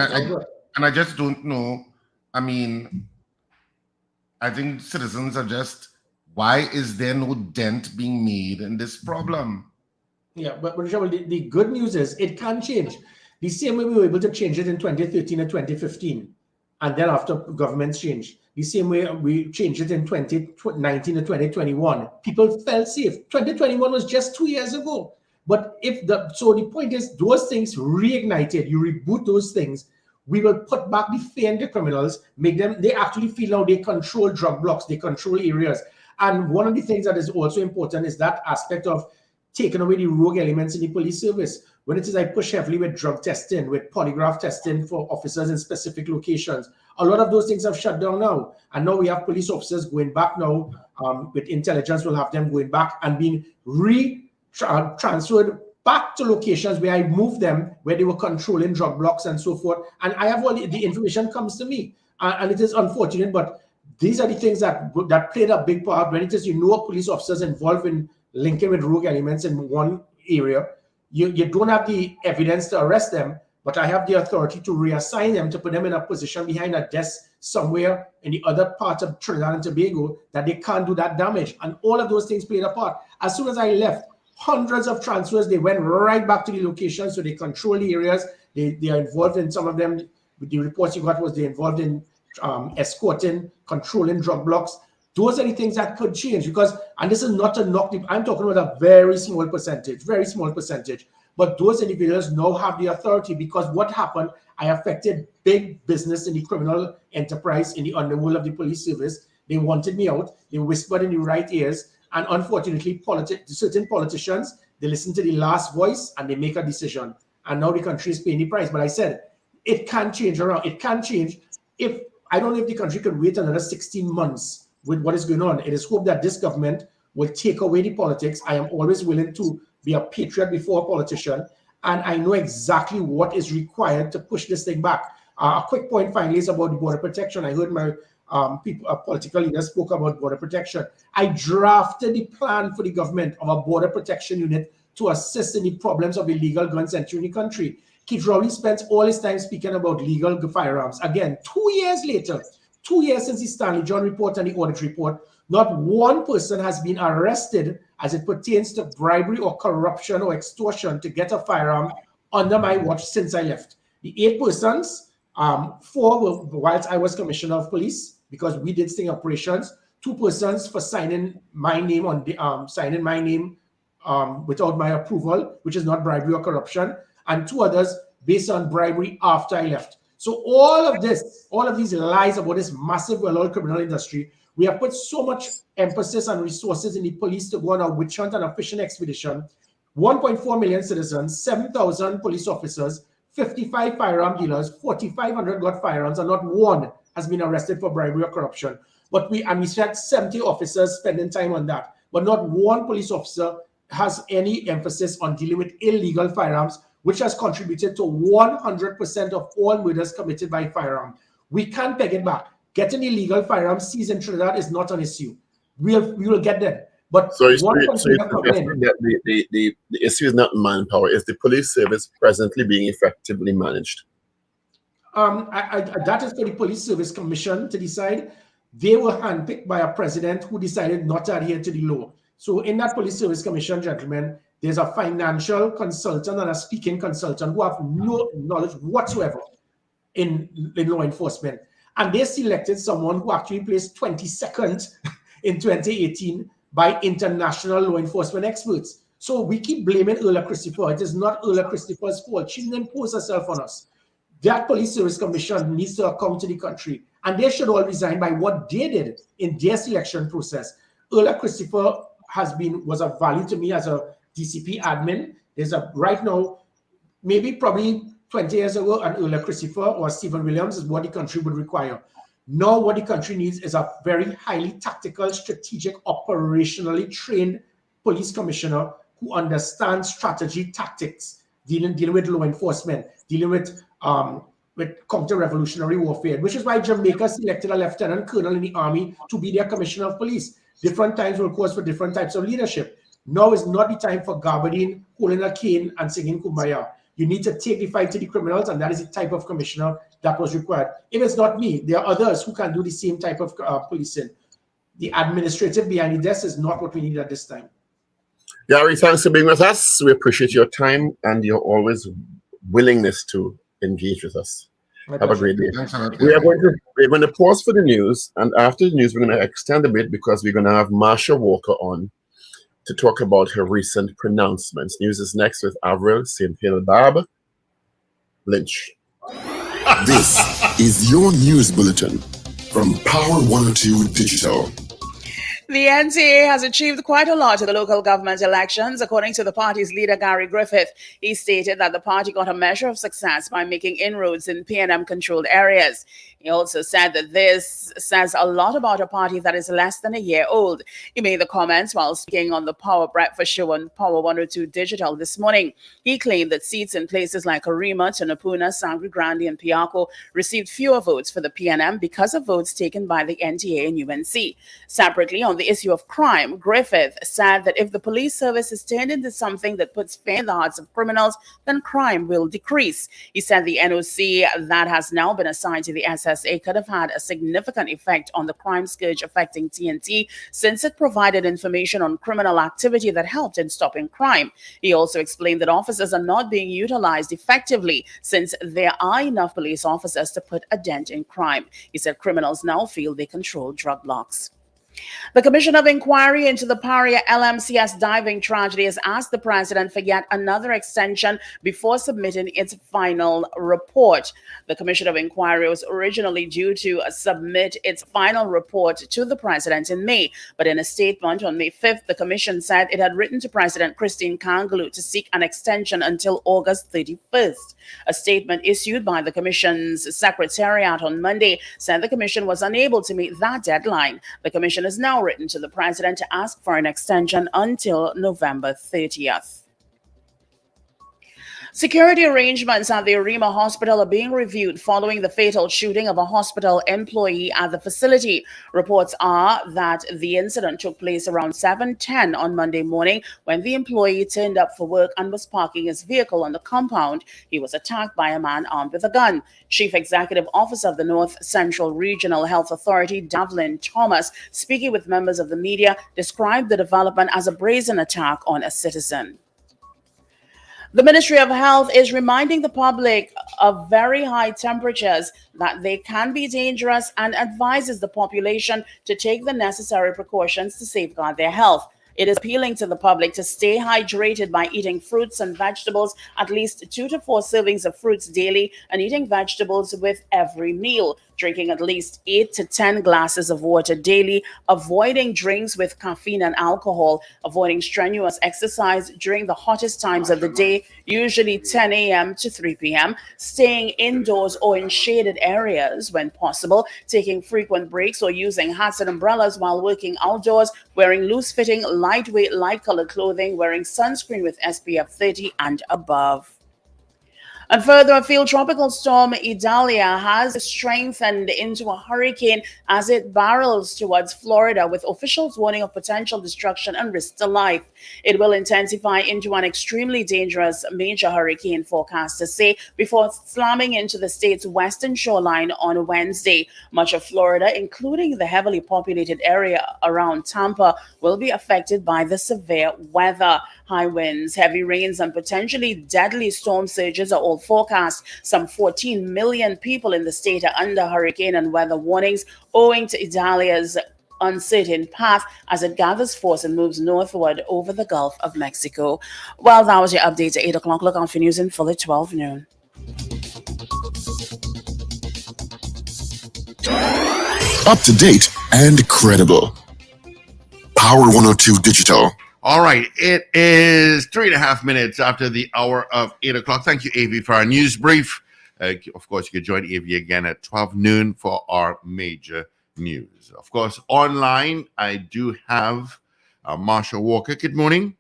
And I just don't know. I mean, I think citizens are just, why is there no dent being made in this problem? Yeah, but the good news is it can change. The same way we were able to change it in 2013 and 2015, and then after governments changed. The same way we changed it in 2019 and 2021. People felt safe. 2021 was just 2 years ago. But so the point is, those things reignited. You reboot those things, we will put back the fear in the criminals, make them, they actually feel now they control drug blocks, they control areas. And one of the things that is also important is that aspect of taking away the rogue elements in the police service. When it is I push heavily with drug testing, with polygraph testing for officers in specific locations, a lot of those things have shut down now. And now we have police officers going back now, with intelligence, we'll have them going back and being transferred back to locations where I moved them, where they were controlling drug blocks and so forth. And I have all the information comes to me. And it is unfortunate, but these are the things that played a big part. When it is, police officers involved in linking with rogue elements in one area, you don't have the evidence to arrest them, but I have the authority to reassign them, to put them in a position behind a desk somewhere in the other part of Trinidad and Tobago that they can't do that damage. And all of those things played a part. As soon as I left, hundreds of transfers, they went right back to the location, so they control the areas. They are involved in some of them. The reports you got was they're involved in escorting, controlling drug blocks. Those are the things that could change, because, and this is not to knock, I'm talking about a very small percentage, But those individuals now have the authority, because what happened, I affected big business in the criminal enterprise, in the underworld of the police service. They wanted me out. They whispered in the right ears. And unfortunately, certain politicians, they listen to the last voice and they make a decision. And now the country is paying the price. But I said, it can change around. It can change. If I don't know if the country could wait another 16 months with what is going on. It is hope that this government will take away the politics. I am always willing to be a patriot before a politician. And I know exactly what is required to push this thing back. A quick point finally is about the border protection. I heard my political leaders spoke about border protection. I drafted the plan for the government of a border protection unit to assist in the problems of illegal guns entering the country. Keith Rowley spent all his time speaking about legal firearms. Again, 2 years later, 2 years since the Stanley John report and the audit report, not one person has been arrested as it pertains to bribery or corruption or extortion to get a firearm under my watch since I left. The 8 persons, 4 were whilst I was commissioner of police, because we did sting operations. 2 persons for signing my name on the without my approval, which is not bribery or corruption, and 2 others based on bribery after I left. So all of these lies about this massive well-oiled criminal industry, we have put so much emphasis and resources in the police to go on a witch hunt and a fishing expedition. 1.4 million citizens, 7,000 police officers, 55 firearm dealers, 4,500 got firearms, and not one has been arrested for bribery or corruption. But we had 70 officers spending time on that, but not one police officer has any emphasis on dealing with illegal firearms, which has contributed to 100% of all murders committed by firearm. We can't peg it back. Getting illegal firearms seized in Trinidad is not an issue. We will get them. But the issue is not manpower. Is the police service presently being effectively managed? That is for the Police Service Commission to decide. They were handpicked by a president who decided not to adhere to the law. So in that Police Service Commission, gentlemen, there's a financial consultant and a speaking consultant who have no knowledge whatsoever in law enforcement. And they selected someone who actually placed 22nd in 2018 by international law enforcement experts. So we keep blaming Erla Christopher. It is not Erla Christopher's fault. She didn't impose herself on us. That Police Service Commission needs to account to the country. And they should all resign by what they did in their selection process. Erla Christopher was of value to me as a DCP admin. There's right now, probably 20 years ago, an Erla Christopher or Stephen Williams is what the country would require. Now what the country needs is a very highly tactical, strategic, operationally trained police commissioner who understands strategy, tactics, dealing with law enforcement, dealing with counter-revolutionary warfare, which is why Jamaica selected a lieutenant colonel in the army to be their commissioner of police. Different times will cause for different types of leadership. Now is not the time for garbading, holding a cane, and singing Kumbaya. You need to take the fight to the criminals, and that is the type of commissioner that was required. If it's not me, there are others who can do the same type of policing. The administrative behind the desk is not what we need at this time. Gary, thanks for being with us. We appreciate your time and your always willingness to engage with us. Have a great day. We're going to pause for the news, and after the news, we're going to extend a bit because we're going to have Marsha Walker on to talk about her recent pronouncements. News is next with Avril St. Hilbab Lynch. This is your news bulletin from Power 102 Digital. The NTA has achieved quite a lot in the local government elections, according to the party's leader, Gary Griffith. He stated that the party got a measure of success by making inroads in PNM-controlled areas. He also said that this says a lot about a party that is less than a year old. He made the comments while speaking on the Power Breakfast Show on Power 102 Digital this morning. He claimed that seats in places like Arima, Tunapuna, Sangre Grande, and Piaco received fewer votes for the PNM because of votes taken by the NTA and UNC. Separately, on the issue of crime, Griffith said that if the police service is turned into something that puts fear in the hearts of criminals, then crime will decrease. He said the NOC that has now been assigned to the SSA could have had a significant effect on the crime scourge affecting TNT since it provided information on criminal activity that helped in stopping crime. He also explained that officers are not being utilized effectively since there are enough police officers to put a dent in crime. He said criminals now feel they control drug blocks. The Commission of Inquiry into the Paria LMCS diving tragedy has asked the president for yet another extension before submitting its final report. The Commission of Inquiry was originally due to submit its final report to the president in May, but in a statement on May 5th, the commission said it had written to President Christine Kangaloo to seek an extension until August 31st. A statement issued by the commission's secretariat on Monday said the commission was unable to meet that deadline. The commission has now written to the president to ask for an extension until November 30th. Security arrangements at the Arima Hospital are being reviewed following the fatal shooting of a hospital employee at the facility. Reports are that the incident took place around 7:10 on Monday morning when the employee turned up for work and was parking his vehicle on the compound. He was attacked by a man armed with a gun. Chief Executive Officer of the North Central Regional Health Authority, Davlin Thomas, speaking with members of the media, described the development as a brazen attack on a citizen. The Ministry of Health is reminding the public of very high temperatures that they can be dangerous and advises the population to take the necessary precautions to safeguard their health. It is appealing to the public to stay hydrated by eating fruits and vegetables, at least 2 to 4 servings of fruits daily, and eating vegetables with every meal. Drinking at least 8 to 10 glasses of water daily, avoiding drinks with caffeine and alcohol, avoiding strenuous exercise during the hottest times of the day, usually 10 a.m. to 3 p.m., staying indoors or in shaded areas when possible, taking frequent breaks or using hats and umbrellas while working outdoors, wearing loose-fitting, lightweight, light-colored clothing, wearing sunscreen with SPF 30 and above. And further afield, tropical storm Idalia has strengthened into a hurricane as it barrels towards Florida, with officials warning of potential destruction and risk to life. It will intensify into an extremely dangerous major hurricane, forecasters say, before slamming into the state's western shoreline on Wednesday. Much of Florida, including the heavily populated area around Tampa, will be affected by the severe weather. High winds, heavy rains, and potentially deadly storm surges are all forecast. Some 14 million people in the state are under hurricane and weather warnings owing to Idalia's uncertain path as it gathers force and moves northward over the Gulf of Mexico. Well, that was your update at 8 o'clock. Look out for news in full at 12 noon. Up to date and credible. Power 102 Digital. All right, it is 3.5 minutes after the hour of 8 o'clock. Thank you, Avi, for our news brief. Of course, you can join Avi again at 12 noon for our major news. Of course, online, I do have Marsha Walker. Good morning.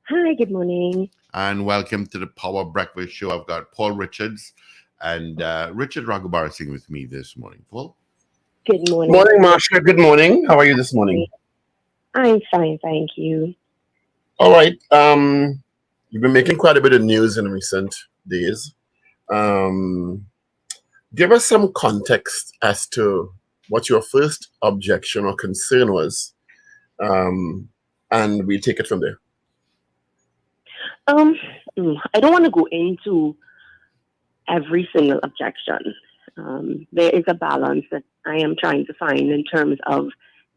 Hi, good morning. And welcome to the Power Breakfast Show. I've got Paul Richards and Richard Raghubar singing with me this morning. Paul? Good morning. Morning, Marsha. Good morning. How are you this morning? I'm fine, thank you. All right. You've been making quite a bit of news in recent days. Give us some context as to what your first objection or concern was, and we'll take it from there. I don't want to go into every single objection. There is a balance that I am trying to find in terms of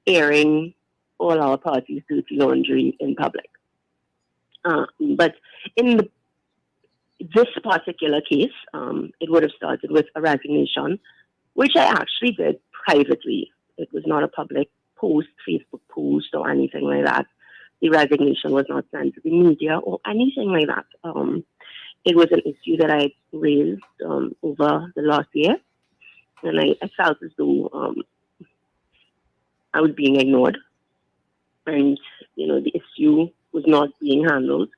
airing all our parties' dirty laundry in public. But in this particular case, it would have started with a resignation, which I actually did privately. It was not a public post, Facebook post, or anything like that. The resignation was not sent to the media or anything like that. It was an issue that I raised over the last year, and I felt as though I was being ignored, and the issue was not being handled.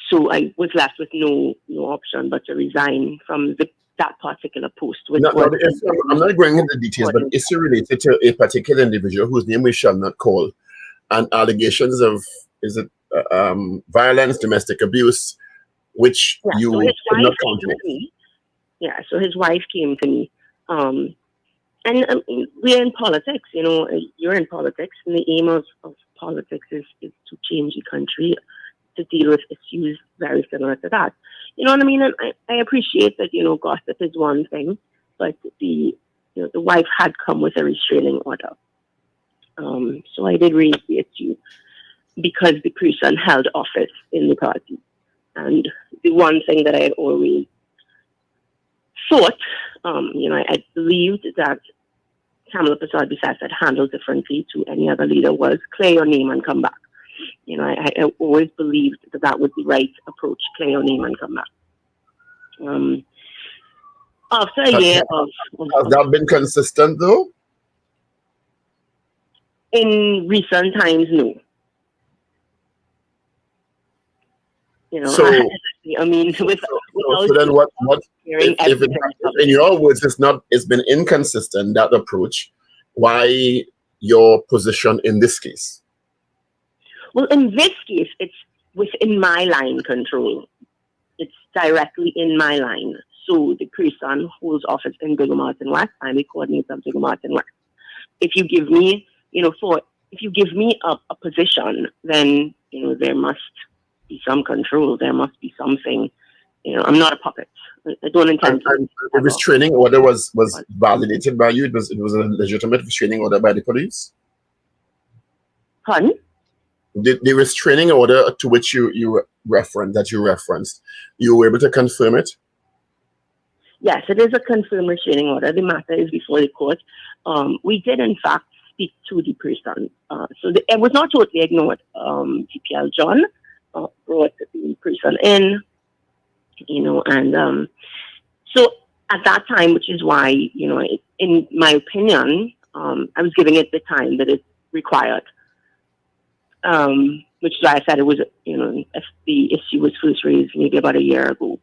So I was left with no option but to resign from that particular post. I'm not going into details, but it's related to a particular individual whose name we shall not call, and allegations of violence, domestic abuse, which you could not countenance. Yeah, so his wife came to me. And we're in politics, you're in politics, and the aim of politics is to change the country, to deal with issues very similar to that. You know what I mean? And I appreciate that, gossip is one thing, but the wife had come with a restraining order. So I did raise the issue because the person held office in the party. And the one thing that I had always thought, I believed that Kamala Prasad-Bissessar had handled differently to any other leader was clear your name and come back. I always believed that was the right approach, clear your name and come back. After a year has that been consistent though? In recent times, no. So, I mean, so then what if in your words it's been inconsistent, that approach, why your position in this case? Well, in this case, it's within my line control. It's directly in my line. So the person holds office in Bigger Martin West, I'm a coordinator of Bigger Martin West. If you give me, if you give me a position, then, there must be some control. There must be something. I'm not a puppet. I don't intend to. The restraining order was validated by you. It was a legitimate restraining order by the police. Pardon? The restraining order to which you referenced, you were able to confirm it? Yes, it is a confirmed restraining order. The matter is before the court. We did, in fact, speak to the person. It was not totally ignored. TPL John brought the person in, and so at that time, which is why, in my opinion, I was giving it the time that it required. Which is why I said it was, if the issue was first raised maybe about a year ago.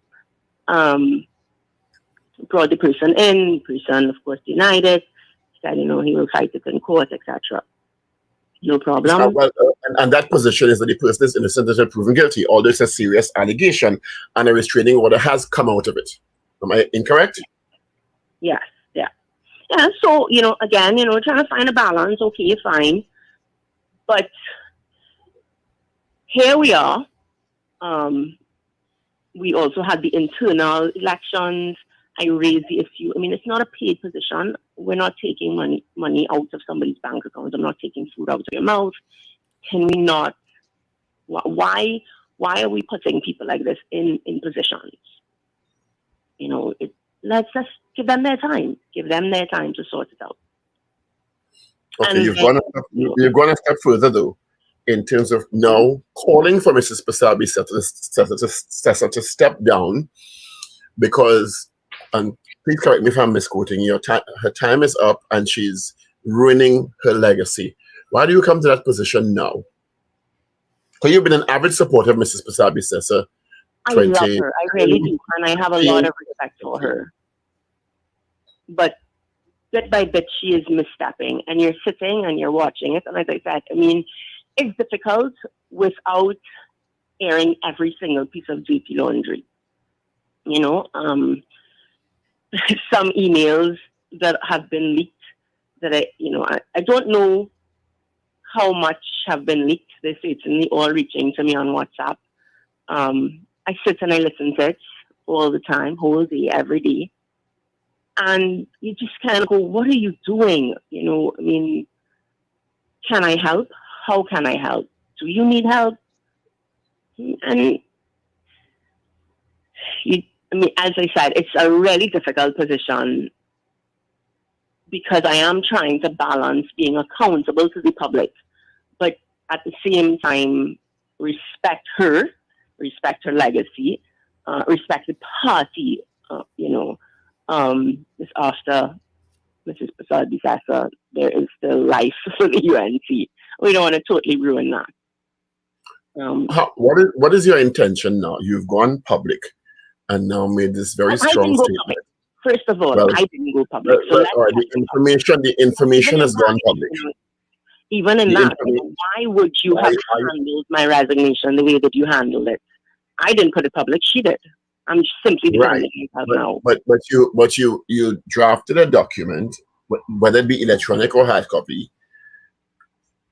Brought the person in, the person, of course, denied it, said, he will fight it in court, etc. No problem. And that position is that the person is innocent until proven guilty, although it's a serious allegation, and a restraining order has come out of it. Am I incorrect? Yes, yeah. Yeah, so, again, trying to find a balance, okay, fine. But here we are. We also had the internal elections. I raised the issue. I mean, it's not a paid position. We're not taking money out of somebody's bank account. I'm not taking food out of your mouth. Can we not? Why are we putting people like this in positions? Let's just give them their time. Give them their time to sort it out. Okay, you've gone a step further though, in terms of now calling for Mrs. Prasad-Bissessar to step down, because, and please correct me if I'm misquoting, her time is up and she's ruining her legacy. Why do you come to that position now? Because you've been an avid supporter of Mrs. Prasad-Bissessar. I love her. I really do. And I have a lot of respect for her. But bit by bit, she is misstepping. And you're sitting and you're watching it. And as I said, I mean, it's difficult without airing every single piece of dirty laundry. Some emails that have been leaked that I don't know how much have been leaked. They're certainly all reaching to me on WhatsApp. I sit and I listen to it all the time, whole day, every day. And you just kind of go, what are you doing? I mean, can I help? How can I help? Do you need help? And as I said, it's a really difficult position because I am trying to balance being accountable to the public, but at the same time, respect her legacy, respect the party, just after Mrs. Prasad-Bissessar, there is still life for the UNC. We don't want to totally ruin that. What is your intention now? You've gone public and now made this very strong statement. First of all, I didn't go public. The information has gone public. Even in that, why would you have handled my resignation the way that you handled it? I didn't put it public. She did. I'm simply defending myself now. But you drafted a document, whether it be electronic or hard copy,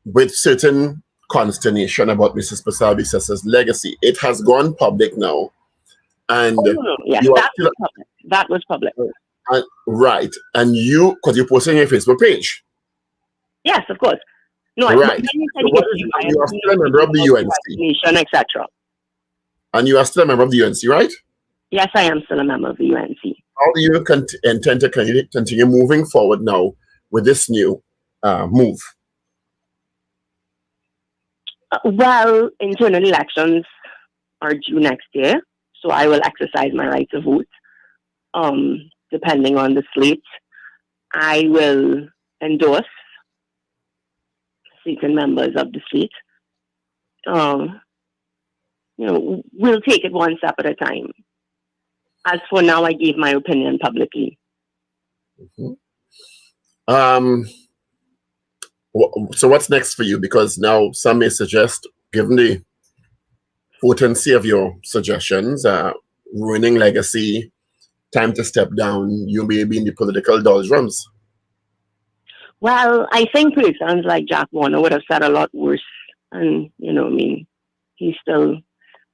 with certain consternation about Mrs. Prasad-Bissessar's legacy. It has gone public now, and yes, that was public. Right, and because you posted on your Facebook page. Yes, of course. No, Right. when you said So you are still a member of the UNC. Nation, etc. And you are still a member of the UNC, right? Yes, I am still a member of the UNC. How do you intend to continue moving forward now with this new move? Well, internal elections are due next year, so I will exercise my right to vote. Depending on the slate, I will endorse certain members of the slate. We'll take it one step at a time. As for now, I gave my opinion publicly. Mm-hmm. So what's next for you? Because now some may suggest, given the potency of your suggestions, ruining legacy, time to step down, you may be in the political doldrums. Well, I think persons like Jack Warner would have said a lot worse. And, he's still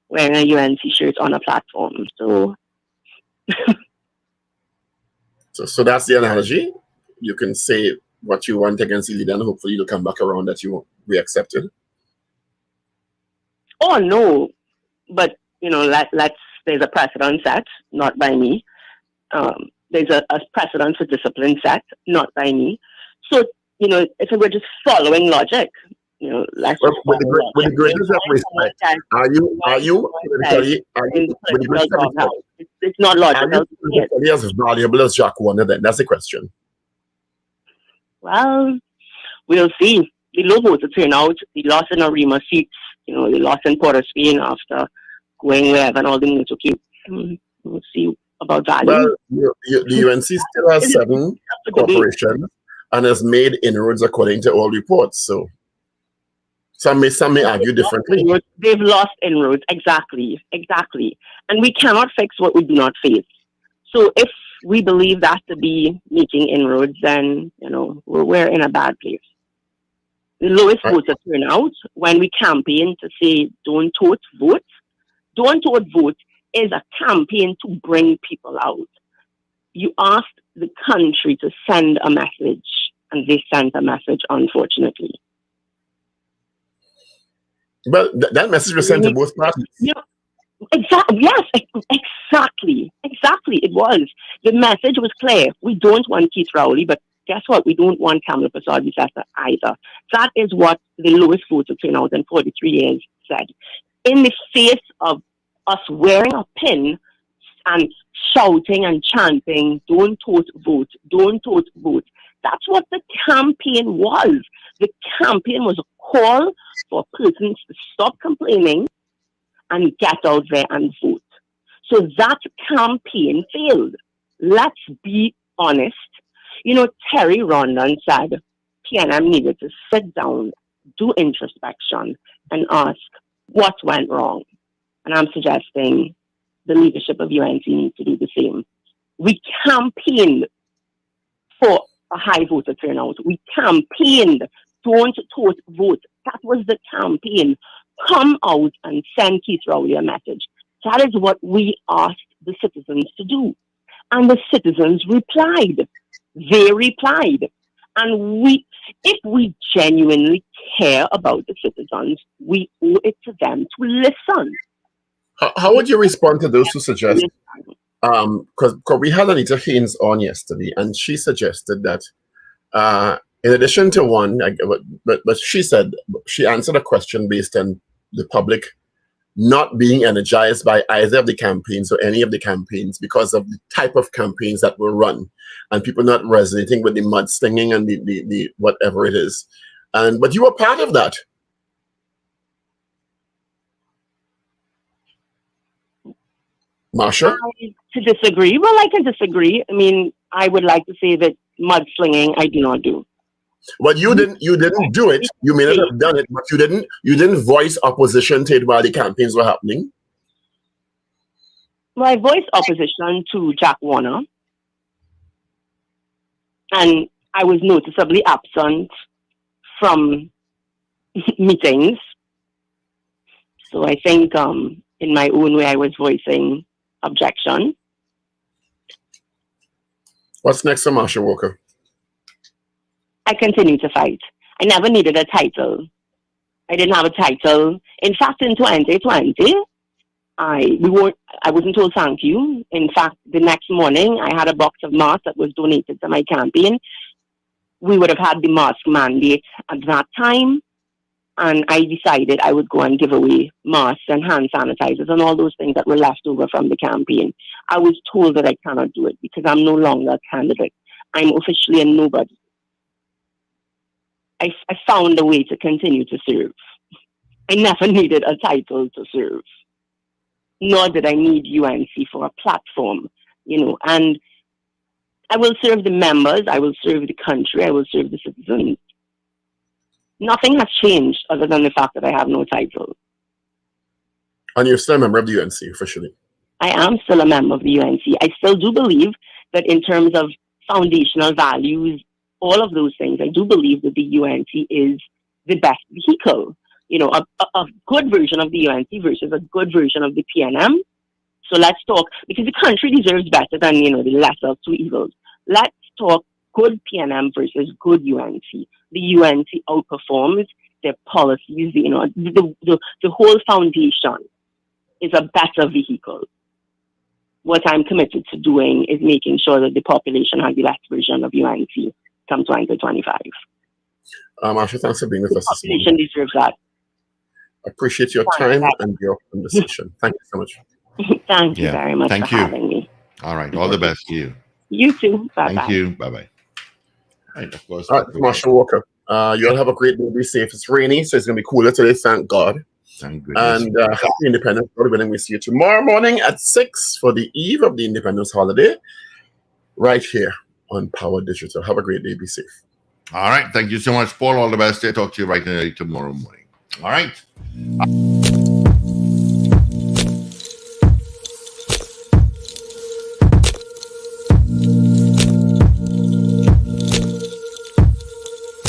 wearing a UNC shirt on a platform. So So that's the analogy. You can say what you want against the leader, and hopefully you'll come back around that you won't be accepted. Oh no, but there's a precedent set, not by me. There's a precedent for discipline set, not by me. So if we're just following logic, let's just with the greatest of respect, are you it's not logical. Are you as valuable as Jack Warner? Then that's the question. Well, we'll see. The low voter turnout, the loss in Arima seats, the loss in Port of Spain after going wherever and all the motor cube. We'll see about value. Well, the UNC still has 7 corporations and has made inroads according to all reports. So some may argue differently. They've lost inroads, exactly. And we cannot fix what we do not face. So if we believe that to be making inroads, then we're in a bad place. The lowest voter turnout when we campaign to say don't vote is a campaign to bring people out. You asked the country to send a message, and they sent a message, unfortunately. Well, that message was sent to both parties. Exactly. Yes, exactly. It was. The message was clear. We don't want Keith Rowley, but guess what? We don't want Kamala Prasad-Visesa either. That is what the lowest voter turnout in 43 years said. In the face of us wearing a pin and shouting and chanting, don't vote. That's what the campaign was. The campaign was a call for persons to stop complaining and get out there and vote. So that campaign failed. Let's be honest. Terry Rondon said PNM needed to sit down, do introspection, and ask what went wrong. And I'm suggesting the leadership of UNC needs to do the same. We campaigned for a high voter turnout. We campaigned, don't vote. That was the campaign. Come out and send Keith Rowley a message. That is what we asked the citizens to do. And the citizens replied. They replied. And if we genuinely care about the citizens, we owe it to them to listen. How would you respond to those who suggest, because we had Anita Haynes on yesterday, and she suggested that in addition to one, but she said, she answered a question based on the public not being energized by either of the campaigns or any of the campaigns because of the type of campaigns that were run, and people not resonating with the mudslinging and the whatever it is. But you were part of that. Marsha? To disagree? Well, I can disagree. I mean, I would like to say that mudslinging I do not do. But you didn't do it. You may not have done it, but you didn't voice opposition to it while the campaigns were happening. Well, I voiced opposition to Jack Warner, and I was noticeably absent from meetings. So I think in my own way I was voicing objection. What's next for Marsha Walker? I continue to fight. I never needed a title. I didn't have a title. In fact, in 2020, I wasn't told thank you. In fact, the next morning, I had a box of masks that was donated to my campaign. We would have had the mask mandate at that time, and I decided I would go and give away masks and hand sanitizers and all those things that were left over from the campaign. I was told that I cannot do it because I'm no longer a candidate. I'm officially a nobody. I found a way to continue to serve. I never needed a title to serve, nor did I need UNC for a platform, and I will serve the members, I will serve the country, I will serve the citizens. Nothing has changed other than the fact that I have no title. And you're still a member of the UNC officially? I am still a member of the UNC. I still do believe that in terms of foundational values, all of those things, I do believe that the UNC is the best vehicle. A good version of the UNC versus a good version of the PNM. So let's talk, because the country deserves better than, the lesser of two evils. Let's talk good PNM versus good UNC. The UNC outperforms their policies, the whole foundation is a better vehicle. What I'm committed to doing is making sure that the population has the best version of UNC come 2025. Marsha, thanks for being with us. The population deserves that. I appreciate your time and your conversation. Thank you so much. Thank you very much for having me. All right. All the best to you. You too. Bye-bye. Thank you. Bye-bye. Right, of course. All right, Marsha Walker. You all have a great day. Be safe. It's rainy, so it's going to be cooler today. Thank God. Thank goodness. And happy Independence Day. When we see you tomorrow morning at 6 for the eve of the Independence holiday, right here on Power Digital. Have a great day. Be safe. All right. Thank you so much, Paul. All the best. I'll talk to you right tomorrow morning. All right.